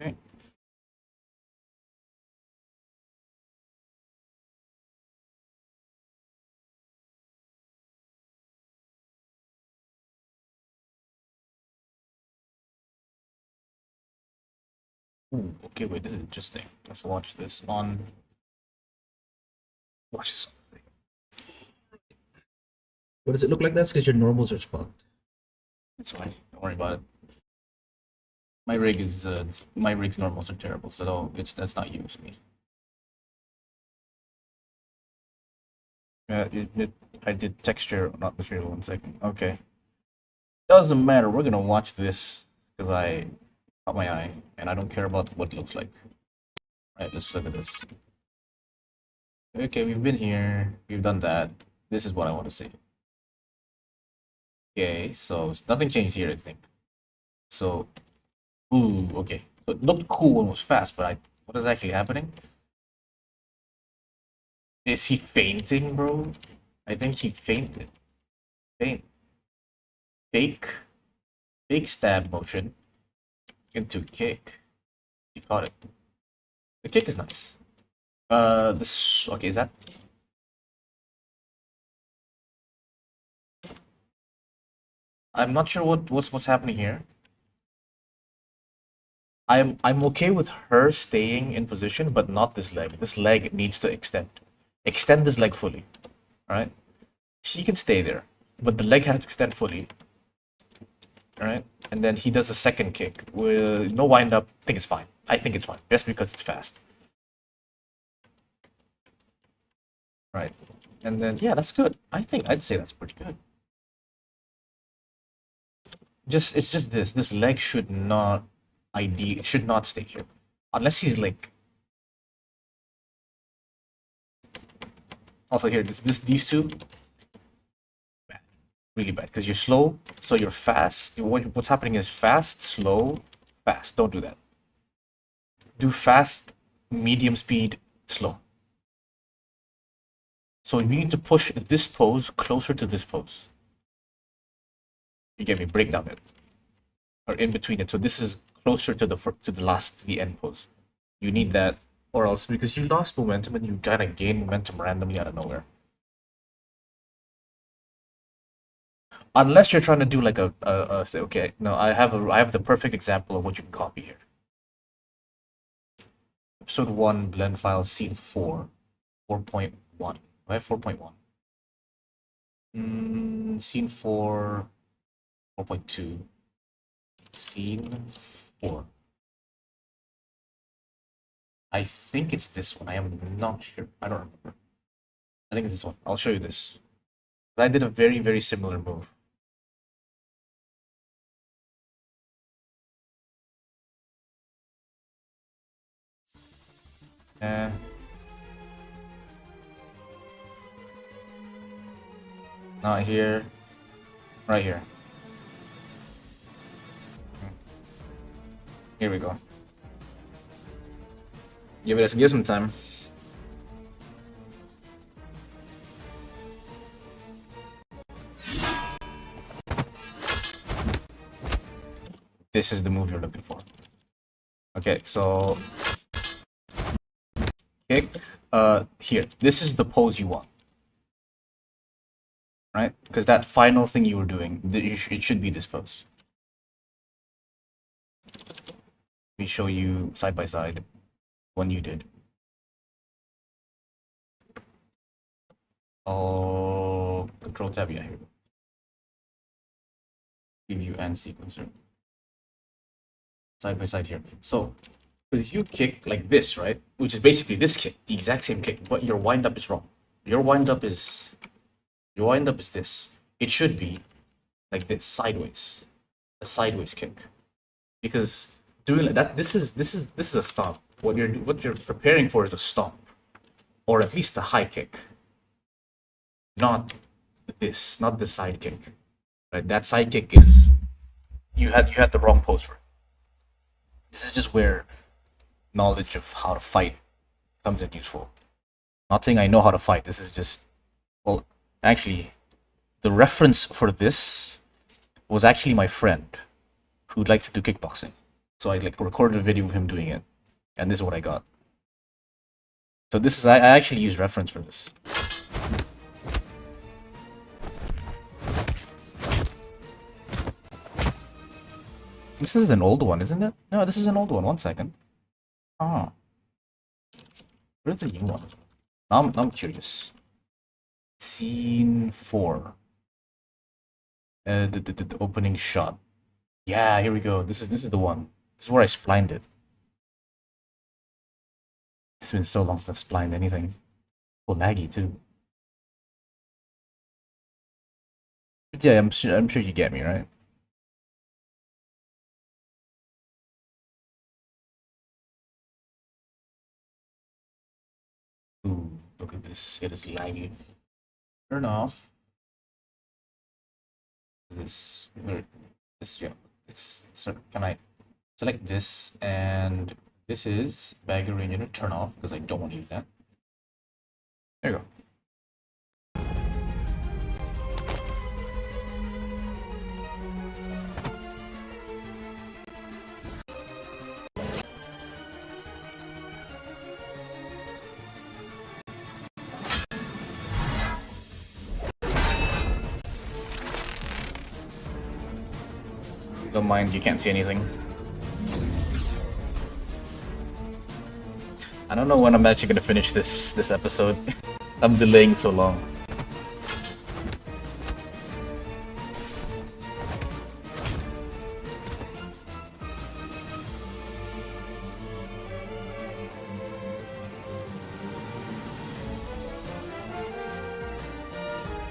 Okay. Ooh, okay, wait, this is interesting. Let's watch this on. Watch this. What does it look like? That's because your normals are fucked. It's fine. Don't worry about it. My rig's normals are terrible, so that's not you, it's me. I did texture, not material. 1 second. Okay. Doesn't matter. We're gonna watch this because I caught my eye, and I don't care about what it looks like. All right, let's look at this. Okay, we've been here. We've done that. This is what I want to see. Okay, so nothing changed here, I think. So, ooh, okay. So it looked cool and was fast, but what is actually happening? Is he fainting, bro? I think he fainted. Faint. Fake stab motion into kick. He caught it. The kick is nice. This okay, is that? I'm not sure what's happening here. I'm okay with her staying in position, but not this leg. This leg needs to extend. Extend this leg fully. Alright? She can stay there, but the leg has to extend fully. Alright? And then he does a second kick with no wind up. I think it's fine. I think it's fine. Just because it's fast. Right. And then yeah, that's good. I'd say that's pretty good. It's just this leg should not should not stay here. Unless he's like also here, these two bad. Really bad. Because you're slow, so you're fast. What's happening is fast, slow, fast. Don't do that. Do fast, medium speed, slow. So you need to push this pose closer to this pose. You get me? Break down it. Or in between it. So this is closer to the end pose. You need that, or else because you lost momentum and you gotta gain momentum randomly out of nowhere. Unless you're trying to do like okay, no, I have the perfect example of what you can copy here. Episode 1 blend file scene 4, 4.1. I have 4.1. Scene 4, 4.2. Scene 4. I think it's this one. I am not sure. I don't remember. I think it's this one. I'll show you this. I did a very, very similar move. Not here. Right here. Here we go. Give some time. This is the move you're looking for. Okay, so kick. Here. This is the pose you want. Right? Because that final thing you were doing, it should be this pose. Let me show you side by side when you did. Oh, Control Tab, yeah, here. Preview and sequencer. Side by side here. So, because you kick like this, right? Which is basically this kick, the exact same kick, but your wind up is wrong. Your wind up is this. It should be like this, sideways. A sideways kick. Because doing like that, this is a stomp. What you're preparing for is a stomp. Or at least a high kick. Not this, not the side kick. Right? That side kick is you had the wrong pose for it. This is just where knowledge of how to fight comes in useful. Not saying I know how to fight. This is just, well, actually, the reference for this was actually my friend who'd like to do kickboxing. So I like recorded a video of him doing it, and this is what I got. So this is I actually use reference for this. This is an old one, isn't it? No, this is an old one. 1 second. Oh, where's the new one? Now I'm curious. Scene 4. The opening shot. Yeah, here we go. This is the one. This is where I splined it. It's been so long since I've splined anything. Oh, laggy too. But yeah, I'm sure you get me, right? Ooh, look at this. It is laggy. Turn off this. This, yeah. So can I select this, and this is bagger unit turn off because I don't want to use that. There you go. Don't mind, you can't see anything. I don't know when I'm actually gonna finish this episode. I'm delaying so long.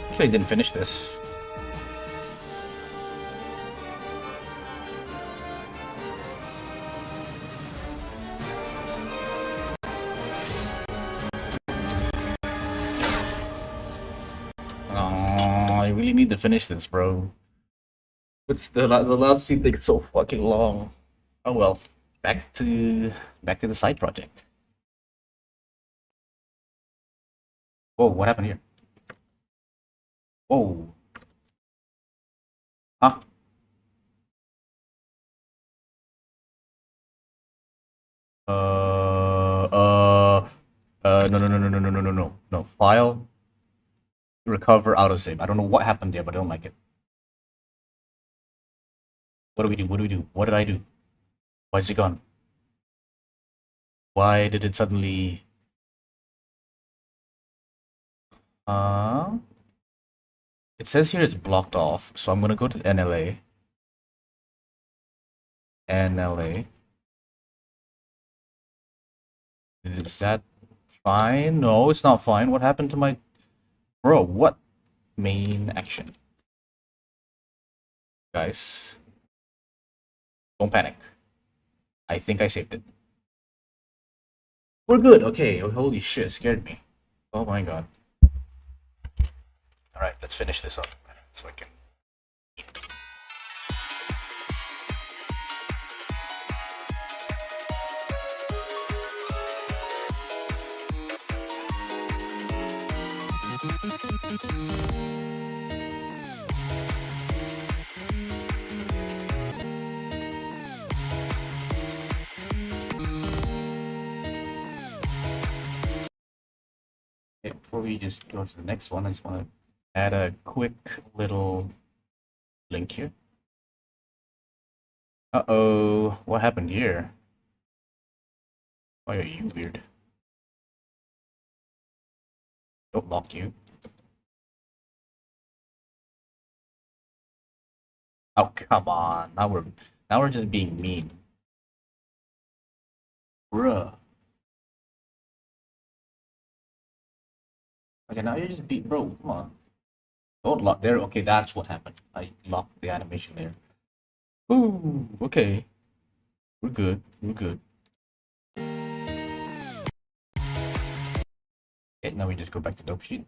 Actually, I didn't finish this. Oh, I really need to finish this, bro. What's the last scene takes so fucking long? Oh well, back to the side project. Whoa, what happened here? Whoa. Huh? No, no, no, no, no, no, no, no, no, no. File, recover, autosave. I don't know what happened there, but I don't like it. What do we do? What do we do? What did I do? Why is it gone? Why did it suddenly... Uh... It says here it's blocked off, so I'm gonna go to NLA. NLA. Is that fine? No, it's not fine. What happened to my... Bro, what? Main action. Guys. Don't panic. I think I saved it. We're good. Okay. Oh, holy shit, scared me. Oh my god. Alright, let's finish this up so I can... Okay, before we just go to the next one, I just want to add a quick little link here. Uh-oh, what happened here? Why are you weird? Don't lock you. Oh, come on. Now we're just being mean. Bruh. Okay, now you're just beat, bro. Come on. Don't lock there. Okay, that's what happened. I locked the animation there. Ooh, okay. We're good. We're good. Okay, now we just go back to dope sheet.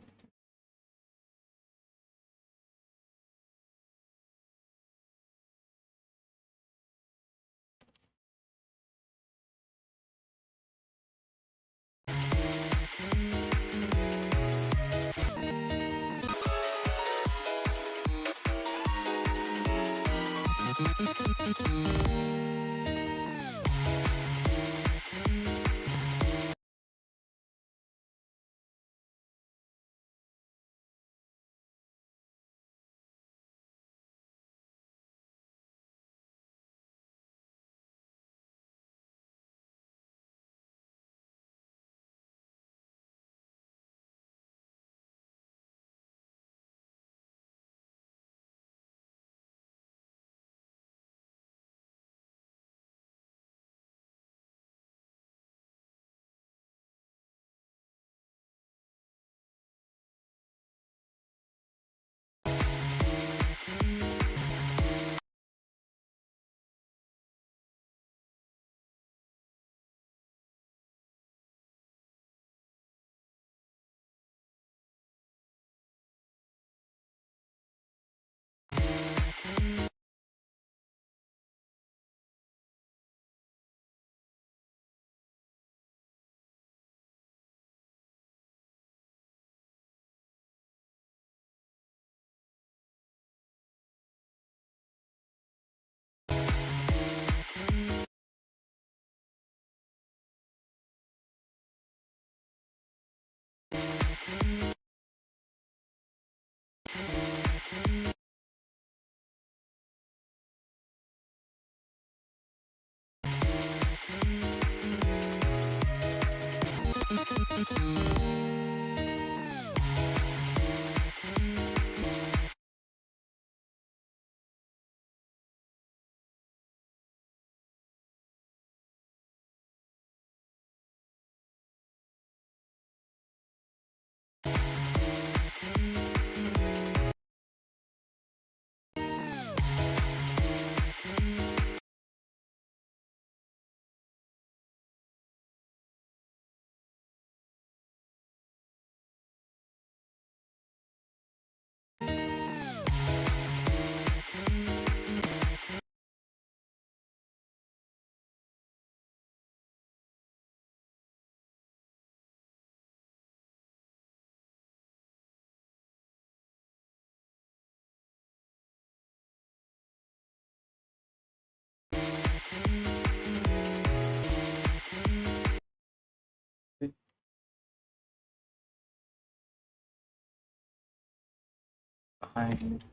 Find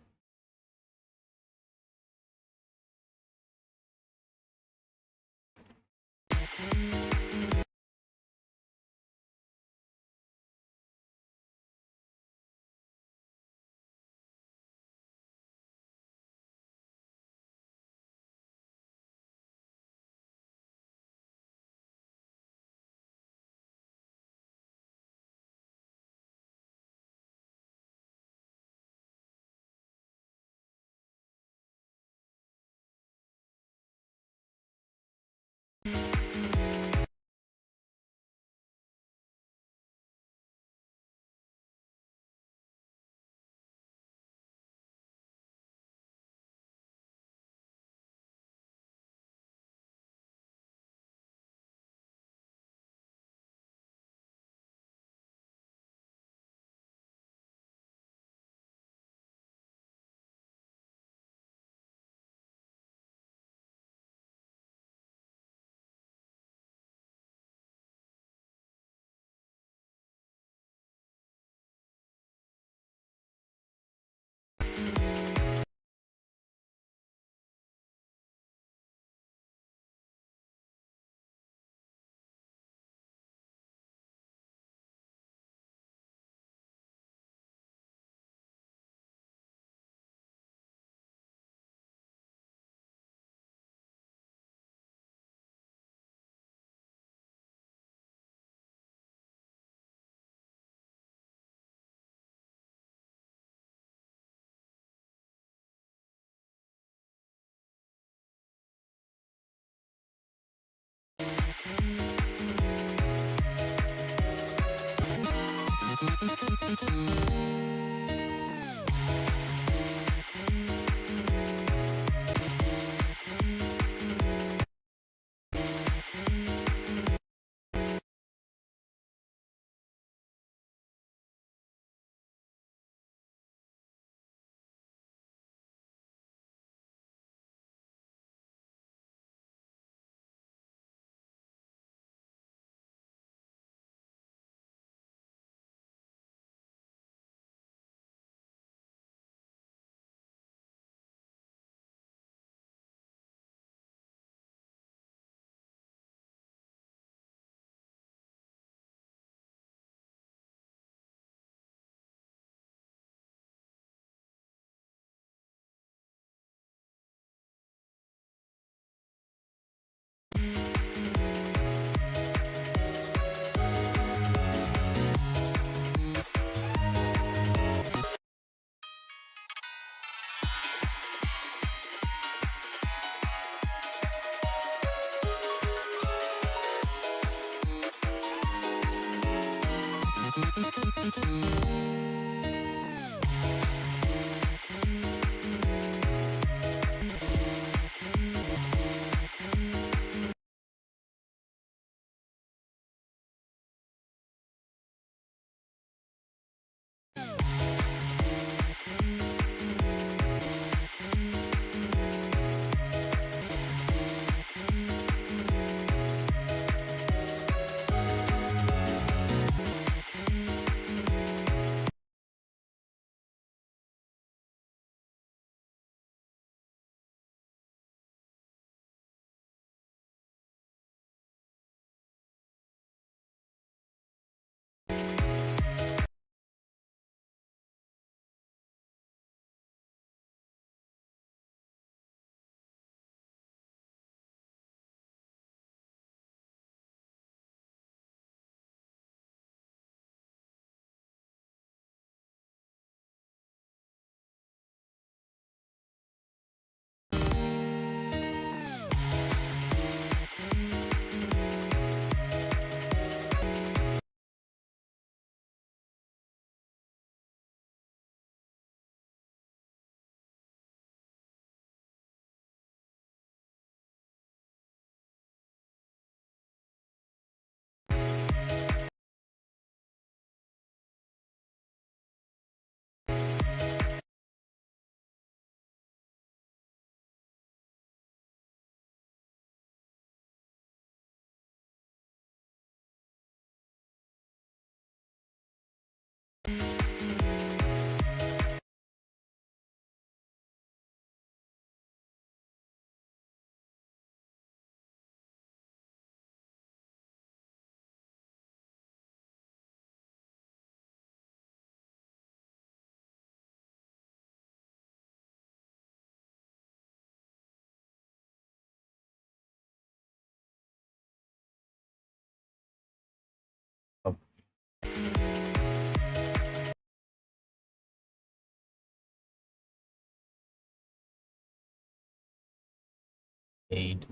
Aid.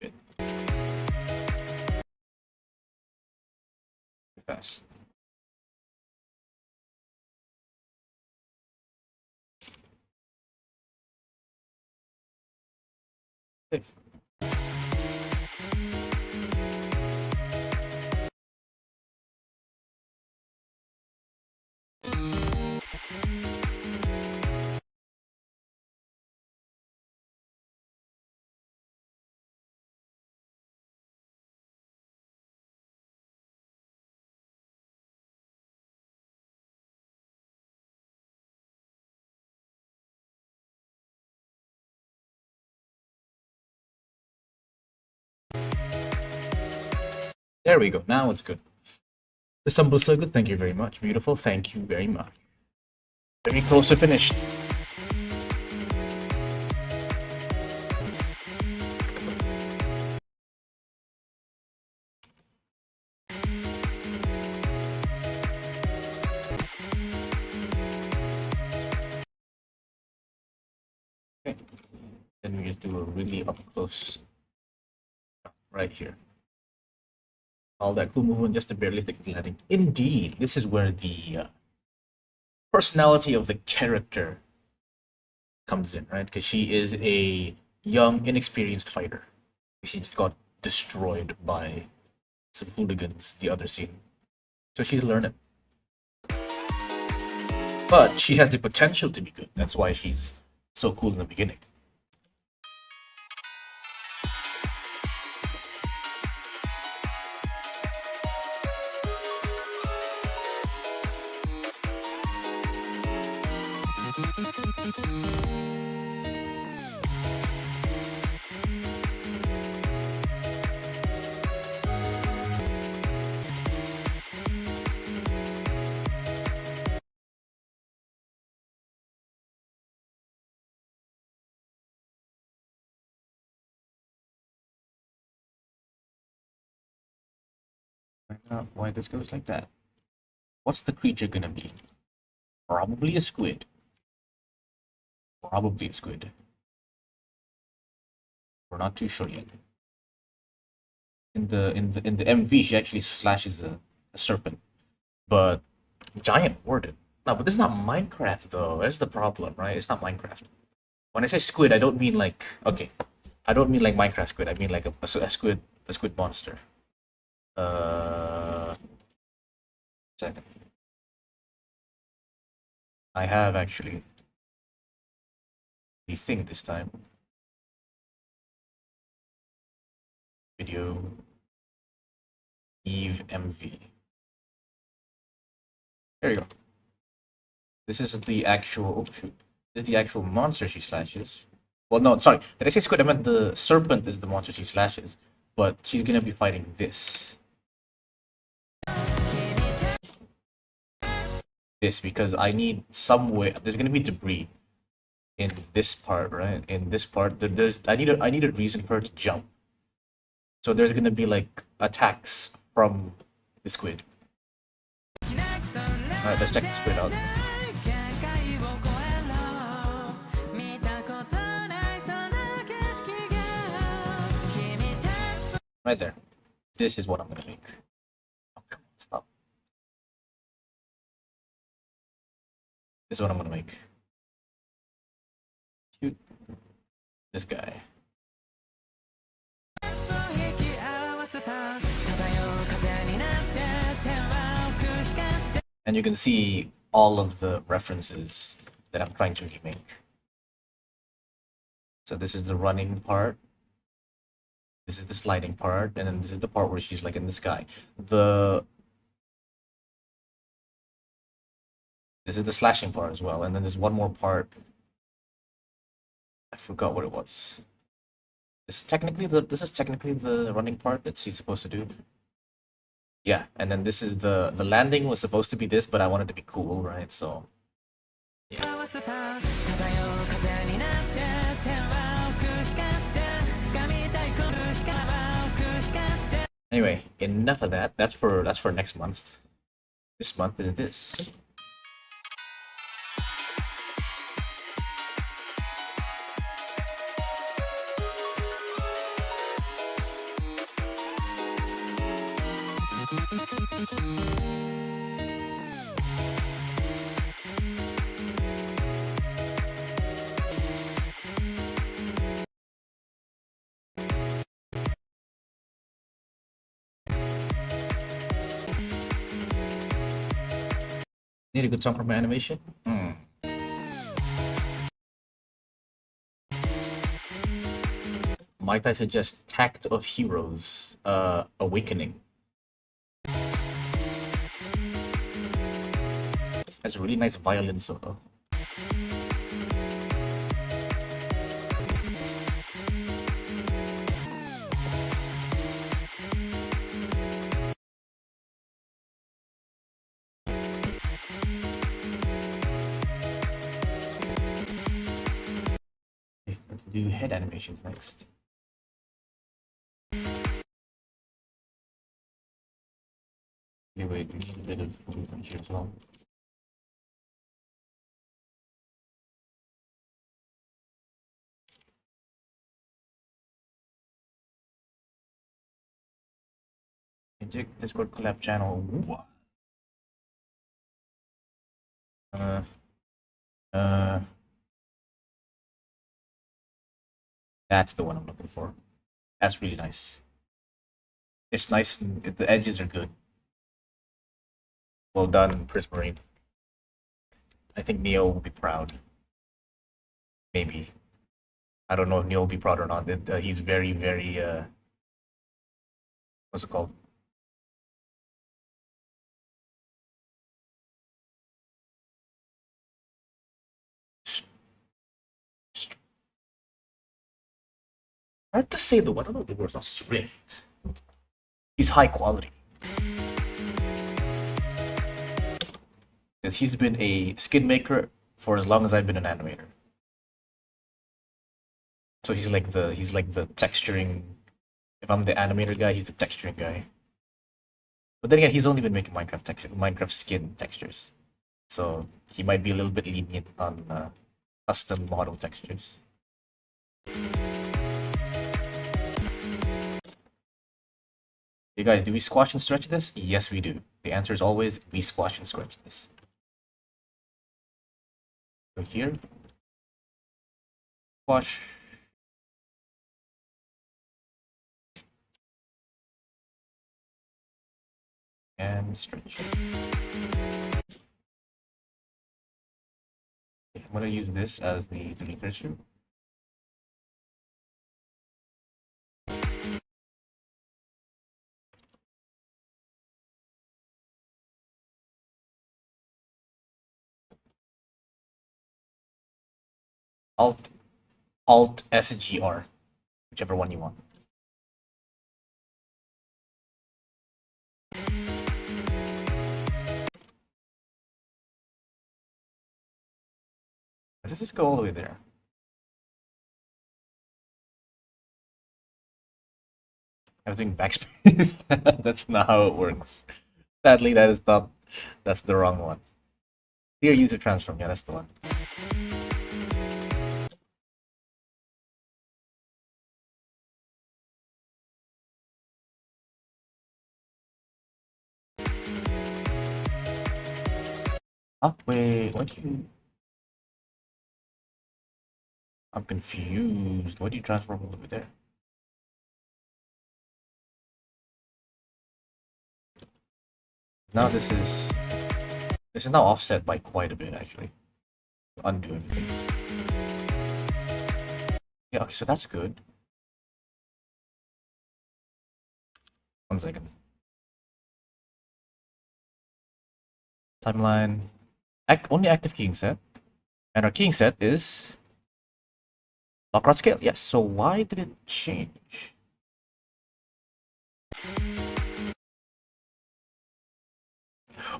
Good. Fast. Safe. There we go. Now it's good. The stumble so good. Thank you very much. Beautiful. Thank you very much. Very close to finish. Okay. Then we just do a really up close right here. All that cool movement just to barely stick the landing. Indeed, this is where the personality of the character comes in, right? Because she is a young, inexperienced fighter. She just got destroyed by some hooligans the other scene. So she's learning. But she has the potential to be good. That's why she's so cool in the beginning. Find out why this goes like that. What's the creature gonna be? Probably a squid. Probably a squid. We're not too sure yet. In the MV, she actually slashes a serpent, but giant warden. No, but this is not Minecraft though. That's the problem, right? It's not Minecraft. When I say squid, I don't mean like I don't mean like Minecraft squid. I mean like a squid monster. Second. I have actually the thing this time. Video Eve MV. There you go. This is the actual this is the actual monster she slashes. Well, no, sorry. Did I say squid? I meant the serpent is the monster she slashes, but she's gonna be fighting this. This because I need some way. There's gonna be debris in this part, right? In this part, I need a reason for her to jump. So there's gonna be like attacks from the squid. Alright, let's check the squid out. Right there. This is what I'm gonna make. Oh, come on, stop. This is what I'm gonna make. Shoot this guy. And you can see all of the references that I'm trying to remake. So this is the running part. This is the sliding part, and then this is the part where she's like in the sky. This is the slashing part as well, and then there's one more part. I forgot what it was. This is technically the running part that she's supposed to do. Yeah, and then this is the landing was supposed to be this, but I wanted to be cool, right? So yeah. Anyway, enough of that. That's for next month. This month is this. Need a good song for my animation? Might I suggest Tact of Heroes, Awakening. Has a really nice violin solo. Let's do head animations next. Anyway, we need a bit of movement here as well. Inject Discord collab channel. Uh, uh, that's the one I'm looking for. That's really nice. It's nice. And the edges are good. Well done, Prismarine. I think Neo will be proud. Maybe. I don't know if Neo will be proud or not. He's very, very. What's it called? Hard to say though. I don't know if the word's not strict. He's high quality. Because he's been a skin maker for as long as I've been an animator. So he's like the texturing. If I'm the animator guy, he's the texturing guy. But then again, he's only been making Minecraft skin textures, so he might be a little bit lenient on custom model textures. You guys, do we squash and stretch this? Yes, we do. The answer is always we squash and stretch this. So here, squash. And stretch. I'm gonna use this as the cursor. Alt SGR, whichever one you want. Why does this go all the way there? I was doing backspace. That's not how it works. Sadly, that is not. That's the wrong one. Clear user transform. Yeah, that's the one. Oh, wait, what do you... I'm confused. Why do you transform all the way there? Now this is now offset by quite a bit actually. Undo everything. Yeah, okay, so that's good. 1 second. Timeline. Only active keying set. And our keying set is Lockrod scale. Yes, so why did it change?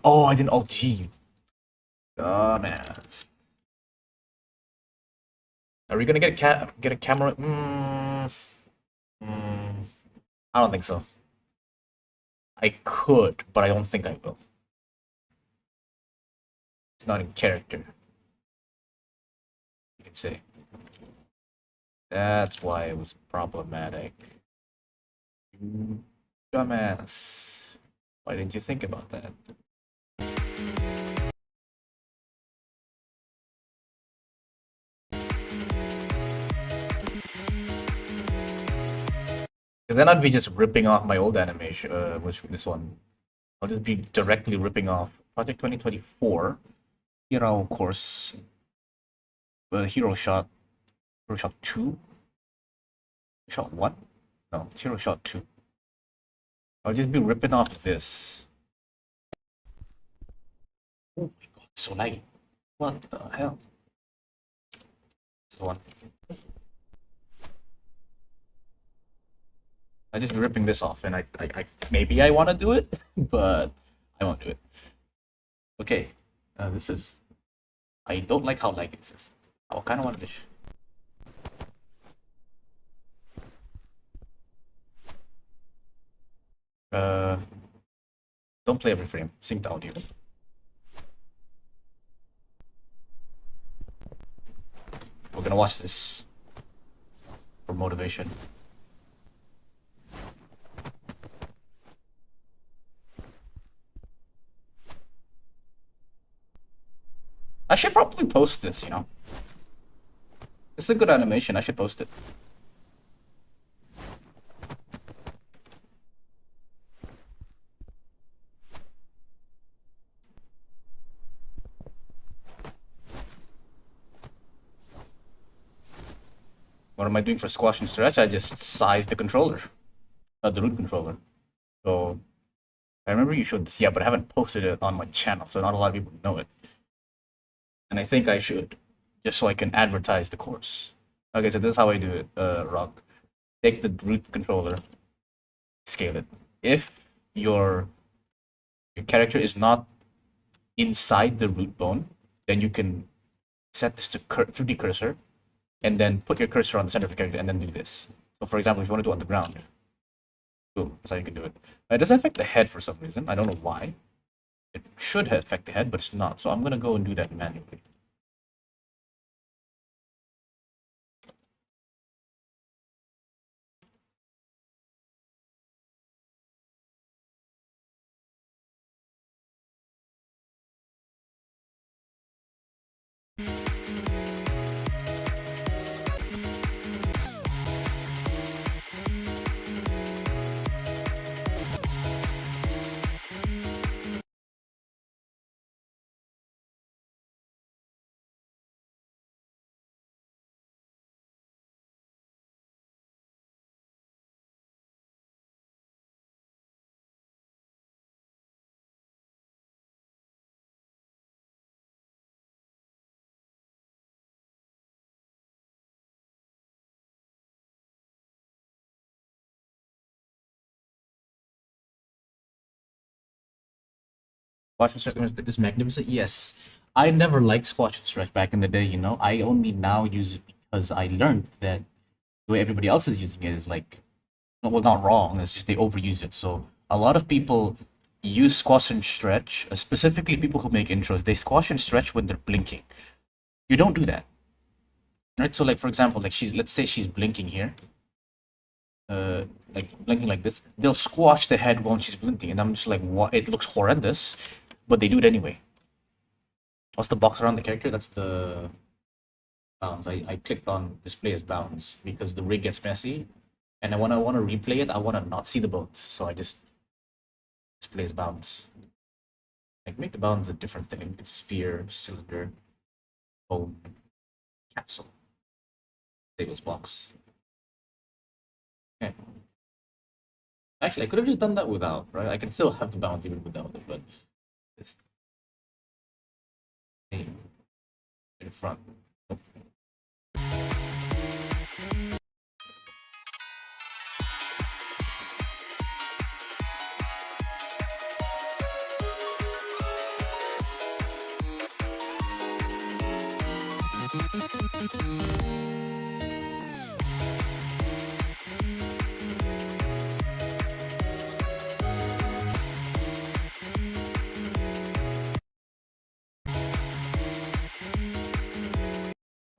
Oh, I didn't Alt G. Dumbass. Are we gonna get a camera? I don't think so. I could, but I don't think I will. It's not in character, you can say. That's why it was problematic. You dumbass. Why didn't you think about that? And then I'd be just ripping off my old animation, which this one. I'll just be directly ripping off Project 2024. Hero course. Hero Shot 2? Shot 1? No, it's Hero Shot 2. I'll just be ripping off this. Oh my god, it's so laggy. What the hell? It's the one. I just be ripping this off, and I maybe I want to do it, but I won't do it. Okay, this is. I don't like how laggy this is. I kind of want this. Don't play every frame. Sync the audio. We're gonna watch this for motivation. I should probably post this, you know. It's a good animation. I should post it. What am I doing for squash and stretch? I just size the controller, the root controller. So I remember you showed this, yeah, but I haven't posted it on my channel, so not a lot of people know it. And I think I should, just so I can advertise the course. Okay, so this is how I do it, Rock. Take the root controller, scale it. If your character is not inside the root bone, then you can set this to 3D cursor, and then put your cursor on the center of the character, and then do this. So for example, if you want to do it on the ground, boom, that's how you can do it. It doesn't affect the head for some reason. I don't know why. It should affect the head, but it's not. So I'm gonna go and do that manually. Squash and Stretch is magnificent. Yes, I never liked Squash and Stretch back in the day. You know, I only now use it because I learned that the way everybody else is using it is like, well, not wrong. It's just they overuse it. So a lot of people use Squash and Stretch, specifically people who make intros. They squash and stretch when they're blinking. You don't do that, right? So like for example, like let's say she's blinking here. Like blinking like this, they'll squash the head while she's blinking, and I'm just like, what? It looks horrendous, but they do it anyway. What's the box around the character? That's the bounds. I clicked on display as bounds because the rig gets messy, and when I want to replay it, I want to not see the bones, so I just display as bounds. Like make the bounds a different thing. It's sphere, cylinder, bone, capsule, tables box. Okay. Actually, I could have just done that without, right? I can still have the bounds even without it, but this in front.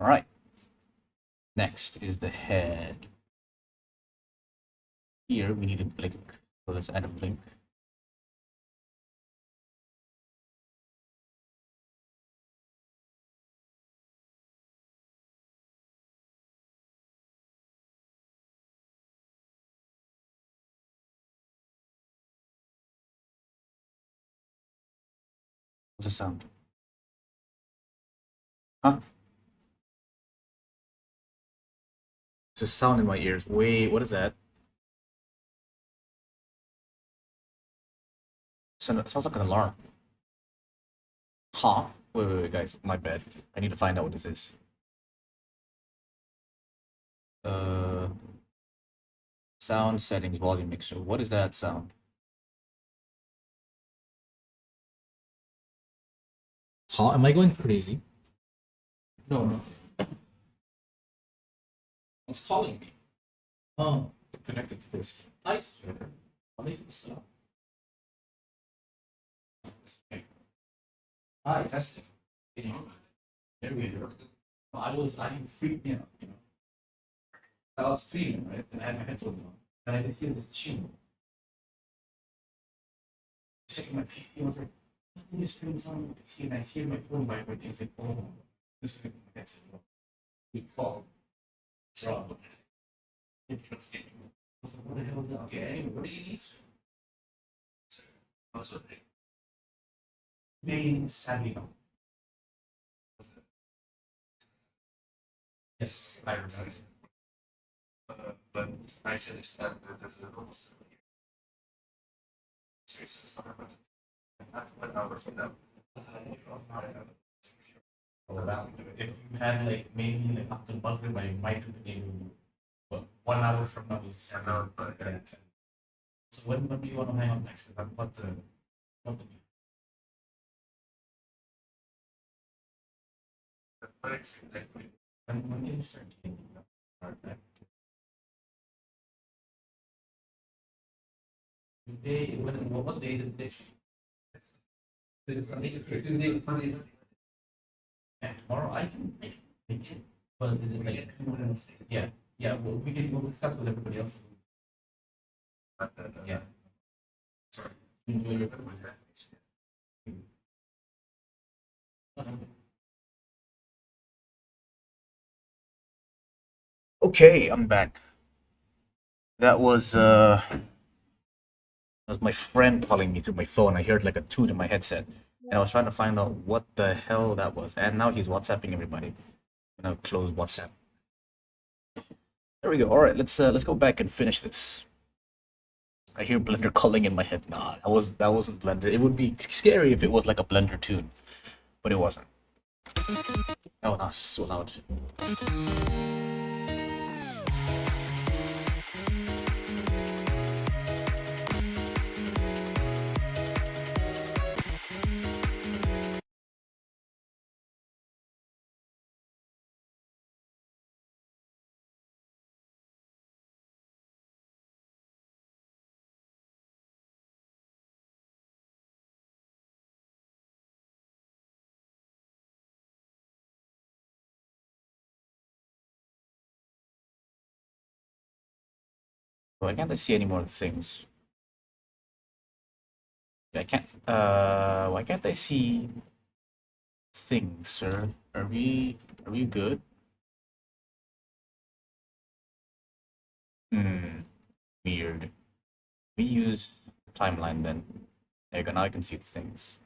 All right. Next is the head. Here we need a blink. So let's add a blink. What's the sound? Huh? It's a sound in my ears. Wait, what is that? Sounds like an alarm. Huh? Wait, guys. My bad. I need to find out what this is. Uh, Sound settings, volume mixer. What is that sound? Huh? Am I going crazy? No, no. It's calling me. Oh, connected to this. Nice. Let me fix it up. Okay. Hi, testing. There we go. I freaked me out, you know. I was streaming, right? And I had my headphones on. And I could hear this ching. Checking my PC, I was like, nothing is streaming on my PC, and I hear my phone vibrating. I was like, oh, this is my headset. Big fall. Drop. I was like, what the hell is that? Okay, anyway, what do you need? Main Savino. Yes, I remember. But I should extend that this is a bonus. Not 1 hour from now. If you had like maybe like after Maghrib, I might have been able to. But 1 hour from now is 7. So when do you want to hang out next? Because I've got the when can you start getting that? Today, what day is it? Today. And tomorrow I can make it. But is it like yeah, yeah, well we'll discuss with everybody else. Yeah. Sorry. Enjoy your Okay, I'm back. That was my friend calling me through my phone. I heard like a toot in my headset, and I was trying to find out what the hell that was. And now he's WhatsApping everybody. I'm gonna close WhatsApp. There we go. All right, let's go back and finish this. I hear Blender calling in my head. Nah, that wasn't Blender. It would be scary if it was like a Blender tune, but it wasn't. Oh, no, so loud. Why can't I see any more things? I can't. Why can't I see things, sir? Are we good? Hmm. Weird. We use timeline then. There you go. Now I can see the things.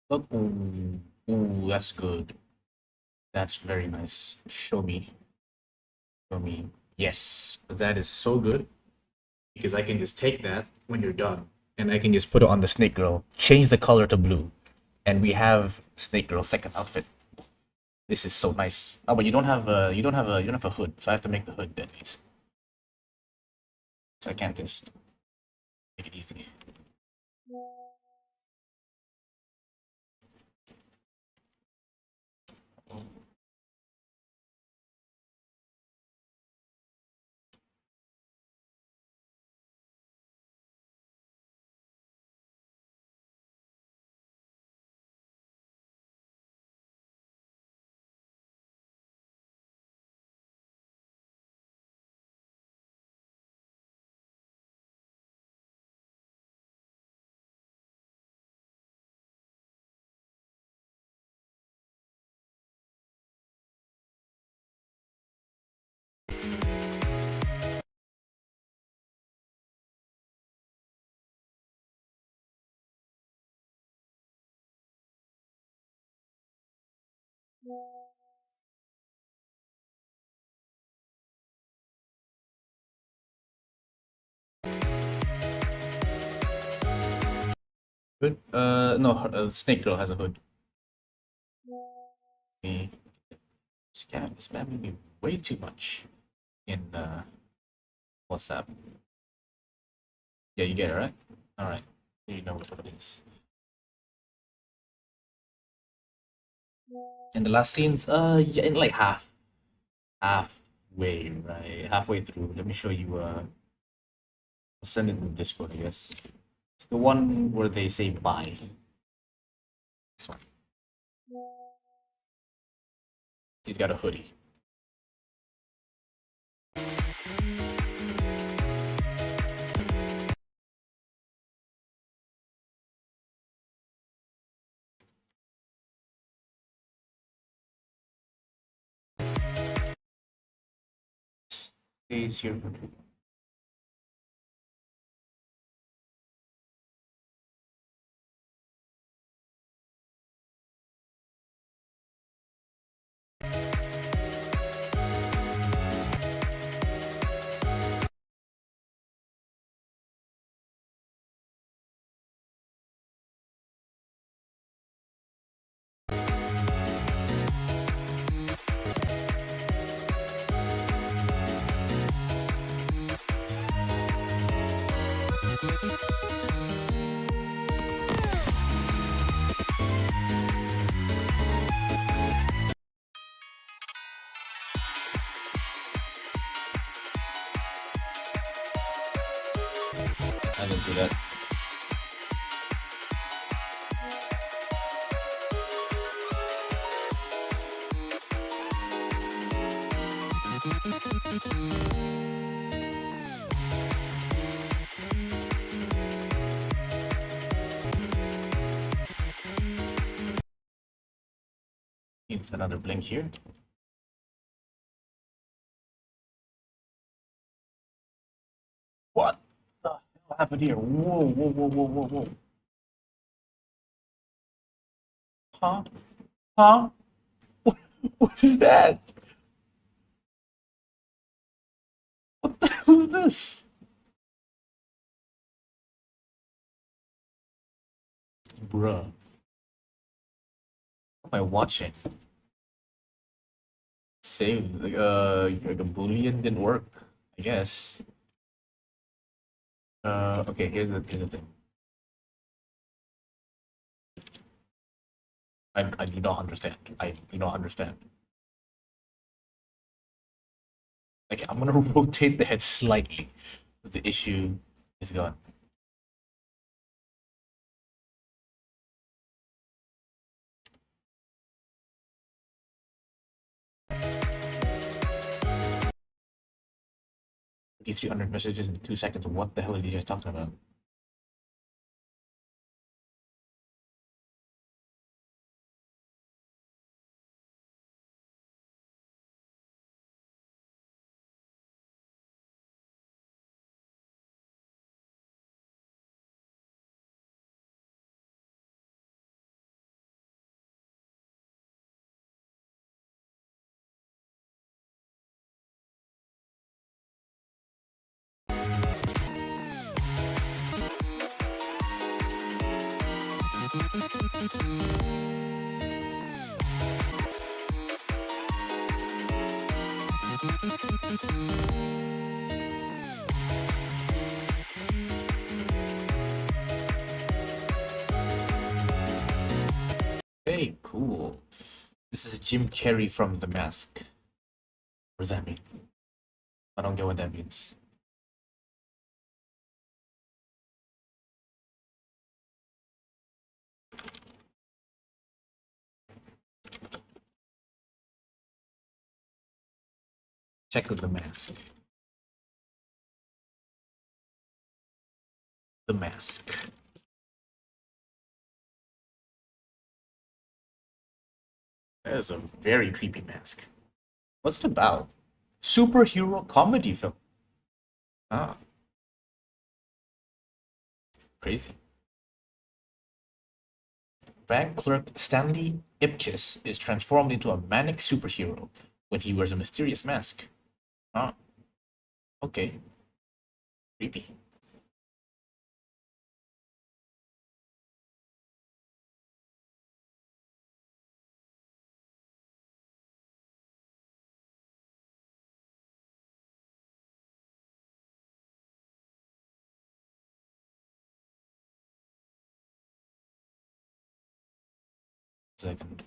Oh, ooh, ooh, that's good. That's very nice. Show me. Show me. Yes, that is so good because I can just take that when you're done and I can just put it on the Snake Girl, change the color to blue, and we have Snake Girl's second outfit. This is so nice. Oh, but you don't have a hood, so I have to make the hood at least. So I can't just make it easy. Hood? No, Snake Girl has a hood. Me spamming me way too much in WhatsApp. Yeah, you get it right. All right, you know what it is. And the last scenes, yeah, in like halfway, right? Halfway through. Let me show you. I'll send it in Discord, I guess. It's the one where they say bye. This one. He's got a hoodie. Stays here for 2. I didn't see that. Needs another blink here. What the hell happened here? Whoa, whoa, whoa, whoa, whoa, whoa. Huh? Huh? What is that? What the hell is this? Bruh. What am I watching? Save, like a Boolean didn't work, I guess. Okay, here's the thing. I do not understand. I do not understand. Like, I'm gonna rotate the head slightly, but the issue is gone. These 300 messages in 2 seconds. What the hell are these guys talking about? Hey, cool. This is Jim Carrey from The Mask. What does that mean? I don't get what that means. Check with The Mask. The Mask. That is a very creepy mask. What's it about? Superhero comedy film. Ah. Crazy. Bank clerk Stanley Ipkiss is transformed into a manic superhero when he wears a mysterious mask. Ah. Okay. Creepy. Second.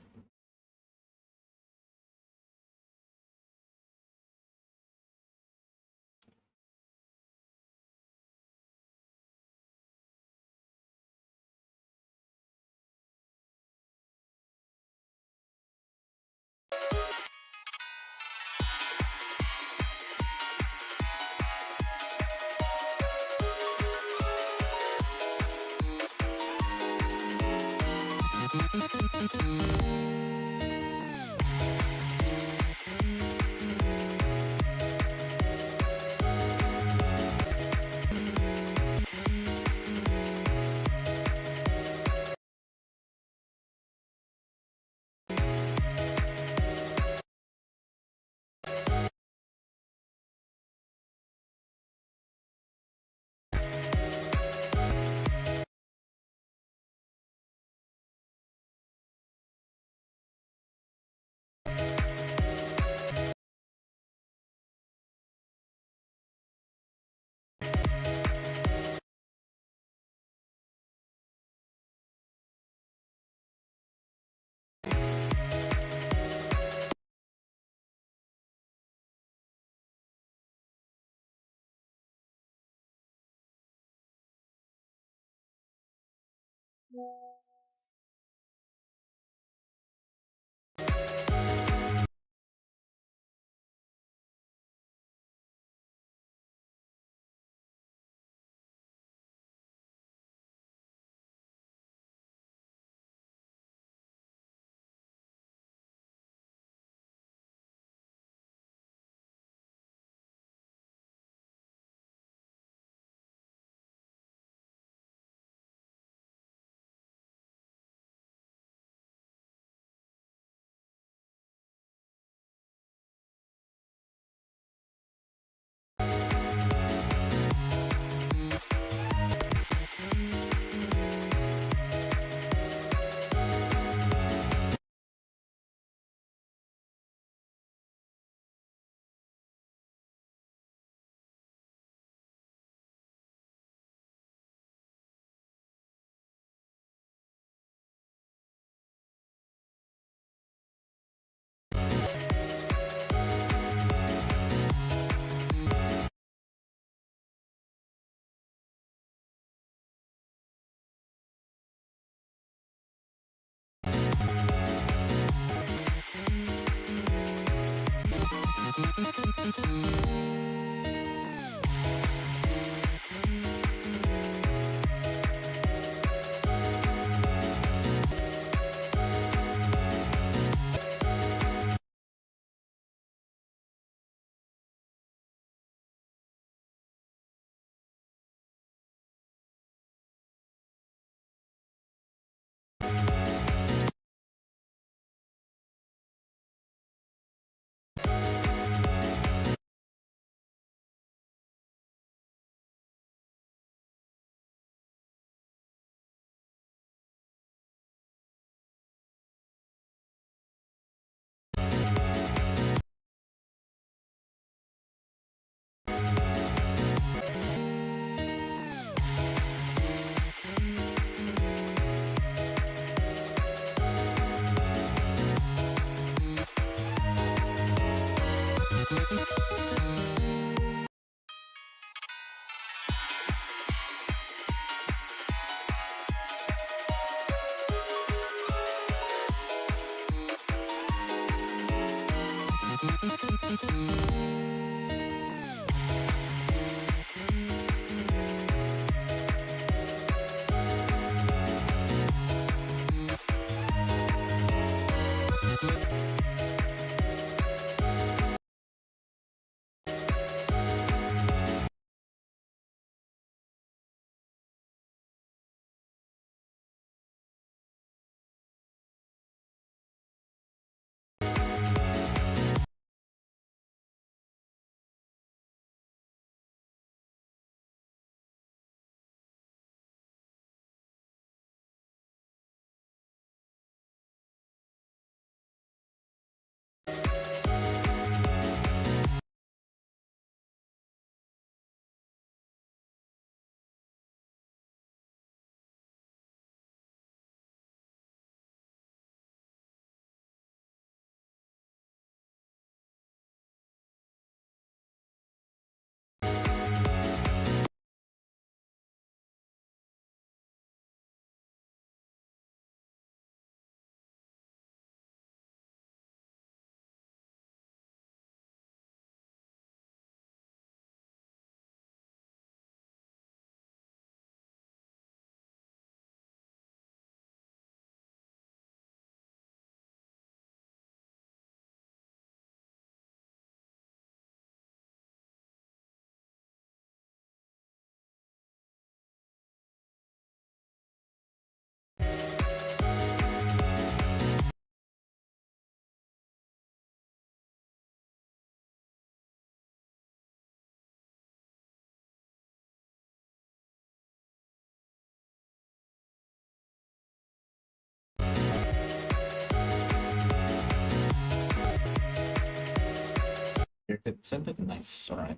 You're consented? Nice. Alright.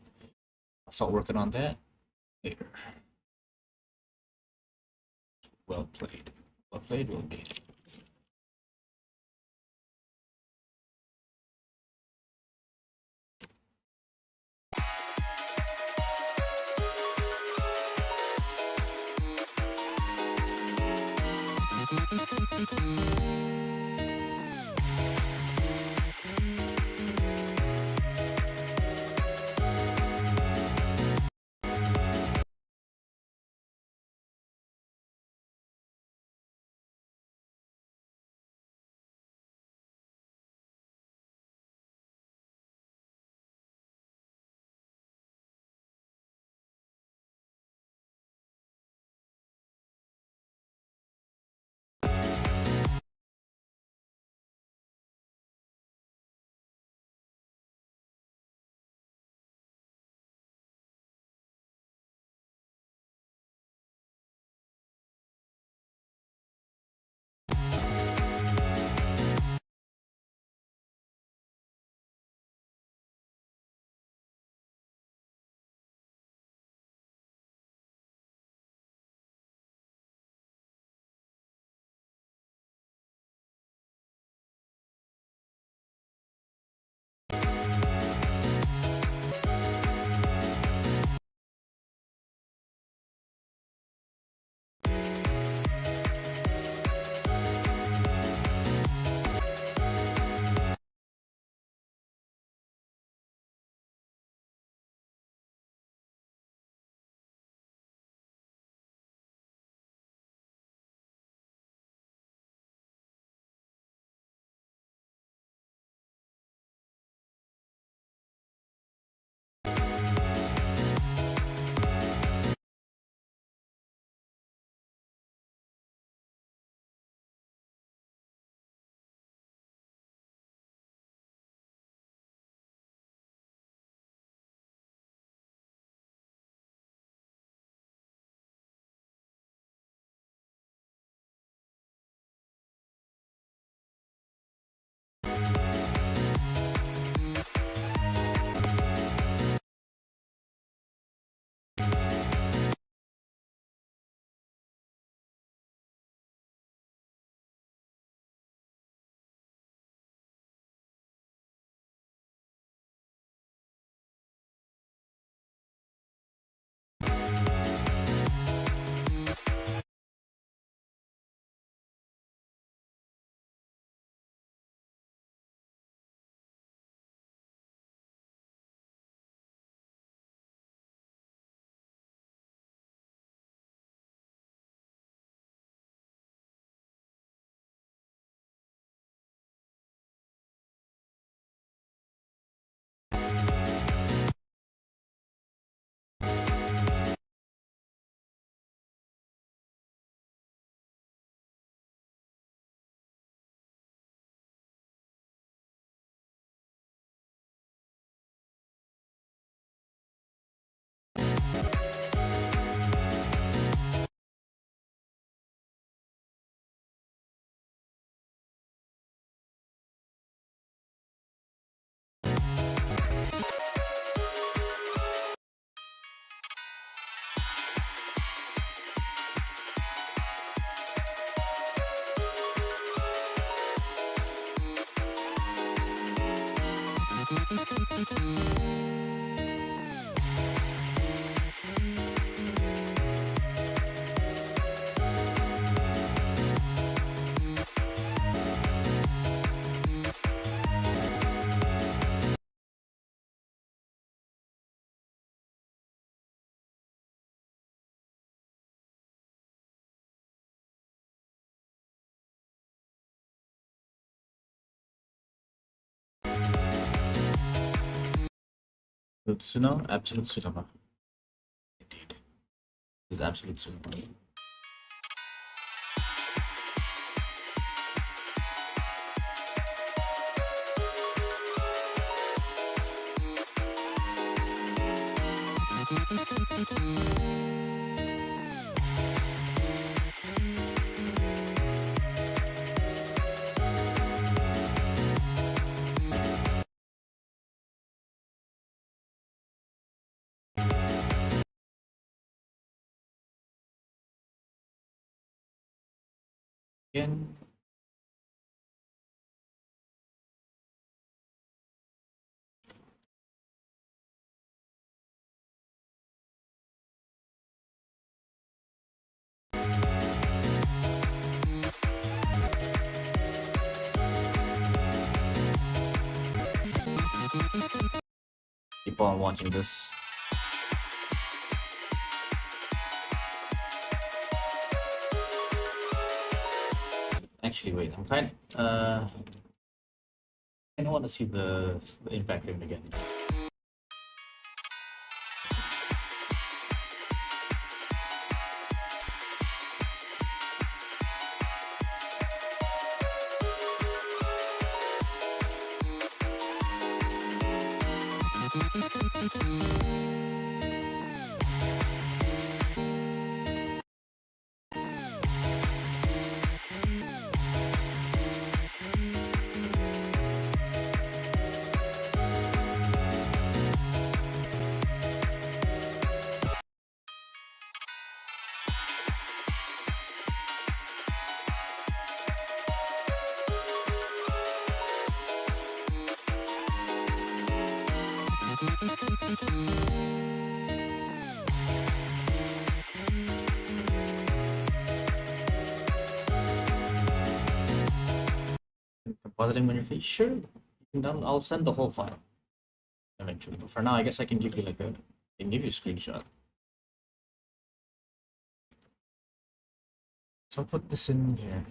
I'll start working on that later. Well played. Well played, well made. Tsuno? Absolute Tsunoma. Indeed. This is Absolute Tsunoma. Again. Keep on watching this. Actually, wait. I don't want to see the impact rim again. Compositing on your face? Sure. Then I'll send the whole file eventually. But for now, I guess I can give you I can give you a screenshot. So I'll put this in here.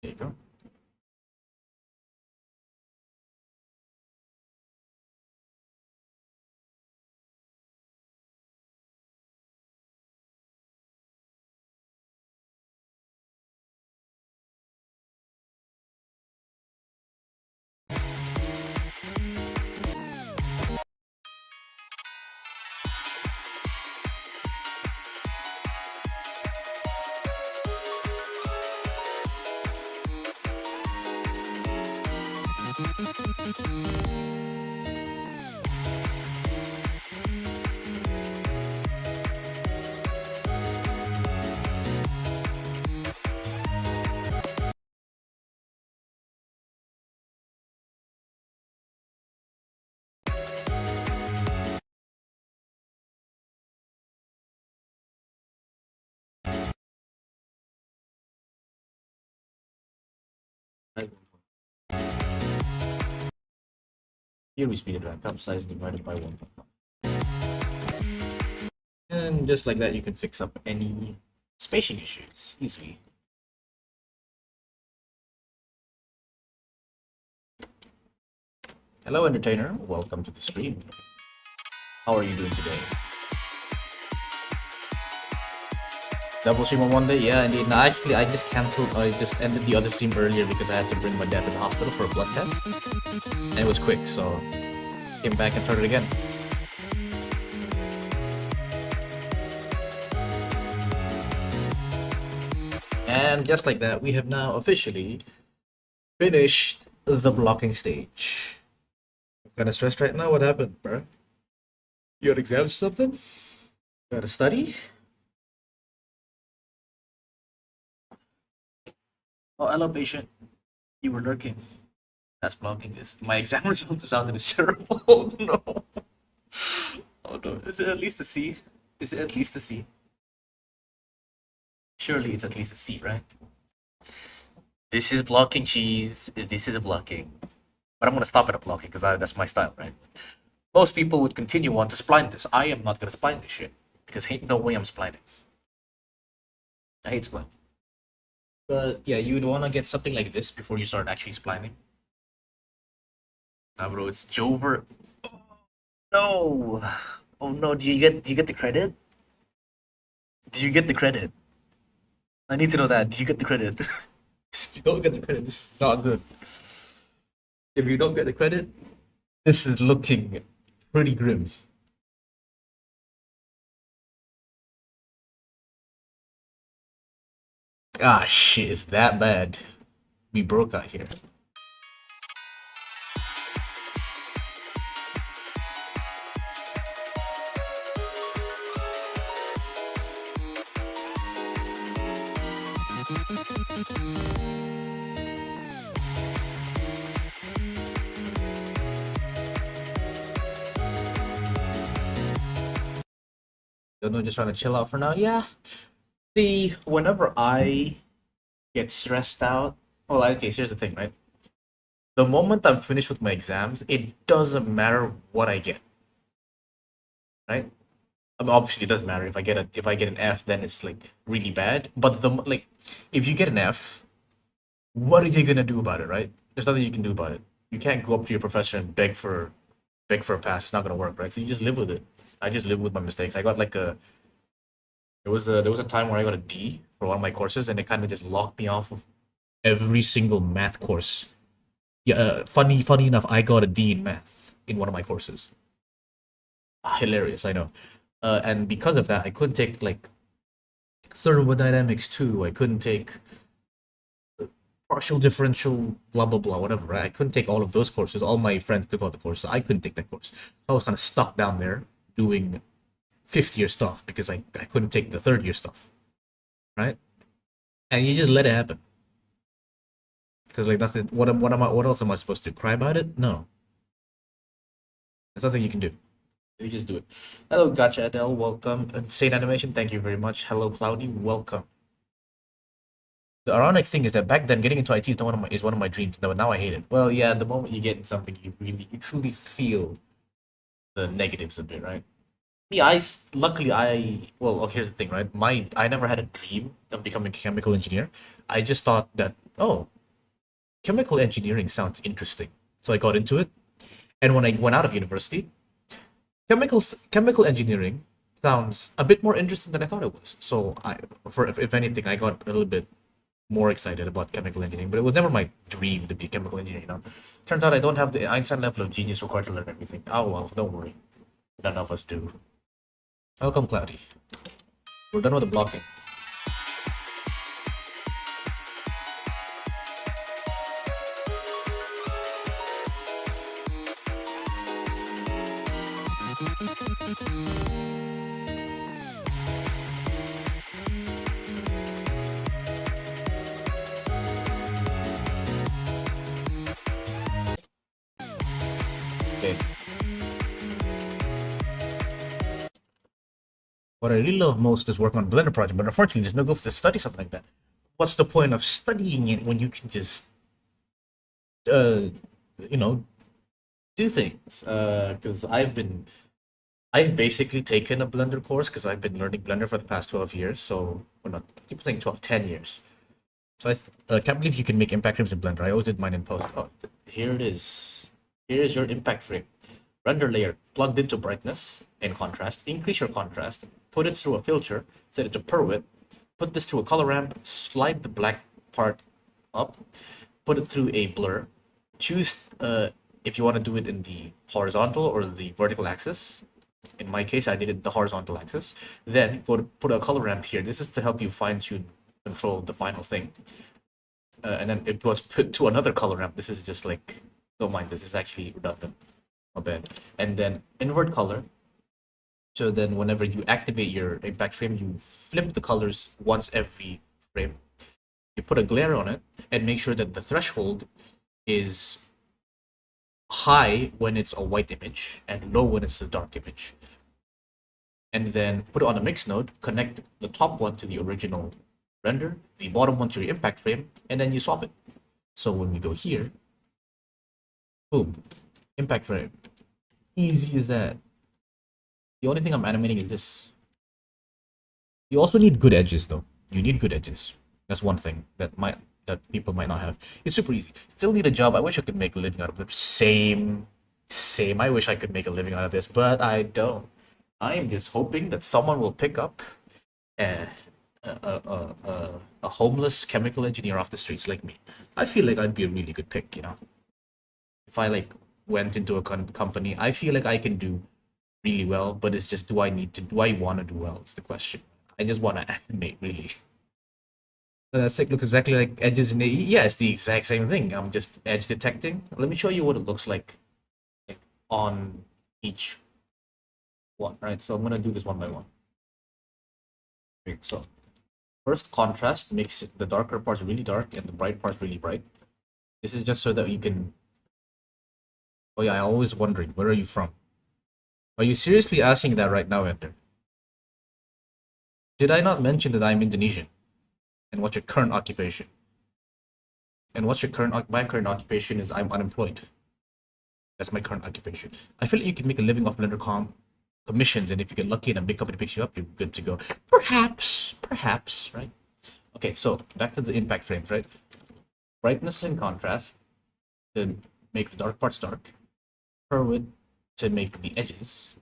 There you go. Here we speed it around. Cup size divided by 1.5. And just like that, you can fix up any spacing issues easily. Hello, entertainer. Welcome to the stream. How are you doing today? Double stream on one day? Yeah, indeed. No, actually, I just ended the other stream earlier because I had to bring my dad to the hospital for a blood test. And it was quick, so came back and started again. And just like that, we have now officially finished the blocking stage. I'm kinda stressed right now. What happened, bro? You got exams or something? Gotta study? Oh, hello, patient. You were lurking. That's blocking this. My exam result is out and it's terrible. Oh no. Oh no. Is it at least a C? Is it at least a C? Surely it's at least a C, right? This is blocking cheese. This is blocking. But I'm gonna stop at a blocking because that's my style, right? Most people would continue on to spline this. I am not gonna spline this shit because ain't no way I'm splining. I hate spline. But yeah, you'd wanna get something like this before you start actually splining. Nah, bro, it's Jover. No. Oh no, do you get the credit? Do you get the credit? I need to know that. Do you get the credit? If you don't get the credit, this is not good. If you don't get the credit, this is looking pretty grim. Ah shit, it's that bad. We broke out here. Don't know, just trying to chill out for now. Yeah. See, whenever I get stressed out, well, okay, here's the thing, right? The moment I'm finished with my exams, it doesn't matter what I get, right? I mean, obviously, it doesn't matter if I get an F, then it's like really bad. But if you get an F, what are you gonna do about it, right? There's nothing you can do about it. You can't go up to your professor and beg for a pass. It's not gonna work, right? So you just live with it. I just live with my mistakes. I got like a there was a time where I got a D for one of my courses, and it kind of just locked me off of every single math course. Yeah, funny enough, I got a D in math in one of my courses. Hilarious, I know. And because of that, I couldn't take like thermodynamics 2. I couldn't take partial differential, blah blah blah, whatever. Right? I couldn't take all of those courses. All my friends took all the courses. I couldn't take that course. So I was kind of stuck down there doing fifth year stuff because I couldn't take the third year stuff, right? And you just let it happen because like that's it. What else am I supposed to do? Cry about it? No, there's nothing you can do. You just do it. Hello, Gotcha Adele, welcome. Insane Animation, thank you very much. Hello, Cloudy, welcome. The ironic thing is that back then, getting into IT is one of my dreams. But now I hate it. Well, yeah, the moment you get in something, you truly feel the negatives of it, right? Me, luckily well, okay, here's the thing, right? I never had a dream of becoming a chemical engineer. I just thought that, oh, chemical engineering sounds interesting, so I got into it. And when I went out of university, chemical engineering sounds a bit more interesting than I thought it was. So if anything, I got a little bit more excited about chemical engineering, but it was never my dream to be a chemical engineer. Turns out I don't have the Einstein level of genius required to learn everything. Oh well, don't worry, none of us do. Welcome, Cloudy. We're done with the blocking. Okay. What I really love most is working on a Blender project, but unfortunately, there's no go to study something like that. What's the point of studying it when you can just, uh, you know, do things? Because I've basically taken a Blender course because I've been learning Blender for the past 12 years. So, well, not, I keep saying 12, 10 years. So I can't believe you can make impact frames in Blender. I always did mine in post. Oh, here it is. Here is your impact frame. Render layer plugged into brightness and contrast. Increase your contrast. Put it through a filter. Set it to per width. Put this through a color ramp. Slide the black part up. Put it through a blur. Choose if you want to do it in the horizontal or the vertical axis. In my case, I did it the horizontal axis. Then put a color ramp here. This is to help you fine tune control the final thing. And then it was put to another color ramp. This is just like, don't mind, this is actually redundant. Not bad. And then invert color. So then whenever you activate your impact frame, you flip the colors once every frame. You put a glare on it and make sure that the threshold is high when it's a white image and low when it's a dark image. And then put it on a mix node, connect the top one to the original render, the bottom one to your impact frame, and then you swap it. So when we go here, boom, impact frame. Easy as that. The only thing I'm animating is this. You also need good edges though. You need good edges. That's one thing that people might not have. It's super easy. Still need a job. I wish I could make a living out of it. Same. I wish I could make a living out of this, but I don't. I am just hoping that someone will pick up a, a homeless chemical engineer off the streets like me. I feel like I'd be a really good pick, you know? If I like went into a company, I feel like I can do really well, but it's just do I want to do well? It's the question. I just want to animate, really. That's like looks exactly like edges in AE. Yeah, it's the exact same thing. I'm just edge detecting. Let me show you what it looks like on each one, right? So I'm gonna do this one by one. Okay, so first, contrast makes the darker parts really dark and the bright parts really bright. This is just so that you can. Oh yeah, I'm always wondering, where are you from? Are you seriously asking that right now, Ender? Did I not mention that I'm Indonesian? And what's your current occupation? And what's your my current occupation is I'm unemployed. That's my current occupation. I feel like you can make a living off BlenderCom commissions, and if you get lucky and a big company picks you up, you're good to go. Perhaps, right? Okay, so back to the impact frames, right? Brightness and contrast to make the dark parts dark, per width to make the edges,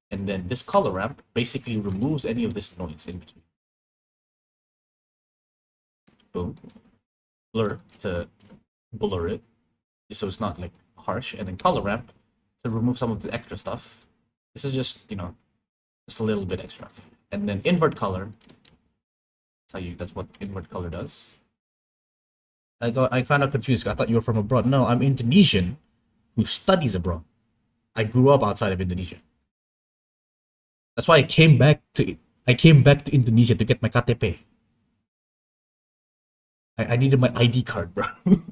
and then this color ramp basically removes any of this noise in between. Boom. Blur to blur it, so it's not like harsh, and then color ramp to remove some of the extra stuff. This is just, you know, just a little bit extra. And then invert color. That's what invert color does. I kind of confused. I thought you were from abroad. No, I'm Indonesian who studies abroad. I grew up outside of Indonesia. That's why I came back to Indonesia to get my KTP. I needed my ID card, bro,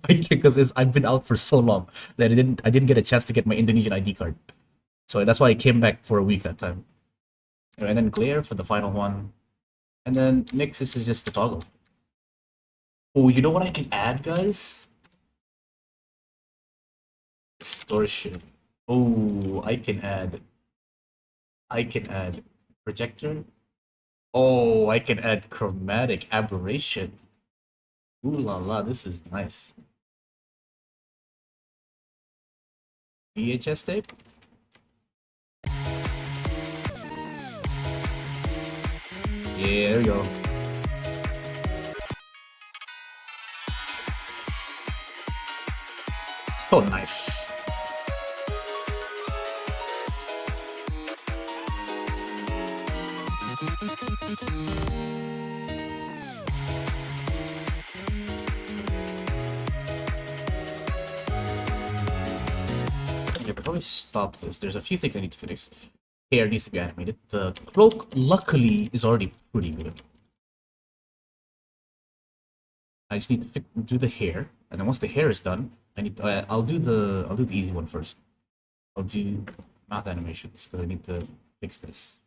because I've been out for so long that I didn't get a chance to get my Indonesian ID card. So that's why I came back for a week that time. And then glare for the final one, and then mix. This is just the toggle. Oh, you know what I can add, guys? Distortion. Oh, I can add projector. Oh, I can add chromatic aberration. Ooh la la, this is nice. VHS tape? Yeah, there we go. So nice. Yeah, but probably stop this. There's a few things I need to fix. Hair needs to be animated. The cloak, luckily, is already pretty good. I just need to do the hair, and then once the hair is done, I'll do the easy one first. I'll do math animations because I need to fix this.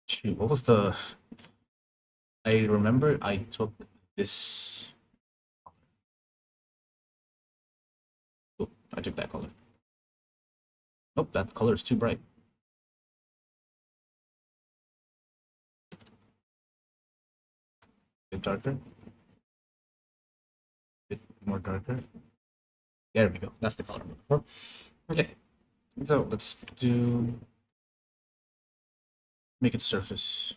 Shoot, what was the? I remember I took this. Oh, I took that color. Nope, that color is too bright. Bit darker. Bit more darker. There we go. That's the color I'm looking for. Okay. So let's do make it surface.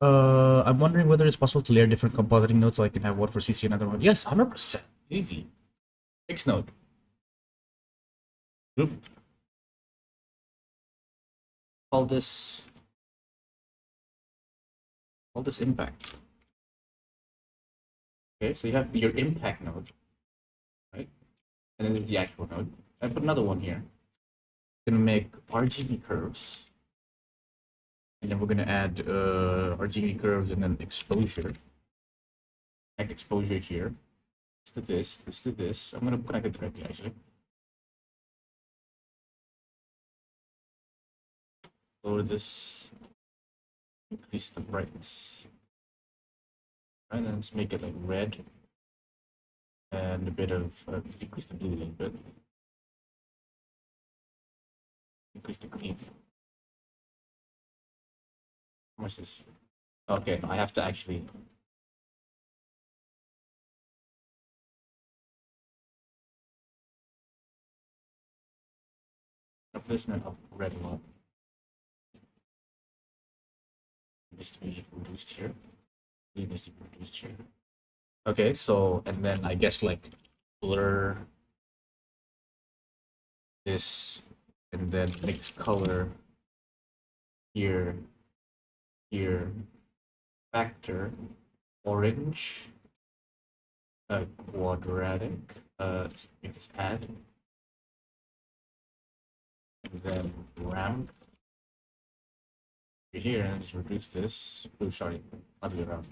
I'm wondering whether it's possible to layer different compositing nodes so I can have one for CC and another one. Yes, 100%. Easy. Fix node. Group. Call this impact. Okay, so you have your impact node, right? And then there's the actual node. I put another one here. Gonna make RGB curves. And then we're gonna add RGB curves and then exposure. Add exposure here. This to this, this to this. I'm gonna connect it directly actually. Lower this, increase the brightness. Right, then let's make it like red. And a bit of decrease the blue a little bit. Increase the green. How much is this? Okay, I have to actually up this and then up red a lot. It needs to be reduced here. It needs to be reduced here. Okay, so and then I guess like blur this and then mix color here, here, factor, orange, quadratic, make this add, and then ramp here and just reduce this. Oh, sorry, other way around.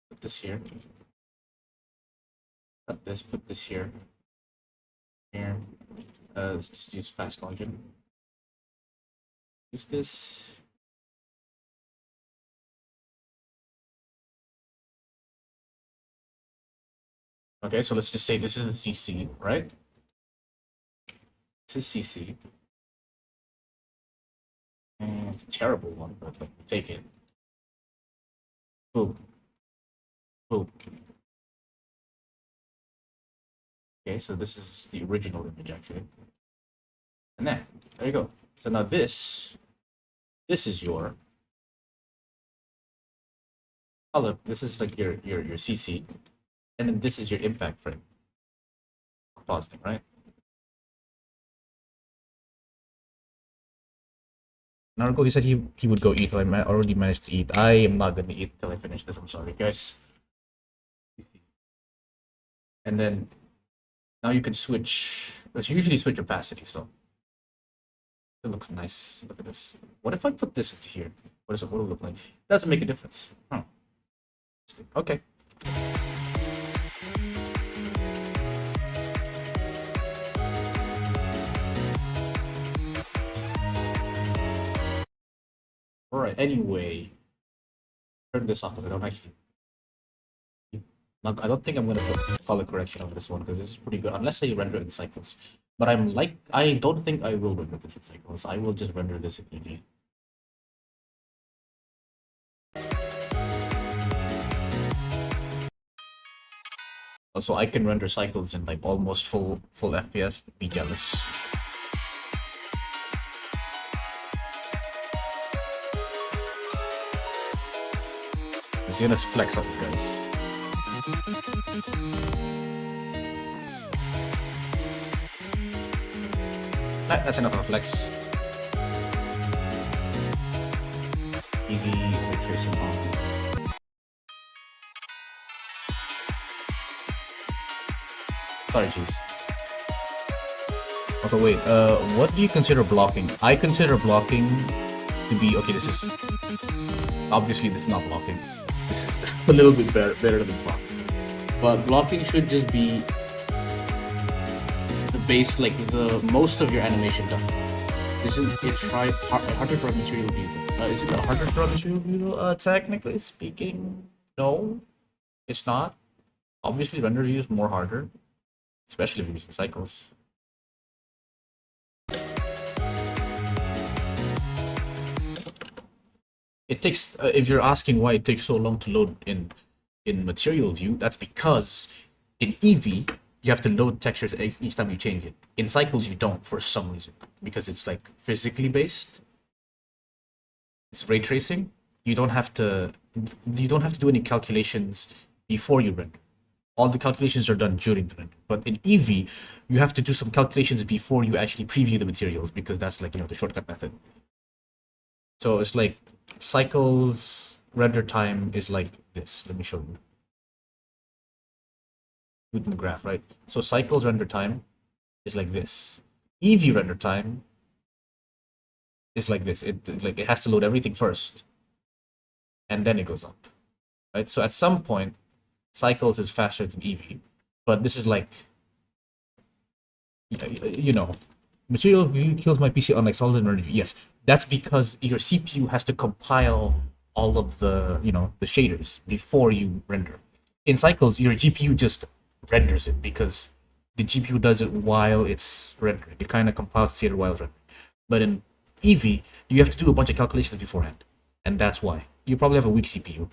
Put this here. Cut this, put this here. Here. Let's just use fast Gaussian. Use this. Okay, so let's just say this is a CC, right? This is CC. And it's a terrible one, but like, take it. Boom. Boom. Okay, so this is the original image actually. And there you go. So now this is your color. This is like your CC, and then this is your impact frame. Compositing, right? Naruto, he said he would go eat. I already managed to eat. I am not gonna eat till I finish this. I'm sorry, guys. And then now you can switch. But you usually switch opacity, so it looks nice. Look at this. What if I put this into here? What will it look like? It doesn't make a difference. Huh. Okay. Alright, anyway. Turn this off because I don't actually. I don't think I'm gonna put color correction on this one because this is pretty good. Unless I render it in cycles. But I don't think I will render this in cycles. I will just render this in EV. Also, I can render cycles in like almost full FPS. Be jealous. Let's flex up, guys. That's enough of a flex. EV ray tracing on. Sorry, jeez. Also, wait. What do you consider blocking? I consider blocking to be okay. This is obviously this is not blocking. This is a little bit better than blocking. But blocking should just be the base, like the most of your animation done. Isn't it harder for a material view? Is it harder for a material view? Technically speaking, no, it's not. Obviously, render view is more harder, especially if you're using cycles. It takes, if you're asking why it takes so long to load in material view, that's because in Eevee you have to load textures each time you change it. In cycles you don't for some reason, because it's like physically based. It's ray tracing. You don't have to do any calculations before you render. All the calculations are done during the render. But in Eevee, you have to do some calculations before you actually preview the materials, because that's like, the shortcut method. So it's like Cycles render time is like this. Let me show you. Put in the graph, right? So Cycles render time is like this. Eevee render time is like this. It has to load everything first, and then it goes up, right? So at some point, Cycles is faster than Eevee, but this is like, material view kills my PC unlike solid render view. Yes, that's because your CPU has to compile all of the the shaders before you render. In Cycles, your GPU just renders it because the GPU does it while it's rendering. It kind of compiles the shader while rendering. But in Eevee, you have to do a bunch of calculations beforehand, and that's why you probably have a weak CPU.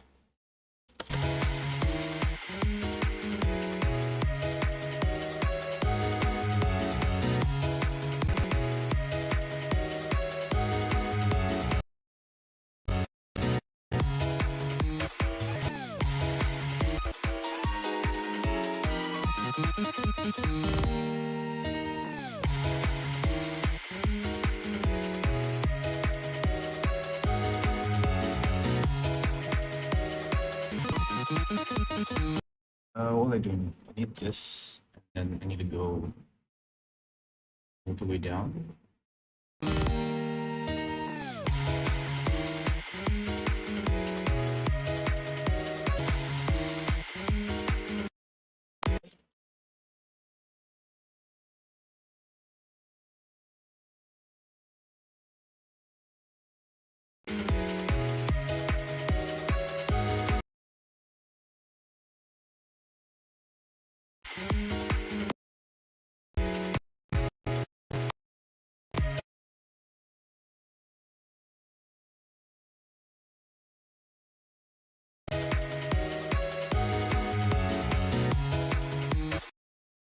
What am I doing? I need this, and I need to go all the way down.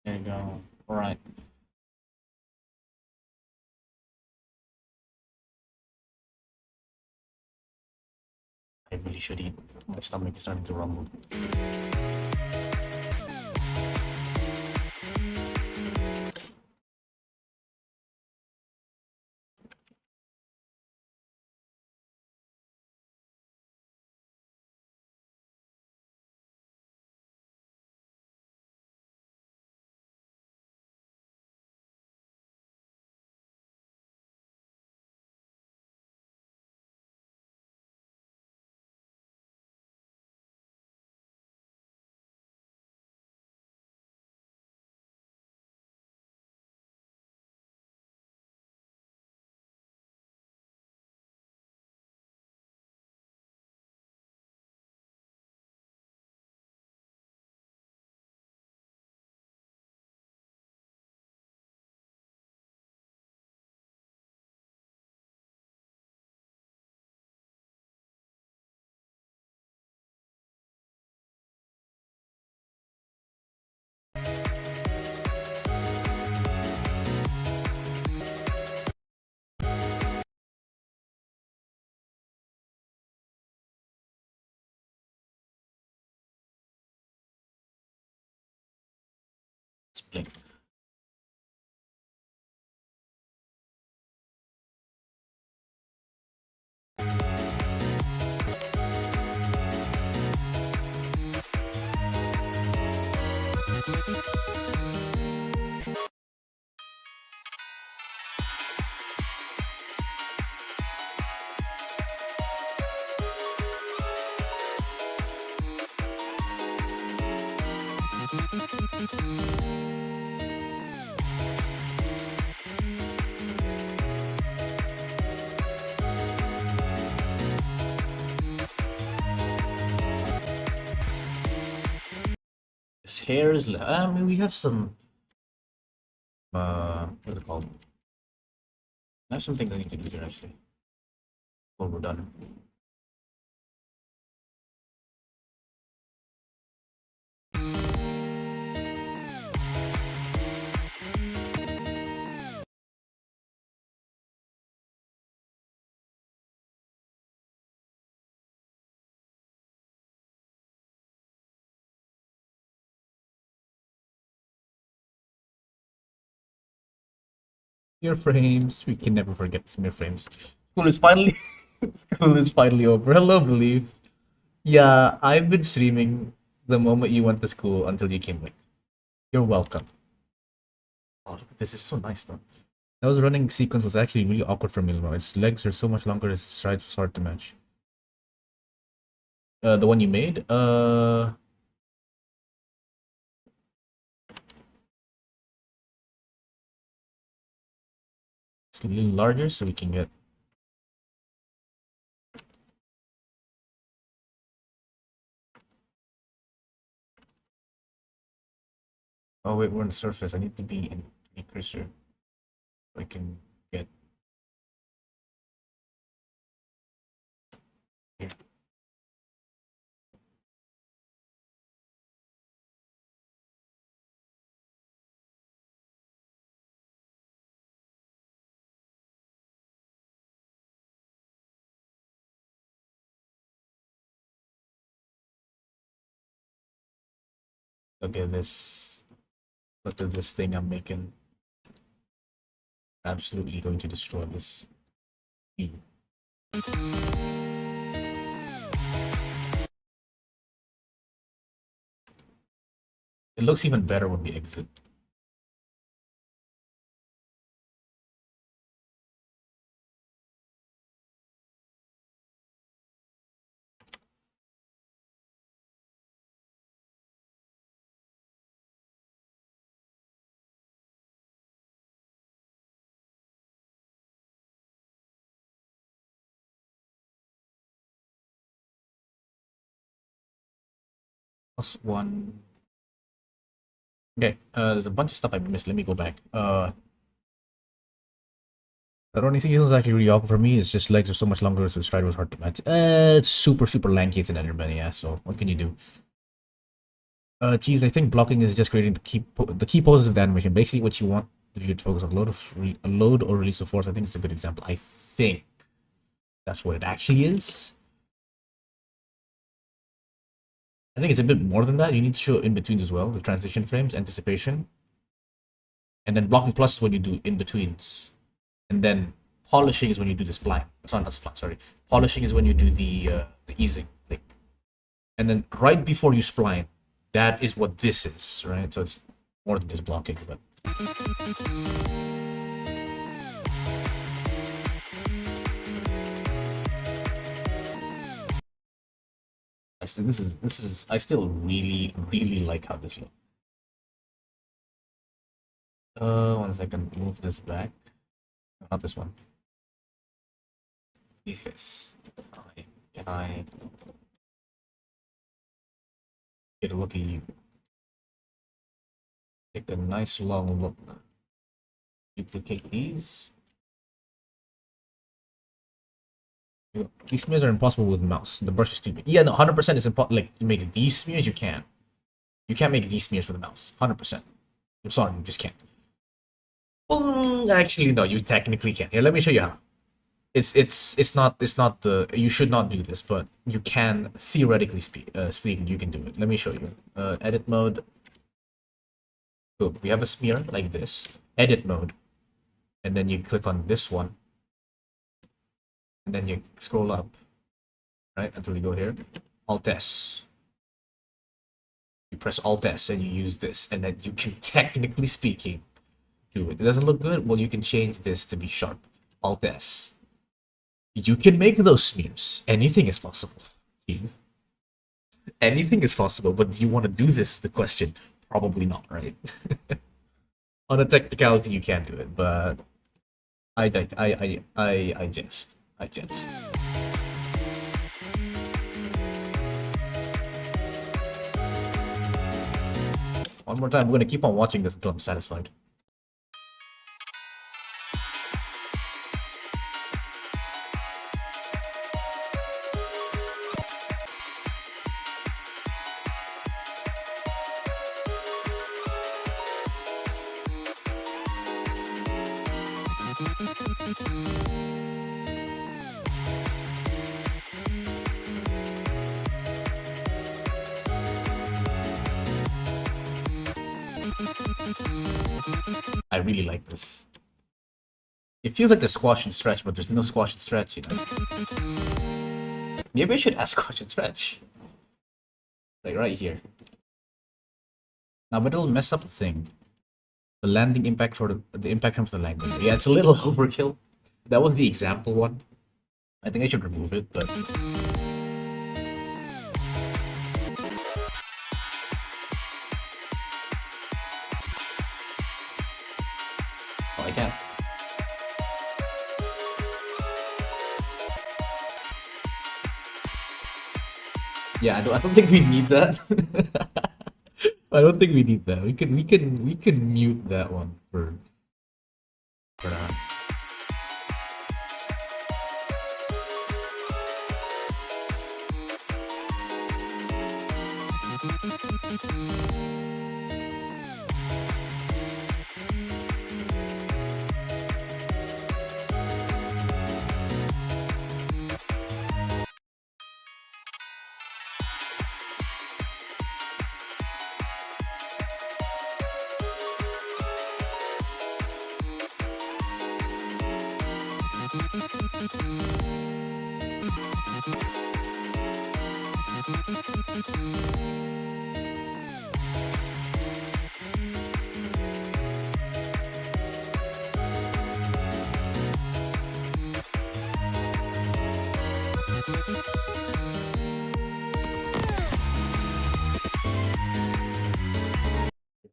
There you go. All right. I really should eat. My stomach is starting to rumble. Blink. His hair is. I mean, we have some. What's it called? I have some things I need to do here actually. Before we're done. Smear frames. We can never forget smear frames. School is finally school is finally over. Hello, Believe. Yeah, I've been streaming the moment you went to school until you came back. You're welcome. Oh, look at this. Is so nice though. That was running sequence was actually really awkward for Milmo. Its legs are so much longer, its strides was hard to match. The one you made? It's a little larger so we can get. Oh wait, we're on the surface. I need to be in the cursor so I can get here. Look at this. Look at this thing I'm making. Absolutely going to destroy this. It looks even better when we exit. +1. Okay, there's a bunch of stuff I missed. Let me go back. The only thing is actually really awkward for me. It's just legs are so much longer, so stride was hard to match. It's super lanky. It's an Enderman, yeah. So what can you do? Geez, I think blocking is just creating the key poses of the animation. Basically, what you want the viewer to focus on a load or release of force. I think it's a good example. I think that's what it actually is. I think it's a bit more than that. You need to show in betweens as well, the transition frames, anticipation, and then blocking plus is when you do in betweens, and then polishing is when you do the spline. Sorry, not spline. Sorry, polishing is when you do the easing, like, and then right before you spline, that is what this is, right? So it's more than just blocking, but. This is I still really like how this looks. 1 second, move this back. Not this one. These guys. Can I get a look at you? Take a nice long look. Duplicate these. These smears are impossible with mouse. The brush is too big. Yeah, no, 100% is impossible. Like, to make these smears, you can. You can't make these smears with the mouse. 100%. I'm sorry, you just can't. Well, actually, no, you technically can. Here, let me show you how. It's not the you should not do this, but you can theoretically speaking, you can do it. Let me show you. Edit mode. Boom. We have a smear like this. Edit mode, and then you click on this one. And then you scroll up, right, until you go here. Alt S. You press Alt S and you use this, and then you can, technically speaking, do it. It doesn't look good? Well, you can change this to be sharp. Alt S. You can make those smears. Anything is possible. Anything is possible, but do you want to do this? The question. Probably not, right? On a technicality, you can do it, but I jest. I jest. One more time, I'm gonna keep on watching this until I'm satisfied. I really like this. It feels like there's squash and stretch, but there's no squash and stretch, you know. Maybe I should add squash and stretch. Like right here. Now, but it'll mess up the thing. The landing impact for the impact from the landing. Yeah, it's a little overkill. That was the example one. I think I should remove it, but oh, I can't. Yeah, I don't think we need that. I don't think we need that. We can mute that one for now.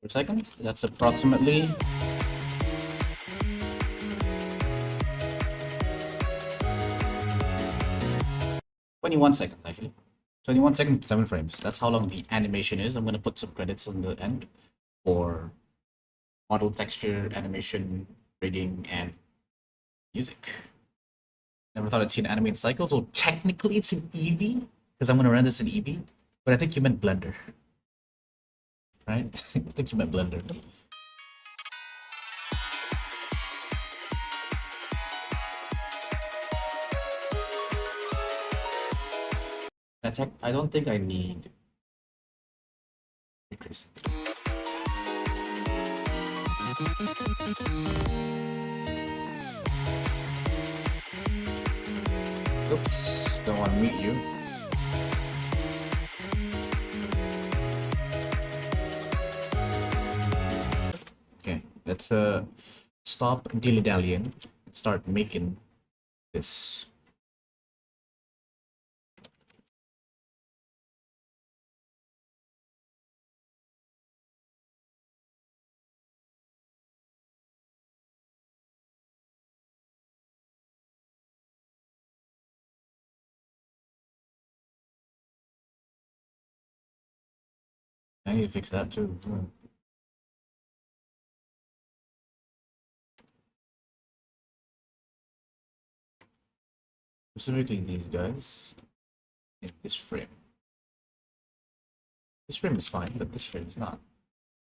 For seconds. That's approximately 21 seconds actually. 21 seconds, 7 frames. That's how long the animation is. I'm gonna put some credits on the end for model texture, animation, rigging, and music. Never thought I'd see an animated cycle. So technically it's an Eevee, because I'm gonna run this in Eevee, but I think you meant Blender. Right? I think you meant Blender. I don't think I need pictures. Oops, don't want to meet you. Okay, let's stop dilly-dallying and start making this. I need to fix that too. Specifically these guys in this frame. This frame is fine, but this frame is not.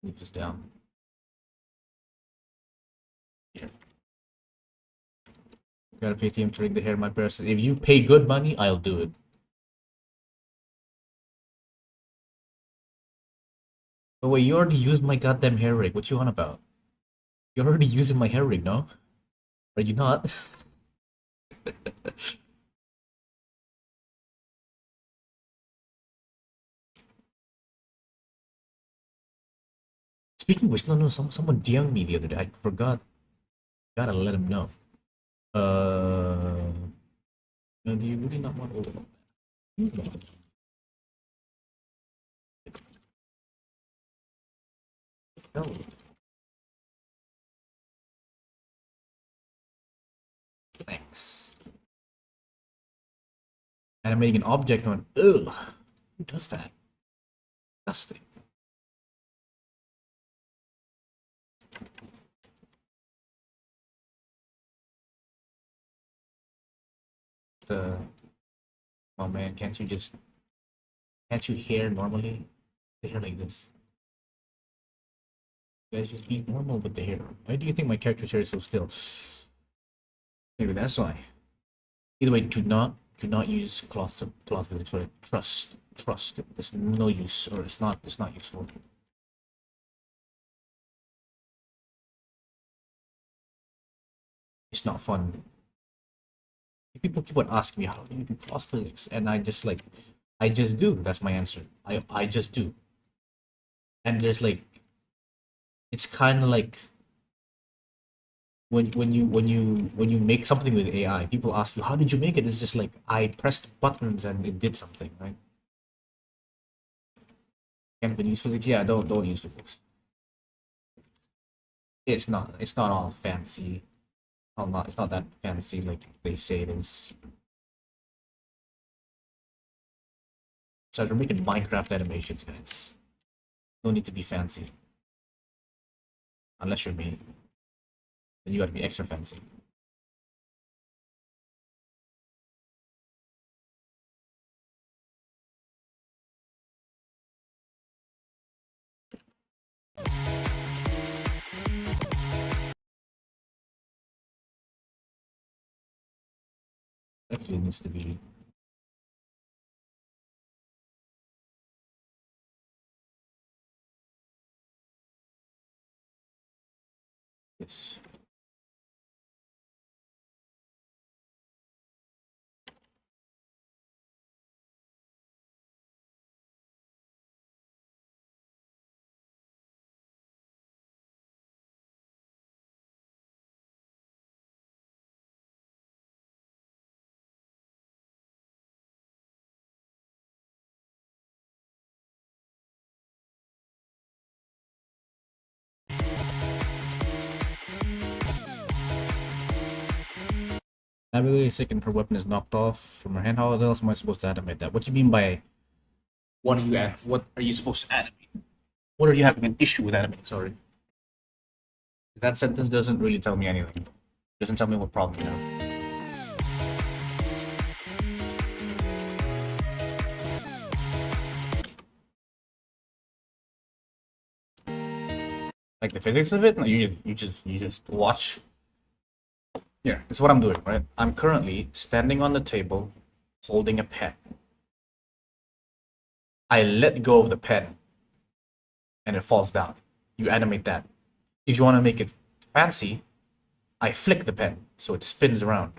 Move this down. Here. Gotta pay TM to rig the hair my person. If you pay good money, I'll do it. Oh wait, you already used my goddamn hair rig. What you on about? You're already using my hair rig, no? Are you not? Speaking of which, no, someone DM'd me the other day. I forgot. Gotta let him know. No, do you really not want all of them? No. Thanks. Animating an object on. Ugh. Who does that? Disgusting. Oh man, can't you hear normally? The hair like this. You guys just be normal with the hair. Why do you think my character's hair is so still? Maybe that's why. Either way, do not use cloth physics for it. Trust. There's no use, or it's not useful. It's not fun. People keep on asking me, how do you do cross physics? And I just like, I just do. That's my answer. I just do. And there's like, it's kind of like when you make something with AI, people ask you, how did you make it? It's just like I pressed buttons and it did something, right? Can't use physics. Yeah, don't use physics. It's not all fancy. It's not that fancy like they say it is. So we're making Minecraft animations, guys. No need to be fancy. Unless you're me. Then you gotta be extra fancy. Actually, it needs to be. Yes. Nabila is sick and her weapon is knocked off from her hand. How else am I supposed to animate that? What do you mean by what are you supposed to animate? What are you having an issue with animating? Sorry. That sentence doesn't really tell me anything. It doesn't tell me what problem you have. Like the physics of it, no, you just watch. Here, this is what I'm doing, right? I'm currently standing on the table, holding a pen. I let go of the pen, and it falls down. You animate that. If you want to make it fancy, I flick the pen so it spins around,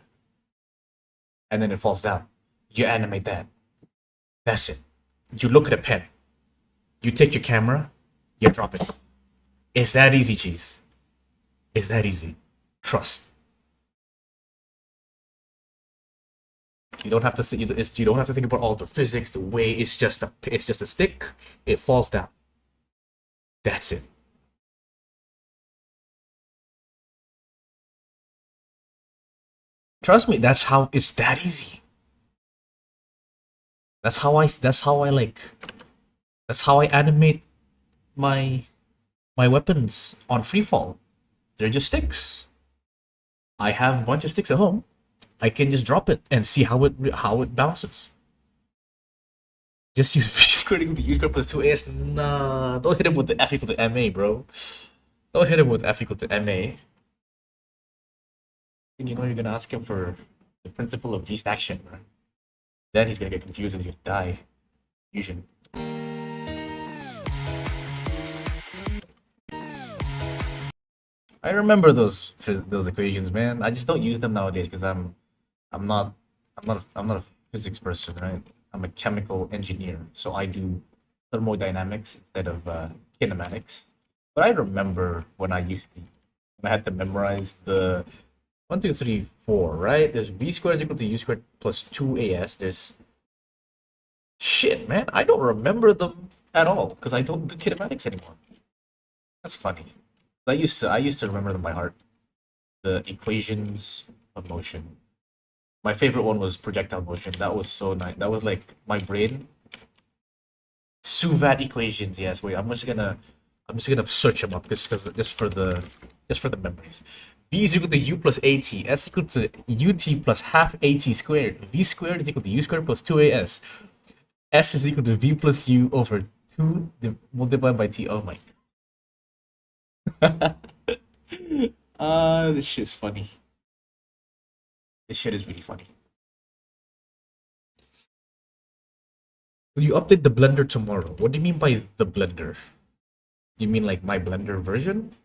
and then it falls down. You animate that. That's it. You look at a pen. You take your camera, you drop it. It's that easy, cheese. It's that easy. Trust. You don't have to think. You don't have to think about all the physics, the way. It's just a stick. It falls down. That's it. Trust me. That's how. It's that easy. That's how I. That's how I like. That's how I animate my weapons on freefall. They're just sticks. I have a bunch of sticks at home. I can just drop it and see how it bounces. Just use V squared equal to U squared plus 2AS. Nah, don't hit him with the F equal to MA, bro. Don't hit him with F equal to MA. And you know you're gonna ask him for the principle of least action, right? Then he's gonna get confused and he's gonna die. Fusion. I remember those equations, man. I just don't use them nowadays because I'm not I'm not a physics person, right? I'm a chemical engineer, so I do thermodynamics instead of kinematics. But I remember when I had to memorize the 1, 2, 3, 4, right? There's v squared is equal to u squared plus 2as. There's shit, man. I don't remember them at all because I don't do kinematics anymore. That's funny. I used to remember them by heart. The equations of motion. My favorite one was projectile motion. That was so nice. That was like my brain. Suvat equations. Yes. Wait. I'm just gonna search them up just for the memories. V is equal to u plus at. S equal to ut plus half at squared. V squared is equal to u squared plus 2as. S is equal to v plus u over 2 multiplied by t. Oh my. This shit's funny. This shit is really funny. Will you update the Blender tomorrow? What do you mean by the Blender? You mean like my Blender version?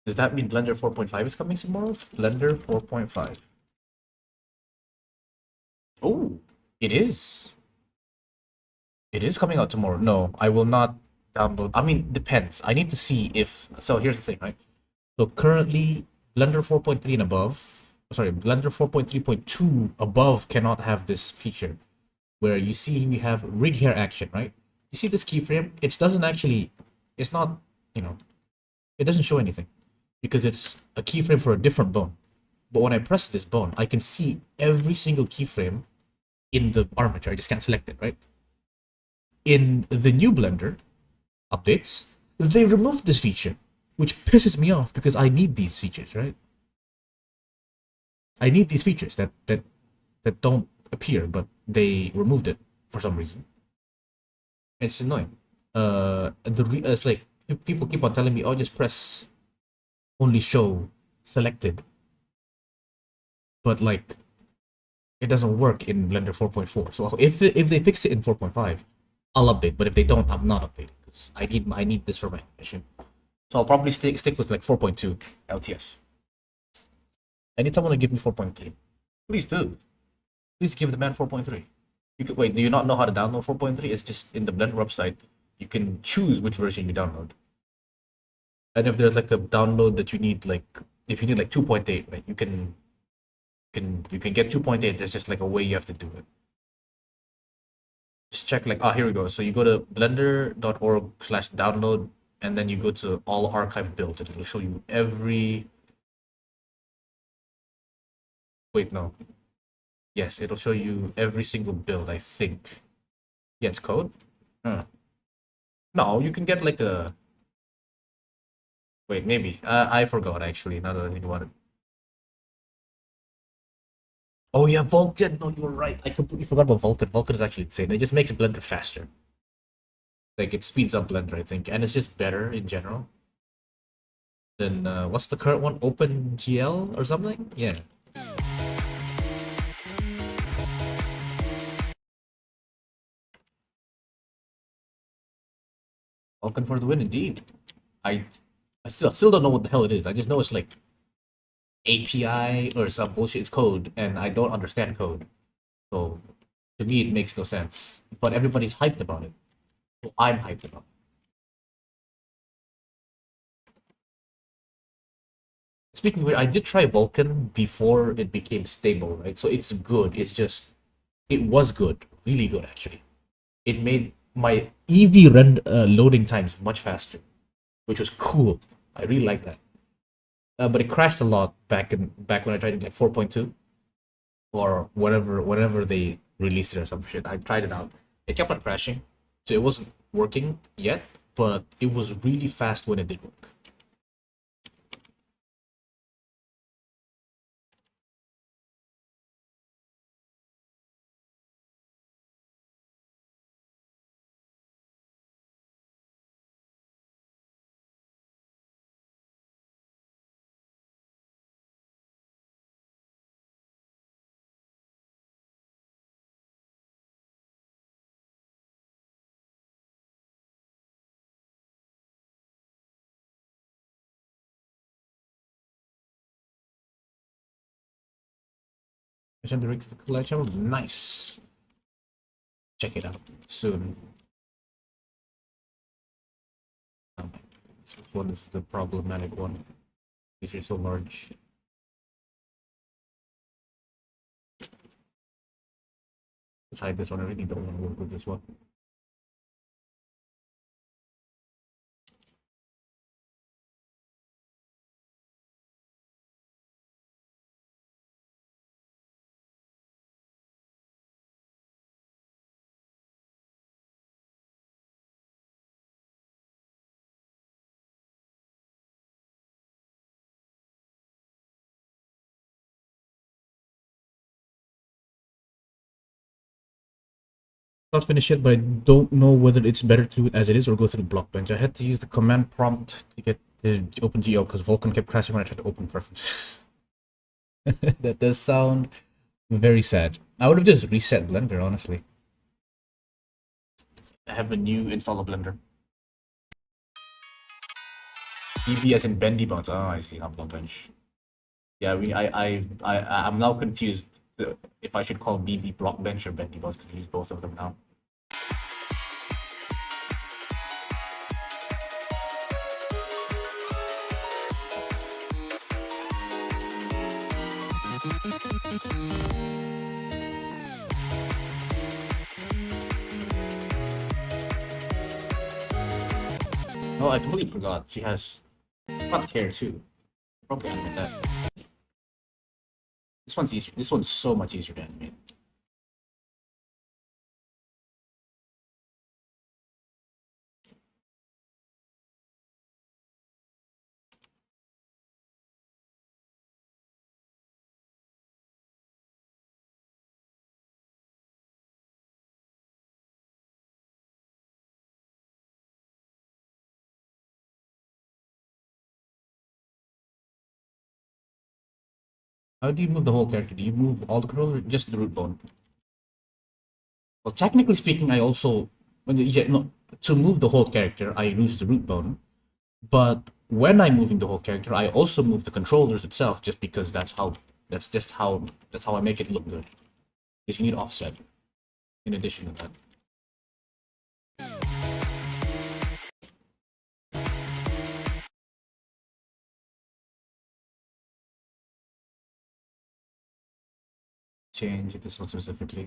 Does that mean Blender 4.5 is coming tomorrow? Blender 4.5. Oh, it is. It is coming out tomorrow. No, I will not download. I mean, depends. I need to see if. So here's the thing, right? So currently, Blender 4.3 and above. Sorry, Blender 4.3.2 above cannot have this feature, where you see we have rig hair action, right? You see this keyframe? It doesn't actually. It's not. You know, it doesn't show anything because it's a keyframe for a different bone. But when I press this bone, I can see every single keyframe in the armature. I just can't select it, right? In the new Blender updates, they removed this feature, which pisses me off because I need these features, right? I need these features that don't appear, but they removed it for some reason. It's annoying. It's like people keep on telling me, "Oh, just press only show selected," but like it doesn't work in Blender 4.4. So if they fix it in 4.5, I'll update. But if they don't, I'm not updating because I need this for my animation. So I'll probably stick with like 4.2 LTS. I need someone to give me 4.3. Please do. Please give the man 4.3. You could wait. Do you not know how to download 4.3? It's just in the Blender website. You can choose which version you download. And if there's like a download that you need, like if you need like 2.8, right? You can get 2.8. There's just like a way you have to do it. Just check like here we go. So you go to blender.org/download, and then you go to all archive builds, and it'll show you every. Wait, no. Yes, it'll show you every single build, I think. Yeah, it's code. No, you can get like a. Wait, maybe. I forgot actually. Now that I think about it. Oh yeah, Vulkan. No, you're right. I completely forgot about Vulkan. Vulkan is actually insane. It just makes Blender faster. Like it speeds up Blender, I think, and it's just better in general. Then what's the current one? OpenGL or something? Yeah. Vulkan for the win, indeed. I still don't know what the hell it is. I just know it's like API or some bullshit. It's code, and I don't understand code. So to me, it makes no sense. But everybody's hyped about it. So I'm hyped about it. Speaking of which, I did try Vulkan before it became stable, right? So it's good. It's just, it was good. Really good, actually. It made my Eevee loading times much faster, which was cool. I really like that. But it crashed a lot back when I tried it like 4.2 or whatever they released it or some shit. I tried it out. It kept on crashing, so it wasn't working yet, but it was really fast when it did work. The rig to the collection. Nice. Check it out soon. This one is the problematic one. If you're so large. Let's hide this one. I really don't want to work with this one. Not finished yet, but I don't know whether it's better to do it as it is or go through Blockbench. I had to use the command prompt to get the OpenGL because Vulkan kept crashing when I tried to open preferences. That does sound very sad. I would have just reset Blender, honestly. I have a new install of Blender. BB as in bendy bones. Oh, I see. Not block bench. Yeah, I'm now confused if I should call BB block bench or bendy bones because I use both of them now. Oh, I completely forgot. She has front hair too. Probably animate that. This one's easier. This one's so much easier to animate. How do you move the whole character? Do you move all the controller or just the root bone? Well, technically speaking, I also to move the whole character, I use the root bone. But when I'm moving the whole character, I also move the controllers itself, just because that's how I make it look good. Because you need offset. In addition to that. Change this one specifically.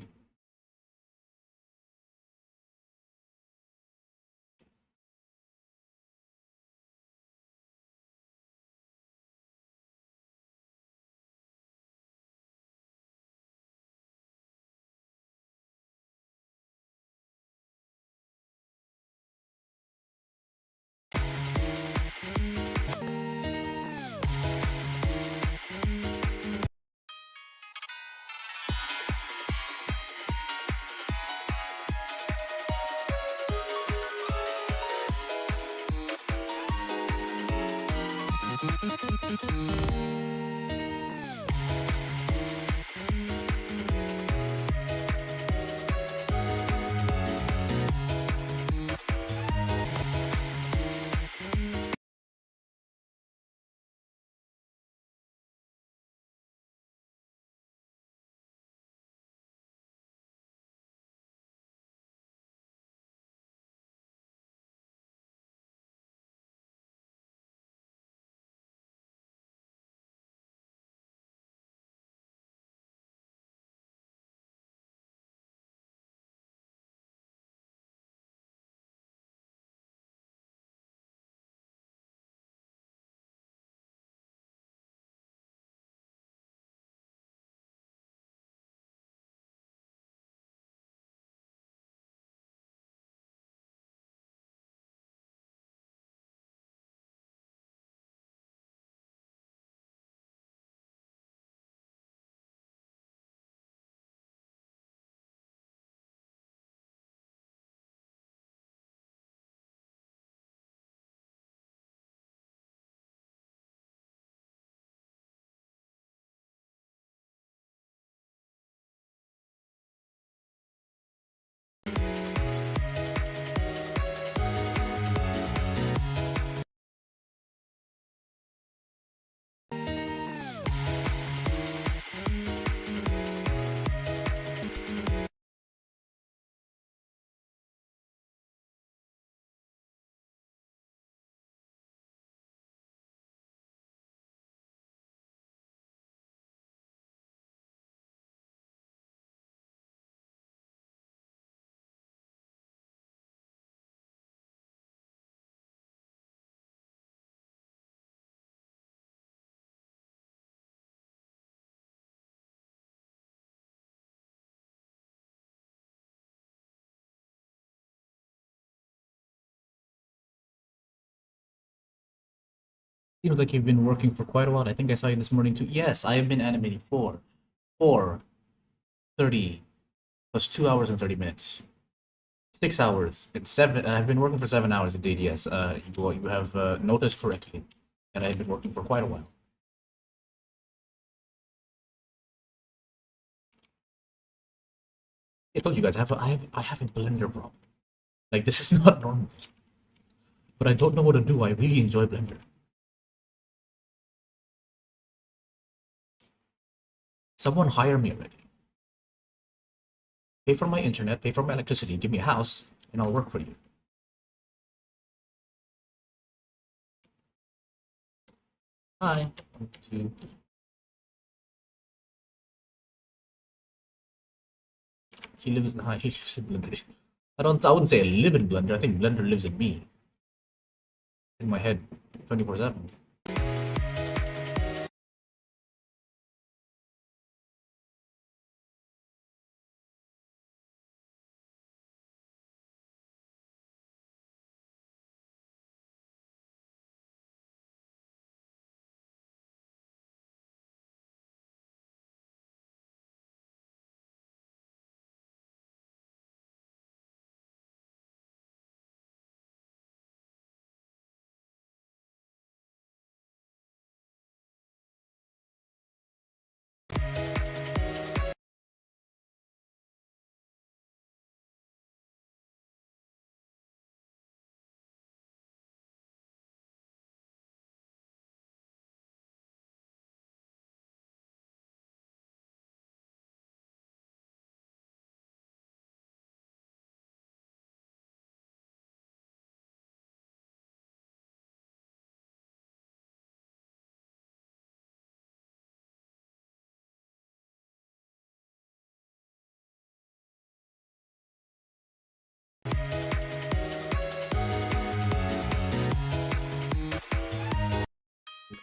Seems like you've been working for quite a while. I think I saw you this morning too. Yes, I have been animating for 30 plus 2 hours and 30 minutes. 6 hours and 7. I've been working for 7 hours indeed. Yes, you have noticed correctly, and I've been working for quite a while. I told you guys I have a blender problem. Like, this is not normal, but I don't know what to do. I really enjoy Blender. Someone hire me already. Pay for my internet, pay for my electricity, give me a house, and I'll work for you. Hi. 1, 2. He lives in Blender. I wouldn't say I live in Blender. I think Blender lives in me. In my head, 24/7.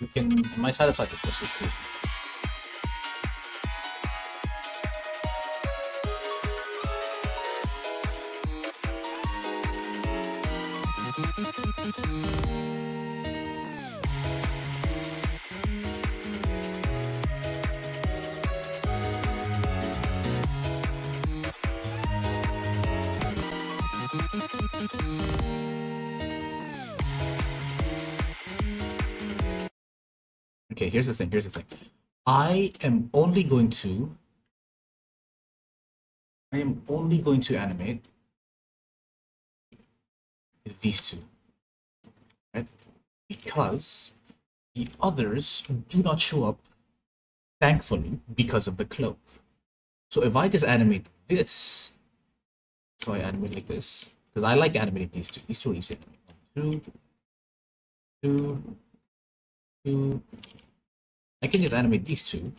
We can. Am I satisfied with this? Let's see. Okay, here's the thing. Here's the thing. I am only going to animate these two, right? Because the others do not show up, thankfully, because of the cloak. So if I just animate this, so I animate like this, because I like animating these two. These two are easy to animate. 2, 2, 2. I can just animate these two,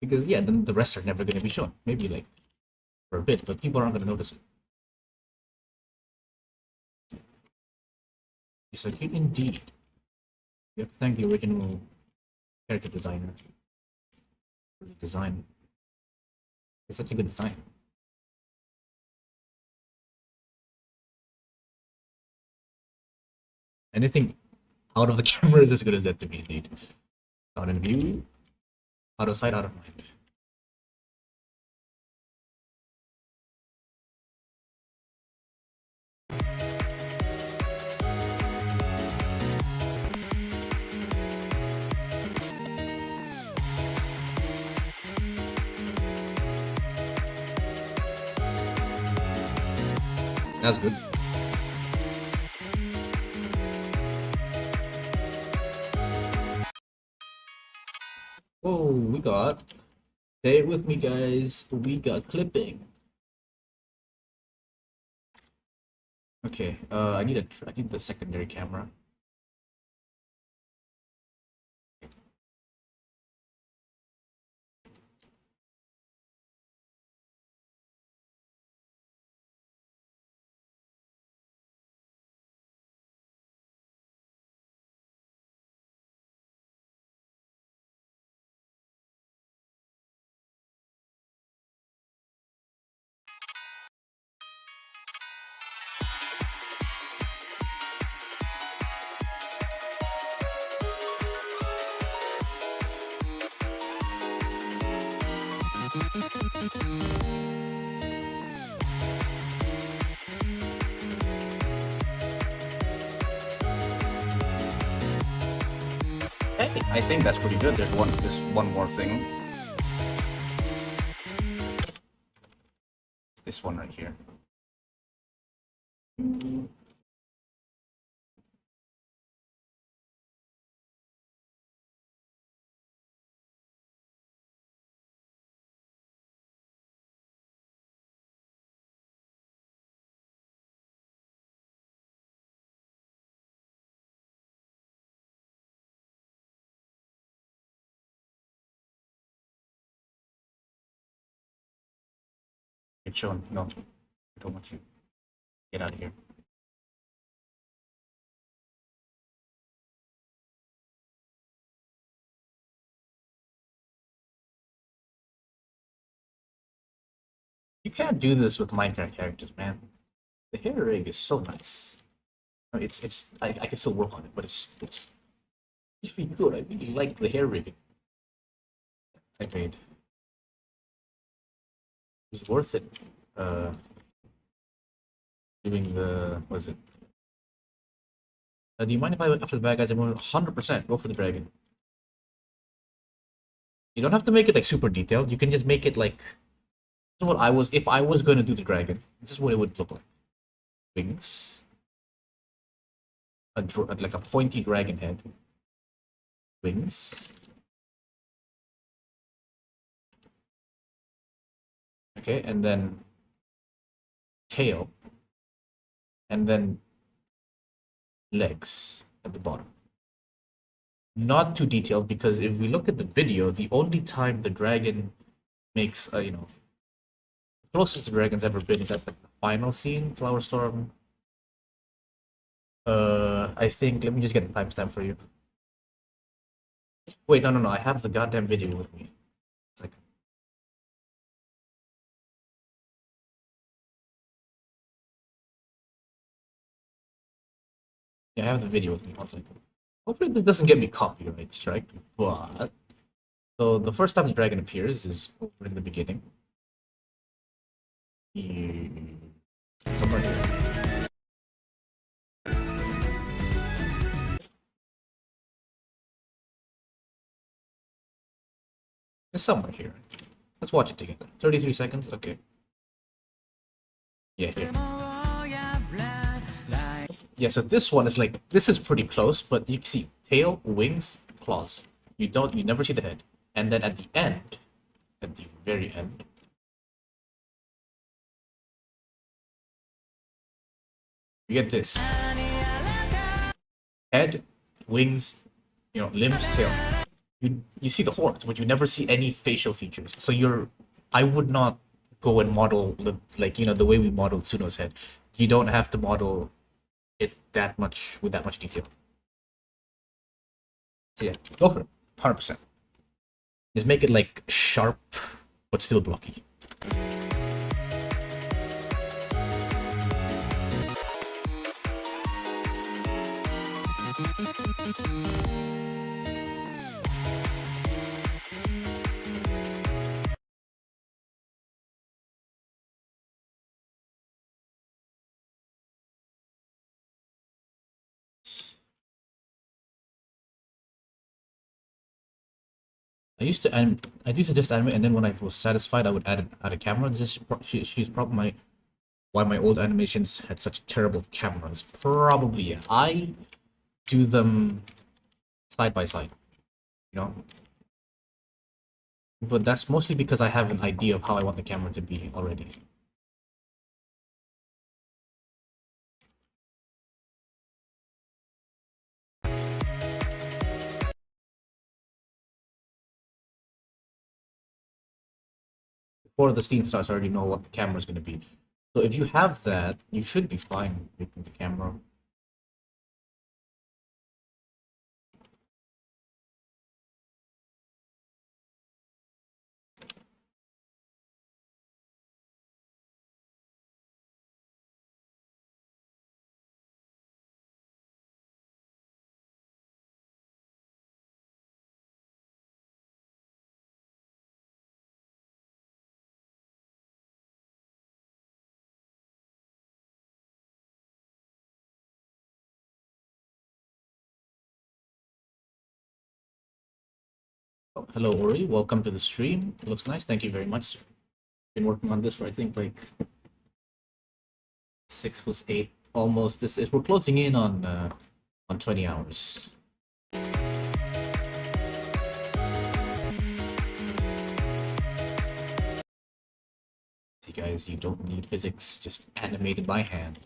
because yeah, then the rest are never going to be shown. Maybe like for a bit, but people aren't going to notice it. It's so cute indeed. You have to thank the original character designer for the design. It's such a good design. Anything out of the camera is as good as that to me, indeed. Out in view, out of sight, out of mind. That's good. Whoa, we got. Stay with me, guys. We got clipping. Okay, I need the secondary camera. I think that's pretty good. There's one more thing. This one right here. It's shown. No, I don't want you. Get out of here. You can't do this with Minecraft characters, man. The hair rig is so nice. I mean, I can still work on it, but it's really good. I really like the hair rig I made. It was worth it. Doing the what is it? Do you mind if I after the bad guys? I'm 100% go for the dragon. You don't have to make it like super detailed. You can just make it like this is what I was if I was going to do the dragon. This is what it would look like. Wings, like a pointy dragon head. Wings. Okay, and then tail, and then legs at the bottom. Not too detailed because if we look at the video, the only time the dragon makes you know, closest the dragon's ever been is at like the final scene, Flower Storm. I think let me just get the timestamp for you. Wait, no, I have the goddamn video with me. It's like yeah, I have the video with me. 1 second. Hopefully this doesn't get me copyright strike, but so the first time the dragon appears is over in the beginning. Come right here. It's somewhere here. Let's watch it together. 33 seconds? Okay. Yeah, here. Yeah, so this one is like, this is pretty close, but you can see tail, wings, claws. You never see the head. And then at the end, at the very end, you get this. Head, wings, you know, limbs, tail. You see the horns, but you never see any facial features. So I would not go and model like, you know, the way we modeled Tsuno's head. You don't have to model it that much with that much detail. So yeah, go for it. 100%. Just make it like sharp, but still blocky. I used to just animate, and then when I was satisfied, I would add a camera. This is she's probably why my old animations had such terrible cameras. Probably yeah. I do them side by side, you know. But that's mostly because I have an idea of how I want the camera to be already. Before the scene starts, I already know what the camera is going to be. So if you have that, you should be fine with the camera. Oh, hello, Ori. Welcome to the stream. It looks nice. Thank you very much. Been working on this for I think like 6 plus 8, almost. This is we're closing in on 20 hours. See, guys, you don't need physics. Just animate it by hand.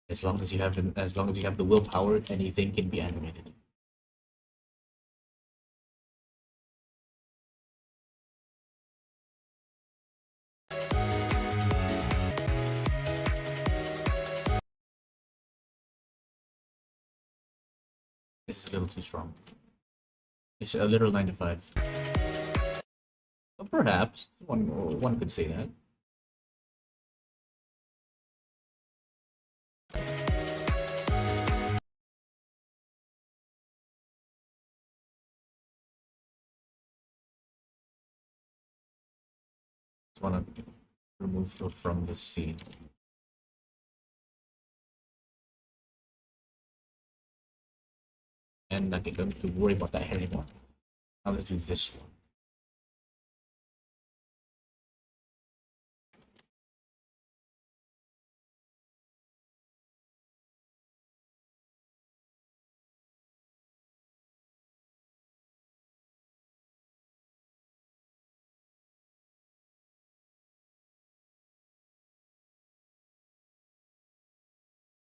As long as you have the willpower, anything can be animated. This is a little too strong. It's a little 95. But perhaps one could say that. Just wanna remove her from the scene. And I don't have to worry about that hair anymore. Now let's do this one.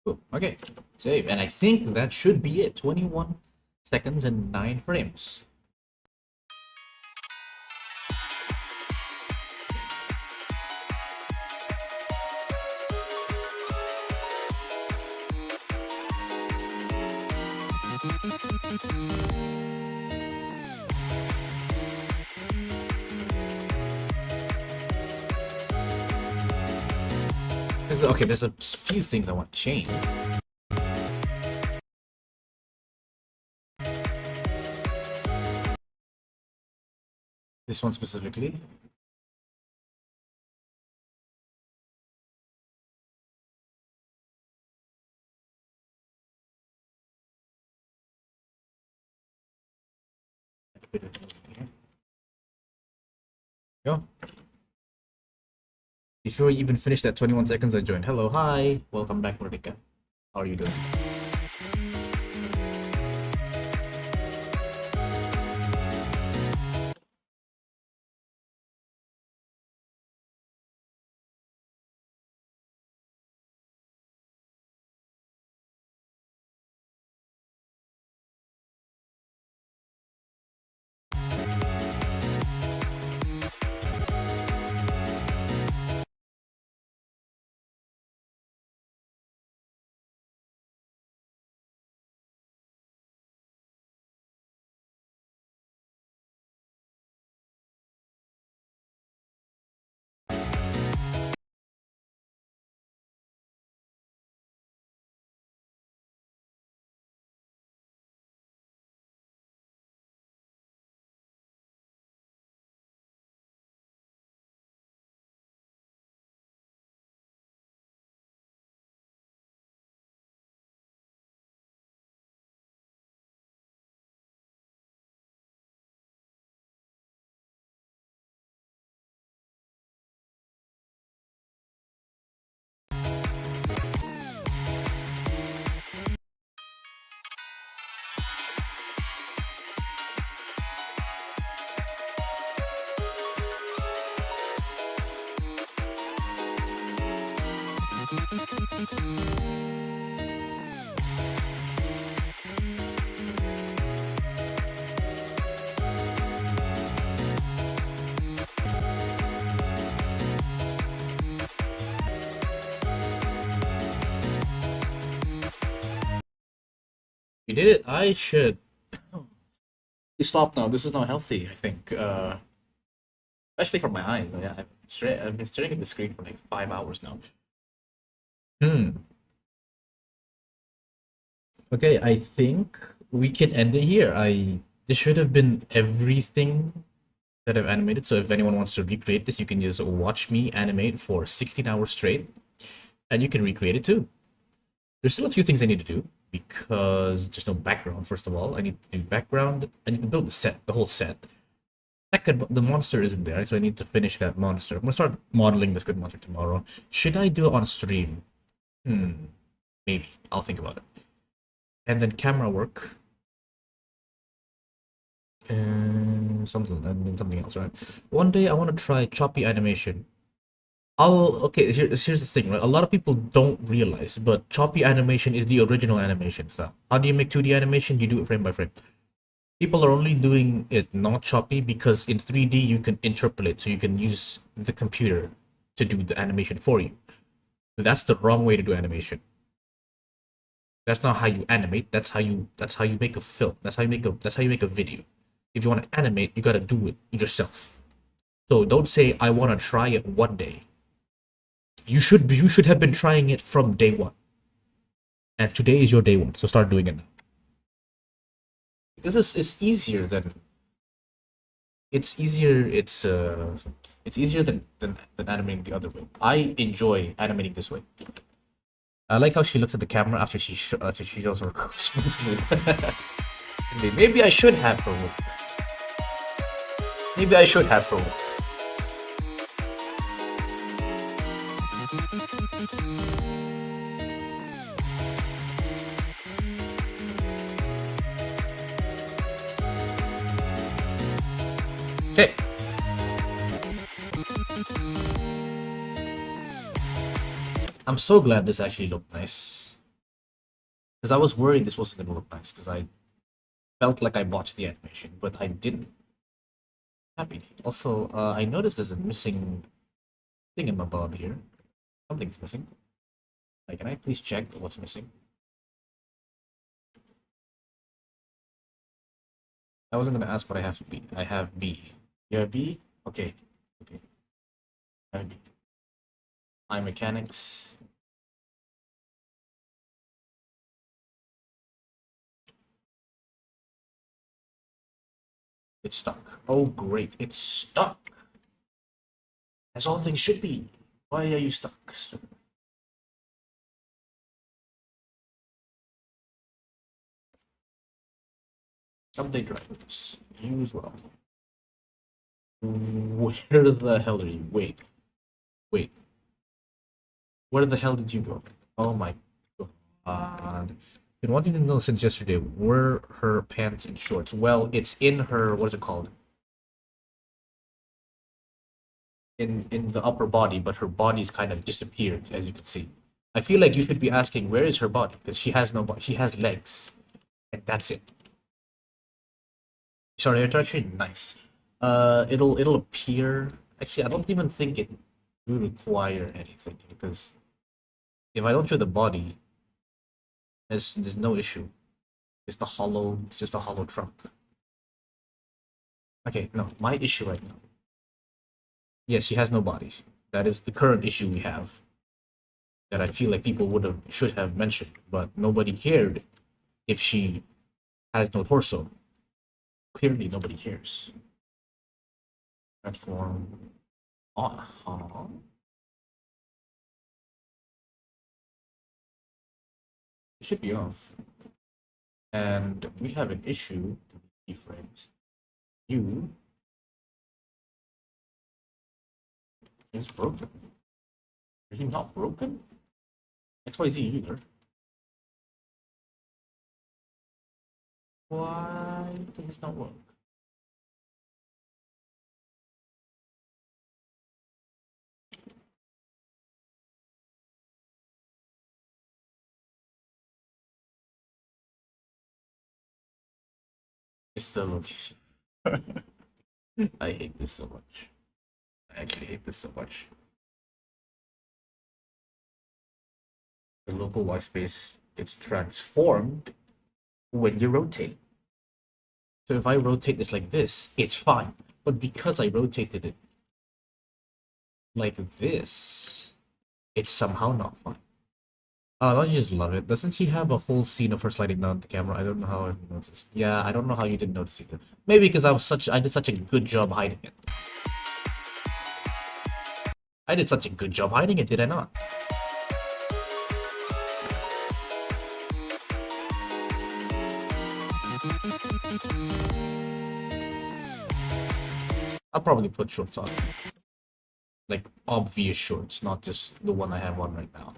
Cool. Okay, save. And I think that should be it. 21 seconds and 9 frames. Okay, there's a few things I want to change. This one specifically. Go. Before you even finish that 21 seconds, I joined. Hello, hi, welcome back, Mordika. How are you doing? You did it. I should stop now. This is not healthy, I think. Especially for my eyes. Yeah, I've been staring at the screen for like 5 hours now. Okay, I think we can end it here. This should have been everything that I've animated. So if anyone wants to recreate this, you can just watch me animate for 16 hours straight, and you can recreate it too. There's still a few things I need to do because there's no background. First of all, I need to do background. I need to build the whole set. Second, the monster isn't there, so I need to finish that monster. I'm gonna start modeling the squid monster tomorrow. Should I do it on stream? Maybe. I'll think about it. And then camera work. And something else, right? One day I want to try choppy animation. Okay, here's the thing, right? A lot of people don't realize, but choppy animation is the original animation style. How do you make 2D animation? You do it frame by frame. People are only doing it not choppy because in 3D you can interpolate, so you can use the computer to do the animation for you. That's the wrong way to do animation. That's not how you animate. That's how you make a film. That's how you make a video. If you want to animate, you gotta do it yourself. So don't say I want to try it one day. You should have been trying it from day one. And today is your day one, so start doing it now. Because it's easier than it's easier it's easier than animating the other way. I enjoy animating this way. I like how she looks at the camera after she shows her smooth move. Maybe I should have her work. Maybe I should have her work. Okay. I'm so glad this actually looked nice. Because I was worried this wasn't gonna look nice, because I felt like I botched the animation, but I didn't. Happy. Also, I noticed there's a missing thing in my bob here. Something's missing. Like, can I please check what's missing? I wasn't gonna ask, but I have B. I have B. You have B? Okay. Okay. I have B. iMechanics. It's stuck. Oh, great. It's stuck. As all things should be. Why are you stuck, sir? Update drivers. Use well. Where the hell are you? Wait. Wait. Where the hell did you go? Oh my god. Been wanting to know since yesterday, were her pants and shorts? Well, it's in her, what is it called? In the upper body, but her body's kind of disappeared, as you can see. I feel like you should be asking, where is her body? Because she has no body. She has legs. And that's it. Sorry, it's actually nice. It'll appear. Actually, I don't even think it will require anything, because if I don't show the body, there's no issue. It's just a hollow trunk. Okay, no, my issue right now. Yes, she has no body. That is the current issue we have. That I feel like people should have mentioned, but nobody cared if she has no torso. Clearly, nobody cares. Transform. Uh-huh. It should be off. And we have an issue to the keyframes. U is broken. Are you not broken? XYZ either. Why does this not work? It's still location. I hate this so much. I actually hate this so much. The local white space gets transformed when you rotate. So if I rotate this like this, it's fine. But because I rotated it like this, it's somehow not fine. Oh, don't you just love it? Doesn't she have a whole scene of her sliding down the camera? I don't know how I've noticed. Yeah, I don't know how you didn't notice it. Maybe because I did such a good job hiding it. I did such a good job hiding it, did I not? I'll probably put shorts on. Like, obvious shorts, not just the one I have on right now.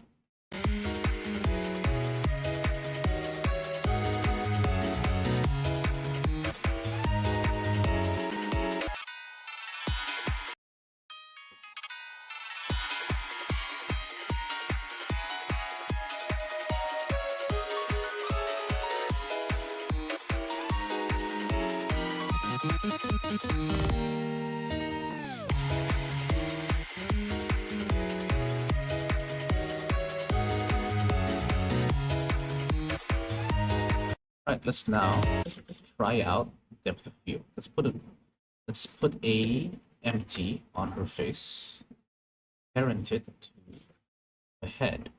right, let's now try out depth of field. Let's put a empty on her face, parent it to the head.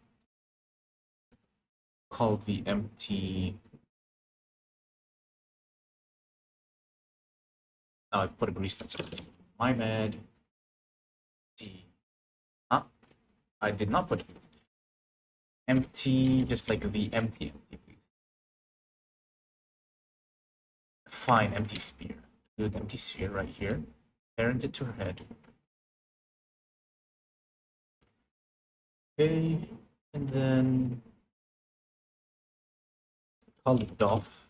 Call the empty. Oh, I put a grease pencil. My bad. Huh? I did not put empty, just like the empty, please. Fine, empty sphere. Do an empty sphere right here. Parent it to her head. Okay, and then call it doff.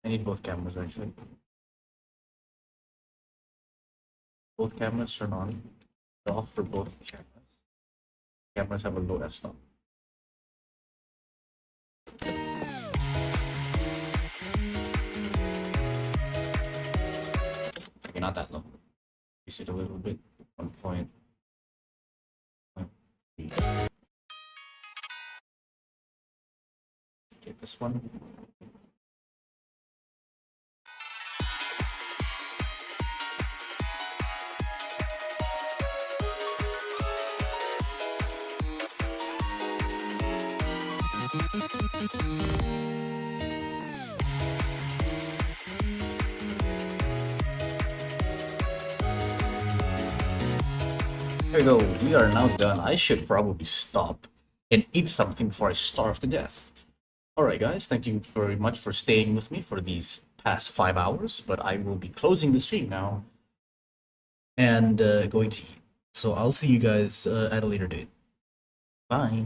I need both cameras actually. Both cameras turn on. Off for both cameras. Cameras have a low f-stop. Okay, not that low. Increase it a little bit. 1.3. Get this one. There we go, we are now done. I should probably stop and eat something before I starve to death. Alright guys, thank you very much for staying with me for these past 5 hours, but I will be closing the stream now and going to eat. So I'll see you guys at a later date. Bye.